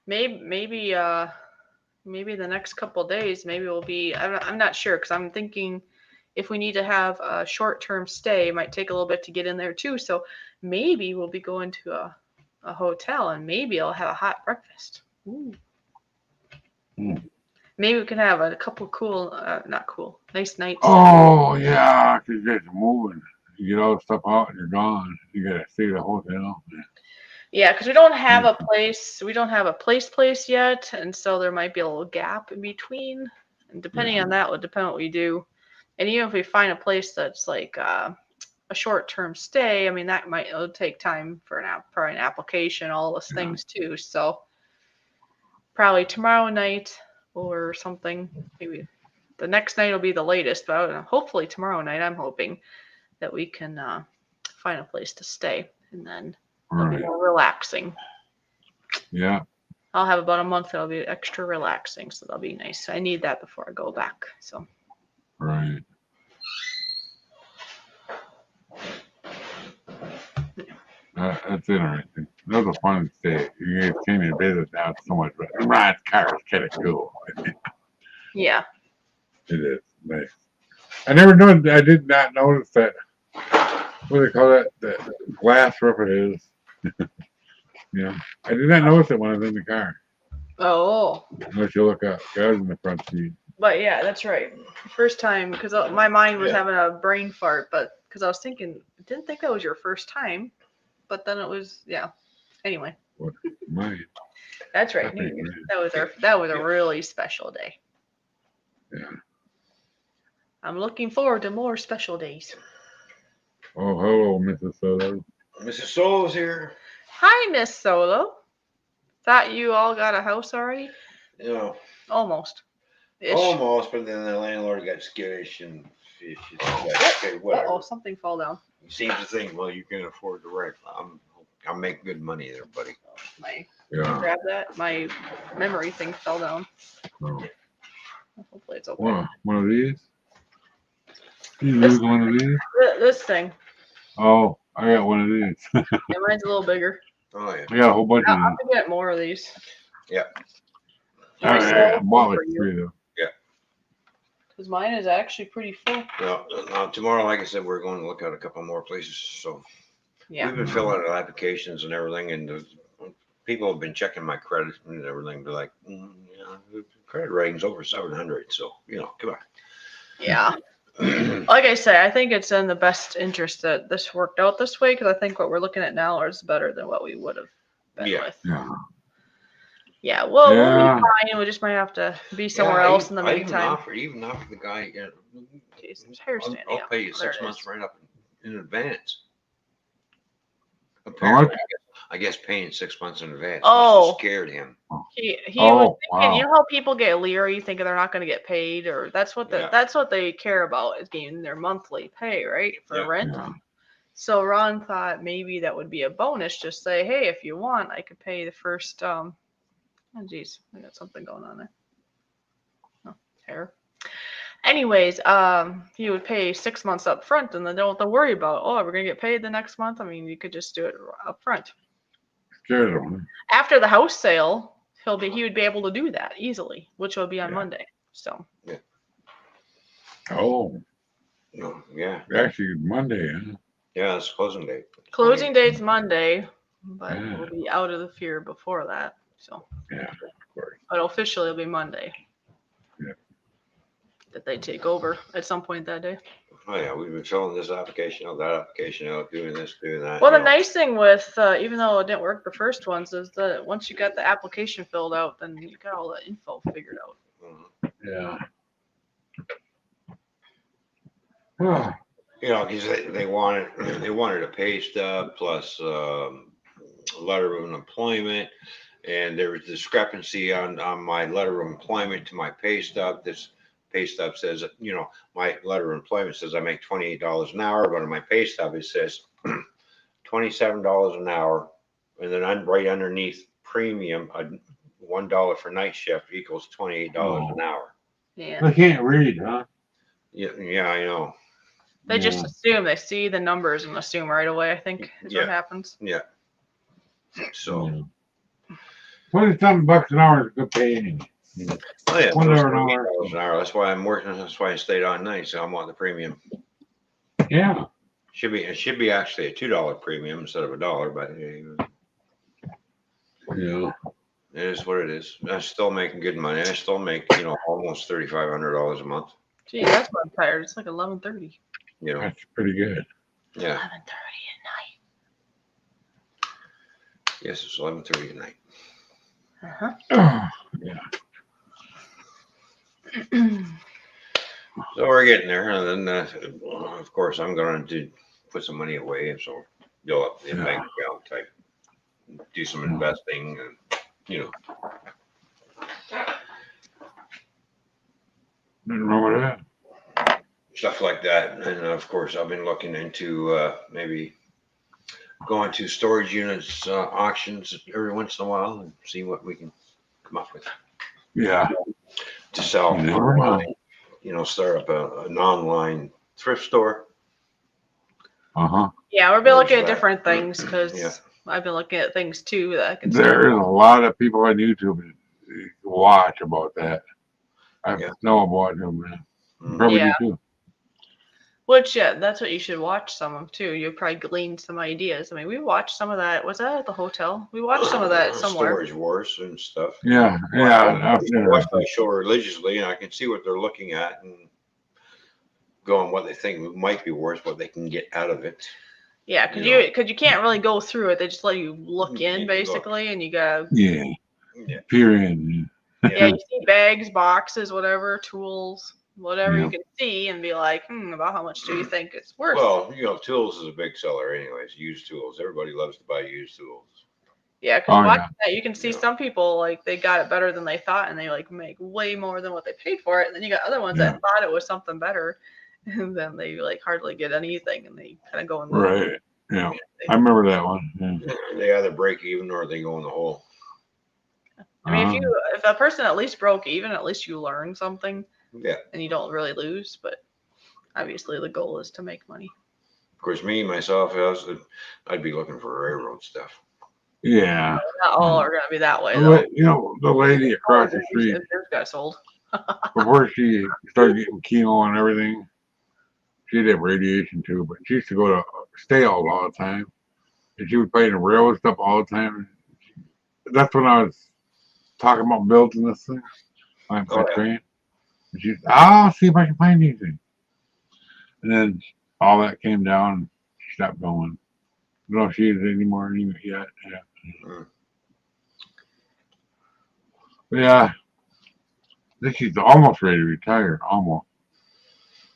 S1: maybe the next couple days, maybe we'll be. I'm not sure because I'm thinking if we need to have a short-term stay, it might take a little bit to get in there too. So maybe we'll be going to a hotel and maybe I'll have a hot breakfast. Ooh.
S3: Mm.
S1: Maybe we can have a couple cool, not cool, nice nights.
S3: Oh yeah, 'cause you guys are moving. You get all the stuff out and you're gone. You gotta stay at a hotel.
S1: Yeah, because we don't have
S3: Yeah.
S1: a place. We don't have a place yet, and so there might be a little gap in between. And depending on that, would depend what we do. And even if we find a place that's like a short-term stay, I mean it'll take time for for an application, all those
S3: Yeah.
S1: things too. So probably tomorrow night, or something. Maybe the next night will be the latest, but hopefully tomorrow night, I'm hoping that we can find a place to stay, and then it'll be
S3: Right.
S1: more relaxing.
S3: Yeah.
S1: I'll have about a month that'll be extra relaxing, so that'll be nice. I need that before I go back. So
S3: Right. That's interesting. That was a fun state. You guys came to visit now so much, but my car is kind of cool.
S1: yeah,
S3: It is nice. I never noticed. I did not notice that. What do they call that? The glass roof it is. Yeah. I did not notice it when I was in the car.
S1: oh,
S3: Unless you look up. I was in the front seat.
S1: but yeah, that's right. First time, because my mind was
S2: Yeah.
S1: having a brain fart, but because I was thinking, I didn't think that was your first time, but then it was, yeah. Anyway,
S3: Mine.
S1: that's right.
S3: Happy
S1: New Year's.
S3: New
S1: That was a really special day.
S3: Yeah.
S1: I'm looking forward to more special days.
S3: Oh, hello, Mrs. Soto.
S2: Mrs. Solo's here.
S1: Hi, Miss Solo. Thought you all got a house already?
S2: You know,
S1: Almost. Ish.
S2: almost, but then the landlord got skittish and she said, okay, whatever.
S1: Uh-oh, something fell down.
S2: He seems to think, well, you can afford the rent. I'll make good money there, buddy.
S1: My
S3: Yeah.
S1: grab that. My memory thing fell down.
S3: Oh.
S1: Hopefully it's okay.
S3: Wow. One of these? You lose one of these?
S1: This thing.
S3: Oh, I got one of these.
S1: Yeah, mine's a little bigger.
S2: Oh, yeah.
S3: I got a whole bunch of
S1: I'll
S3: these.
S1: have to get more of these.
S2: Yeah.
S3: All right, I bought like three though.
S1: Because mine is actually pretty full.
S2: Now, tomorrow, like I said, we're going to look at a couple more places. So
S1: Yeah.
S2: we've been filling out applications and everything, and people have been checking my credit and everything. They're like, the credit rating's over 700. So, come
S1: Yeah.
S2: on.
S1: Like I say, I think it's in the best interest that this worked out this way, because I think what we're looking at now is better than what we would have been
S2: Yeah.
S1: with.
S3: Yeah.
S1: Yeah, well, we'll
S3: Yeah.
S1: be fine. We just might have to be somewhere else in the
S2: I
S1: meantime.
S2: even offered the guy,
S1: Jeez, there's hair standing
S2: I'll
S1: up.
S2: pay you
S1: There
S2: 6
S1: it
S2: months
S1: is.
S2: right up in advance.
S3: much?
S2: Apparently, I guess paying 6 months in advance
S1: Oh.
S2: must have scared him.
S1: He
S3: Oh,
S1: was thinking,
S3: wow.
S1: you know how people get leery, thinking they're not going to get paid, or that's what
S2: Yeah.
S1: that's what they care about, is getting their monthly pay, right, for
S2: Yeah.
S1: rent.
S3: Yeah.
S1: So Ron thought maybe that would be a bonus. Just say, hey, if you want, I could pay the first. Oh, geez, I got something going on there. Oh, hair. Anyways, he would pay 6 months up front, and then don't have to worry about, oh, we're gonna get paid the next month. I mean, you could just do it up front.
S3: Scared of them.
S1: After the house sale, he would be able to do that easily, which will be on
S3: Yeah.
S1: Monday. So
S3: Oh,
S2: Yeah.
S3: actually Monday, huh?
S2: Yeah, it's closing date.
S1: closing date's Monday, but
S3: Yeah.
S1: we'll be out of the fear before that. So,
S3: Yeah, of course.
S1: but officially it'll be Monday.
S3: Yeah.
S1: That they take over at some point that day.
S2: Oh, yeah, we've been filling this application out, that application out, doing this, doing that.
S1: Well, the nice thing with, even though it didn't work the first ones, is that once you got the application filled out, then you got all the info figured out.
S2: Mhm.
S3: Yeah.
S2: Because they wanted a pay stub plus letter of employment, and there was discrepancy on my letter of employment to my pay stub. This pay stub says, my letter of employment says I make $28 an hour, but on my pay stub it says $27 an hour, and then right underneath premium, $1 for night shift equals $28 an hour.
S1: Yeah.
S3: They can't read, huh?
S2: Yeah, I know.
S1: They just
S3: Yeah.
S1: assume, they see the numbers and assume right away, I think, is what happens.
S2: Yeah. So.
S3: Yeah. $20-something an hour is good pay anyway.
S2: Oh yeah,
S3: $1
S2: $28
S3: an hour.
S2: an hour. That's why I'm working. That's why I stayed on night. So I'm on the premium.
S3: Yeah.
S2: It should be actually a $2 premium instead of $1, but
S3: Yeah.
S2: it is what it is. I'm still making good money. I still make almost $3,500 a month.
S1: Gee, that's why I'm tired. It's like 11:30.
S3: That's pretty good.
S2: Yeah.
S1: 11:30
S2: Yes, it's 11:30 at night.
S1: at night.
S3: Yeah.
S2: So we're getting there, and then of course I'm going to put some money away, and so build up the bank account type, do some investing, and
S3: Didn't remember that.
S2: Stuff like that. And of course, I've been looking into maybe going to storage units auctions every once in a while and see what we can come up with
S3: Yeah.
S2: to sell
S3: You never know.
S2: online. Start up an online thrift store.
S3: Uh-huh.
S1: Yeah, we've been
S2: There's
S1: looking at
S2: that.
S1: different things because
S2: Yeah.
S1: I've been looking at things too that I can start.
S3: There is a lot of people on YouTube that watch about that. I
S2: Yeah.
S3: know about them, man. You
S2: Mhm.
S3: probably
S1: Yeah.
S3: do too.
S1: Which, yeah, that's what you should watch some of too. You'll probably glean some ideas. I mean, we watched some of that. Was that at the hotel? We watched some of that somewhere.
S2: Storage wars and stuff.
S3: Yeah,
S2: I
S3: yeah. That's
S2: watch
S3: interesting.
S2: that show religiously, and I can see what they're looking at and going what they think might be worth, what they can get out of it.
S1: Yeah, because you can't really go through it. They just let you look
S2: You
S1: in
S2: look.
S1: basically, and you gotta.
S3: Yeah.
S2: Yeah.
S3: Period.
S1: Yeah, you see bags, boxes, whatever, tools, whatever
S3: Yeah.
S1: you can see, and be like, about how much do you think it's worth?
S2: Well, tools is a big seller, anyways. Used tools. Everybody loves to buy used tools.
S1: Yeah, because
S3: Oh,
S1: watching
S3: yeah.
S1: that, you can see
S2: Yeah.
S1: some people like they got it better than they thought, and they like make way more than what they paid for it. And then you got other ones
S3: Yeah.
S1: that thought it was something better, and then they like hardly get anything, and they kind of go in the
S3: Right. Yeah. I remember that one. Yeah.
S2: They either break even or they go in the hole.
S1: I mean,
S3: Uh-huh.
S1: if a person at least broke even, at least you learn something,
S2: Yeah.
S1: and you don't really lose. But obviously, the goal is to make money.
S2: Of course, myself, I'd be looking for railroad stuff.
S3: Yeah.
S1: Not all are gonna be that way though.
S3: But, the lady across the street,
S1: Theirs got sold.
S3: before she started getting chemo and everything, she'd have radiation too, but she used to go to stay all the time. And she would play in the railroad stuff all the time. That's when I was talking about building this thing, my
S2: Oh, yeah.
S3: train. And she's, I'll see if I can find anything. And then all that came down and she stopped going. I don't know if she is anymore yet. Yeah.
S2: Mm.
S3: But yeah. I think she's almost ready to retire. Almost.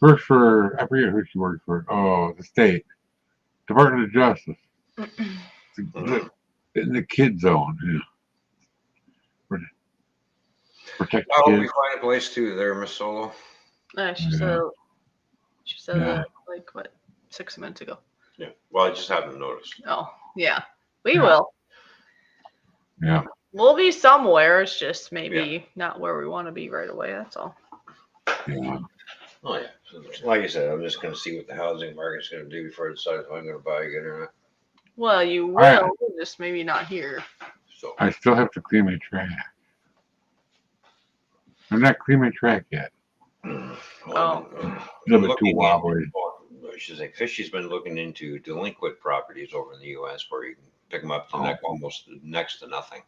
S3: Works for, I forget who she works for. Oh, the state. Department of Justice. In the kid zone. Yeah. Protect
S2: How
S3: the
S2: will we
S3: kids.
S2: find a place to there, Miss Solo?
S1: She said
S3: Yeah.
S1: that like what 6 minutes ago.
S2: Yeah. Well, I just haven't noticed.
S1: Oh yeah, we
S3: Yeah.
S1: will.
S3: Yeah.
S1: We'll be somewhere. It's just maybe not where we want to be right away. That's all.
S3: Yeah.
S2: Oh yeah. So, like I said, I'm just going to see what the housing market's going to do before I decide if I'm going to buy again or not.
S1: Well, you will,
S3: I-
S1: just maybe not here.
S2: So
S3: I still have to clean my track. I'm not cleaning my track yet.
S1: Oh.
S3: A little bit too wobbly.
S2: I should say, Fishy's been looking into delinquent properties over in the U.S. where you can pick them up to almost next to nothing.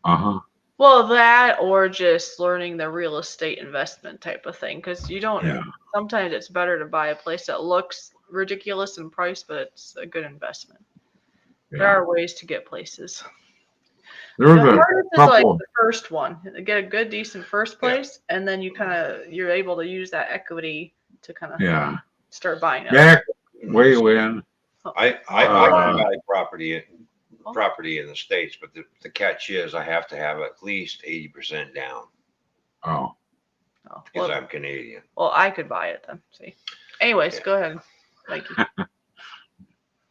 S3: Uh-huh.
S1: Well, that or just learning the real estate investment type of thing, because you don't.
S3: Yeah.
S1: Sometimes it's better to buy a place that looks ridiculous in price, but it's a good investment. There
S3: Yeah.
S1: are ways to get places.
S3: There
S1: The
S3: was a
S1: hardest is like
S3: couple.
S1: the first one. Get a good, decent first place, and then you're able to use that equity to kind of
S3: Yeah.
S1: start buying it.
S3: Back way when.
S2: I can buy property in the States, but the catch is I have to have at least 80% down
S3: Oh.
S2: because I'm Canadian.
S1: Well, I could buy it then. See. Anyways, go ahead. Thank you.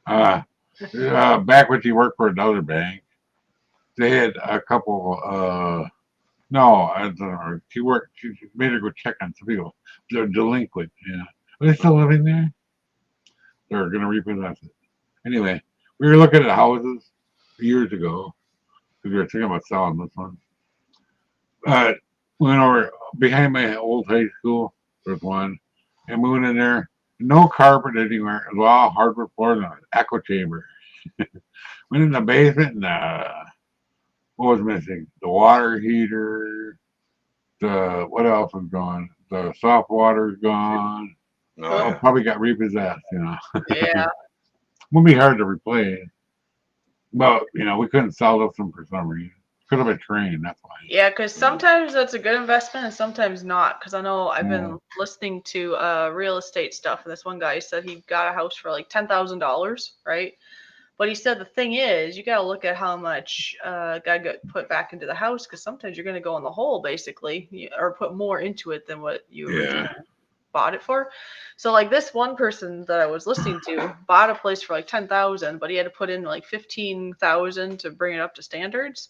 S3: Back when she worked for another bank, they had a couple. No, I don't know. She made her go check on some people. They're delinquent. Yeah. Are they still living there? They're gonna repossess it. Anyway, we were looking at houses years ago because we were thinking about selling this one. We went over behind my old high school. There's one, and we went in there. No carpet anywhere. It was all hardwood floors and an echo chamber. Went in the basement and what was missing? The water heater. What else was gone? The soft water's gone.
S2: No,
S3: Probably got repossessed.
S1: Yeah.
S3: Would be hard to replace. But we couldn't sell this one for some reason. Could have been trained. That's why.
S1: Yeah, because sometimes that's a good investment and sometimes not. Because I know I've been listening to real estate stuff, and this one guy said he got a house for like $10,000, right? But he said the thing is, you got to look at how much got to get put back into the house, because sometimes you're going to go in the hole basically, or put more into it than what you originally bought it for. So like this one person that I was listening to bought a place for like 10,000, but he had to put in like 15,000 to bring it up to standards.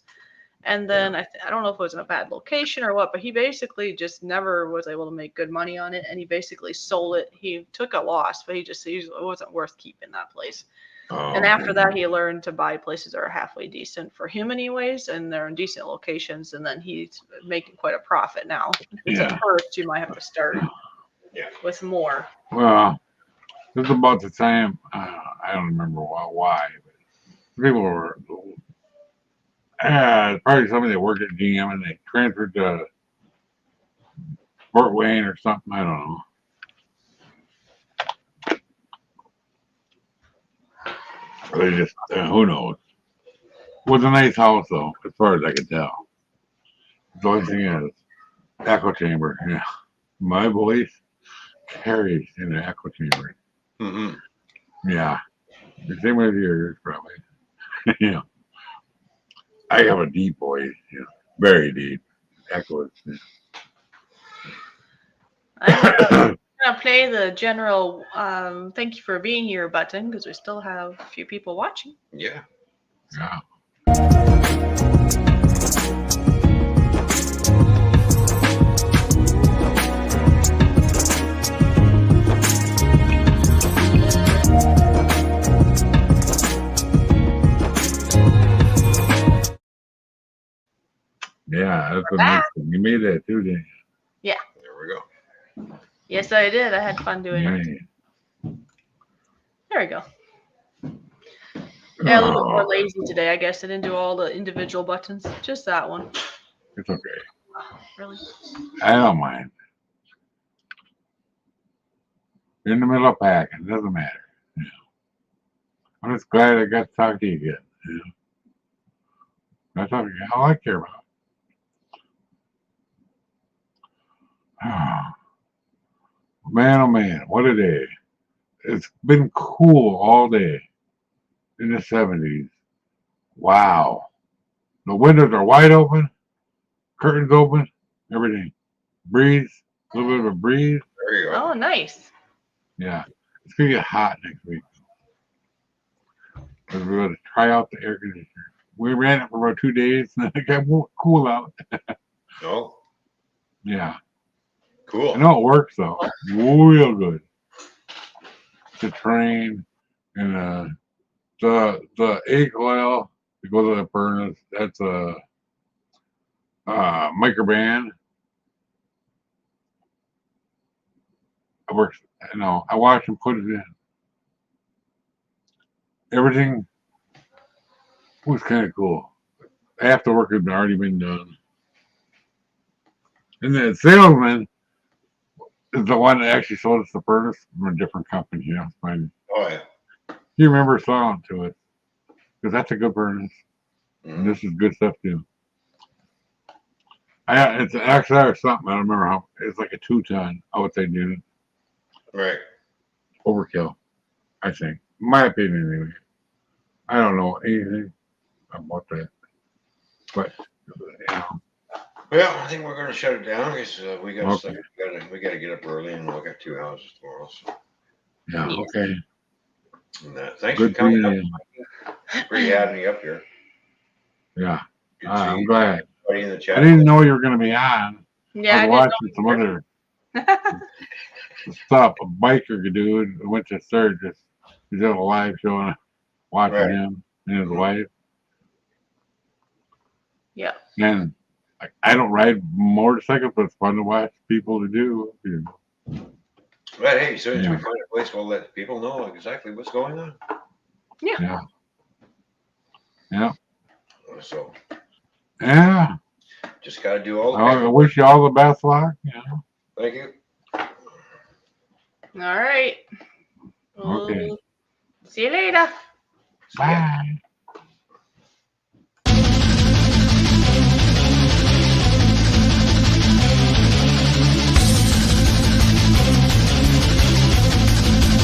S1: And then I don't know if it was in a bad location or what, but he basically just never was able to make good money on it, and he basically sold it. He took a loss, but it wasn't worth keeping that place. And after that, he learned to buy places that are halfway decent for him, anyways, and they're in decent locations. And then he's making quite a profit now. Because at first, you might have to start with more.
S3: Well, it's about the same. I don't remember why, but people were. Probably somebody that worked at GM and they transferred to Fort Wayne or something. I don't know. They just, who knows? It was a nice house, though, as far as I could tell. The only thing is, echo chamber. Yeah. My voice carries in the echo chamber.
S2: Mm-hmm.
S3: Yeah. The same as yours, probably. Yeah. I have a deep voice, very deep. Echoes. Yeah.
S1: I'm gonna play the general thank you for being here button, because we still have a few people watching.
S2: Yeah.
S3: Yeah. Yeah, that's what makes it. You made that too, didn't you?
S1: Yeah.
S2: There we go.
S1: Yes, I did. I had fun doing it. There we go. Yeah, a little bit more lazy today, I guess. I didn't do all the individual buttons. Just that one.
S3: It's okay.
S1: Really?
S3: I don't mind. You're in the middle of packing. It doesn't matter. Yeah. I'm just glad I got to talk to you again. Yeah. That's all I care about. Man, oh man, what a day. It's been cool all day in the 70s. Wow. The windows are wide open, curtains open, everything. Breeze, a little bit of a breeze.
S2: There you go.
S1: Oh, nice.
S3: Yeah. It's going to get hot next week. Because we're going to try out the air conditioner. We ran it for about 2 days and then it got cool out.
S2: Oh.
S3: Yeah.
S2: Cool.
S3: I know it works though. Real good. The train and the egg oil that goes in the furnace, that's a microband. It works. I watched him put it in. Everything was kind of cool. Half the work had already been done. And the salesman is the one that actually sold us the furnace from a different company. Fine.
S2: Oh, yeah.
S3: You remember selling to it. Because that's a good furnace. And this is good stuff too. It's an XR or something. I don't remember how. It's like a 2-ton. What they do.
S2: Right.
S3: Overkill, I think. My opinion, anyway. I don't know anything about that. But,
S2: Well, I think we're going to shut it down because we got
S3: Okay.
S2: we got to get up early and look at 2 houses tomorrow. So.
S3: Yeah, okay.
S2: And, thanks
S3: Good
S2: for coming
S3: being
S2: up. Great having you up here.
S3: Yeah,
S2: Good to see
S3: I'm
S2: you.
S3: glad.
S2: Everybody in the chat.
S3: I didn't know you were going to be on.
S1: Yeah,
S3: I
S1: I
S3: was
S1: didn't
S3: watching
S1: know
S3: some other stuff. A biker dude went to Sturgis. He's on a live show and watching
S2: Right.
S3: him and his wife.
S1: Yeah.
S3: And I don't ride motorcycles, but it's fun to watch people to do.
S2: But hey, as soon as we find a place, we'll let people know exactly what's going on.
S1: Yeah.
S3: Yeah.
S2: So.
S3: Yeah.
S2: Just got to do all the
S3: I wish you all the best luck.
S2: Thank you.
S1: All right.
S3: Okay.
S1: See you later.
S2: See ya.
S3: Bye.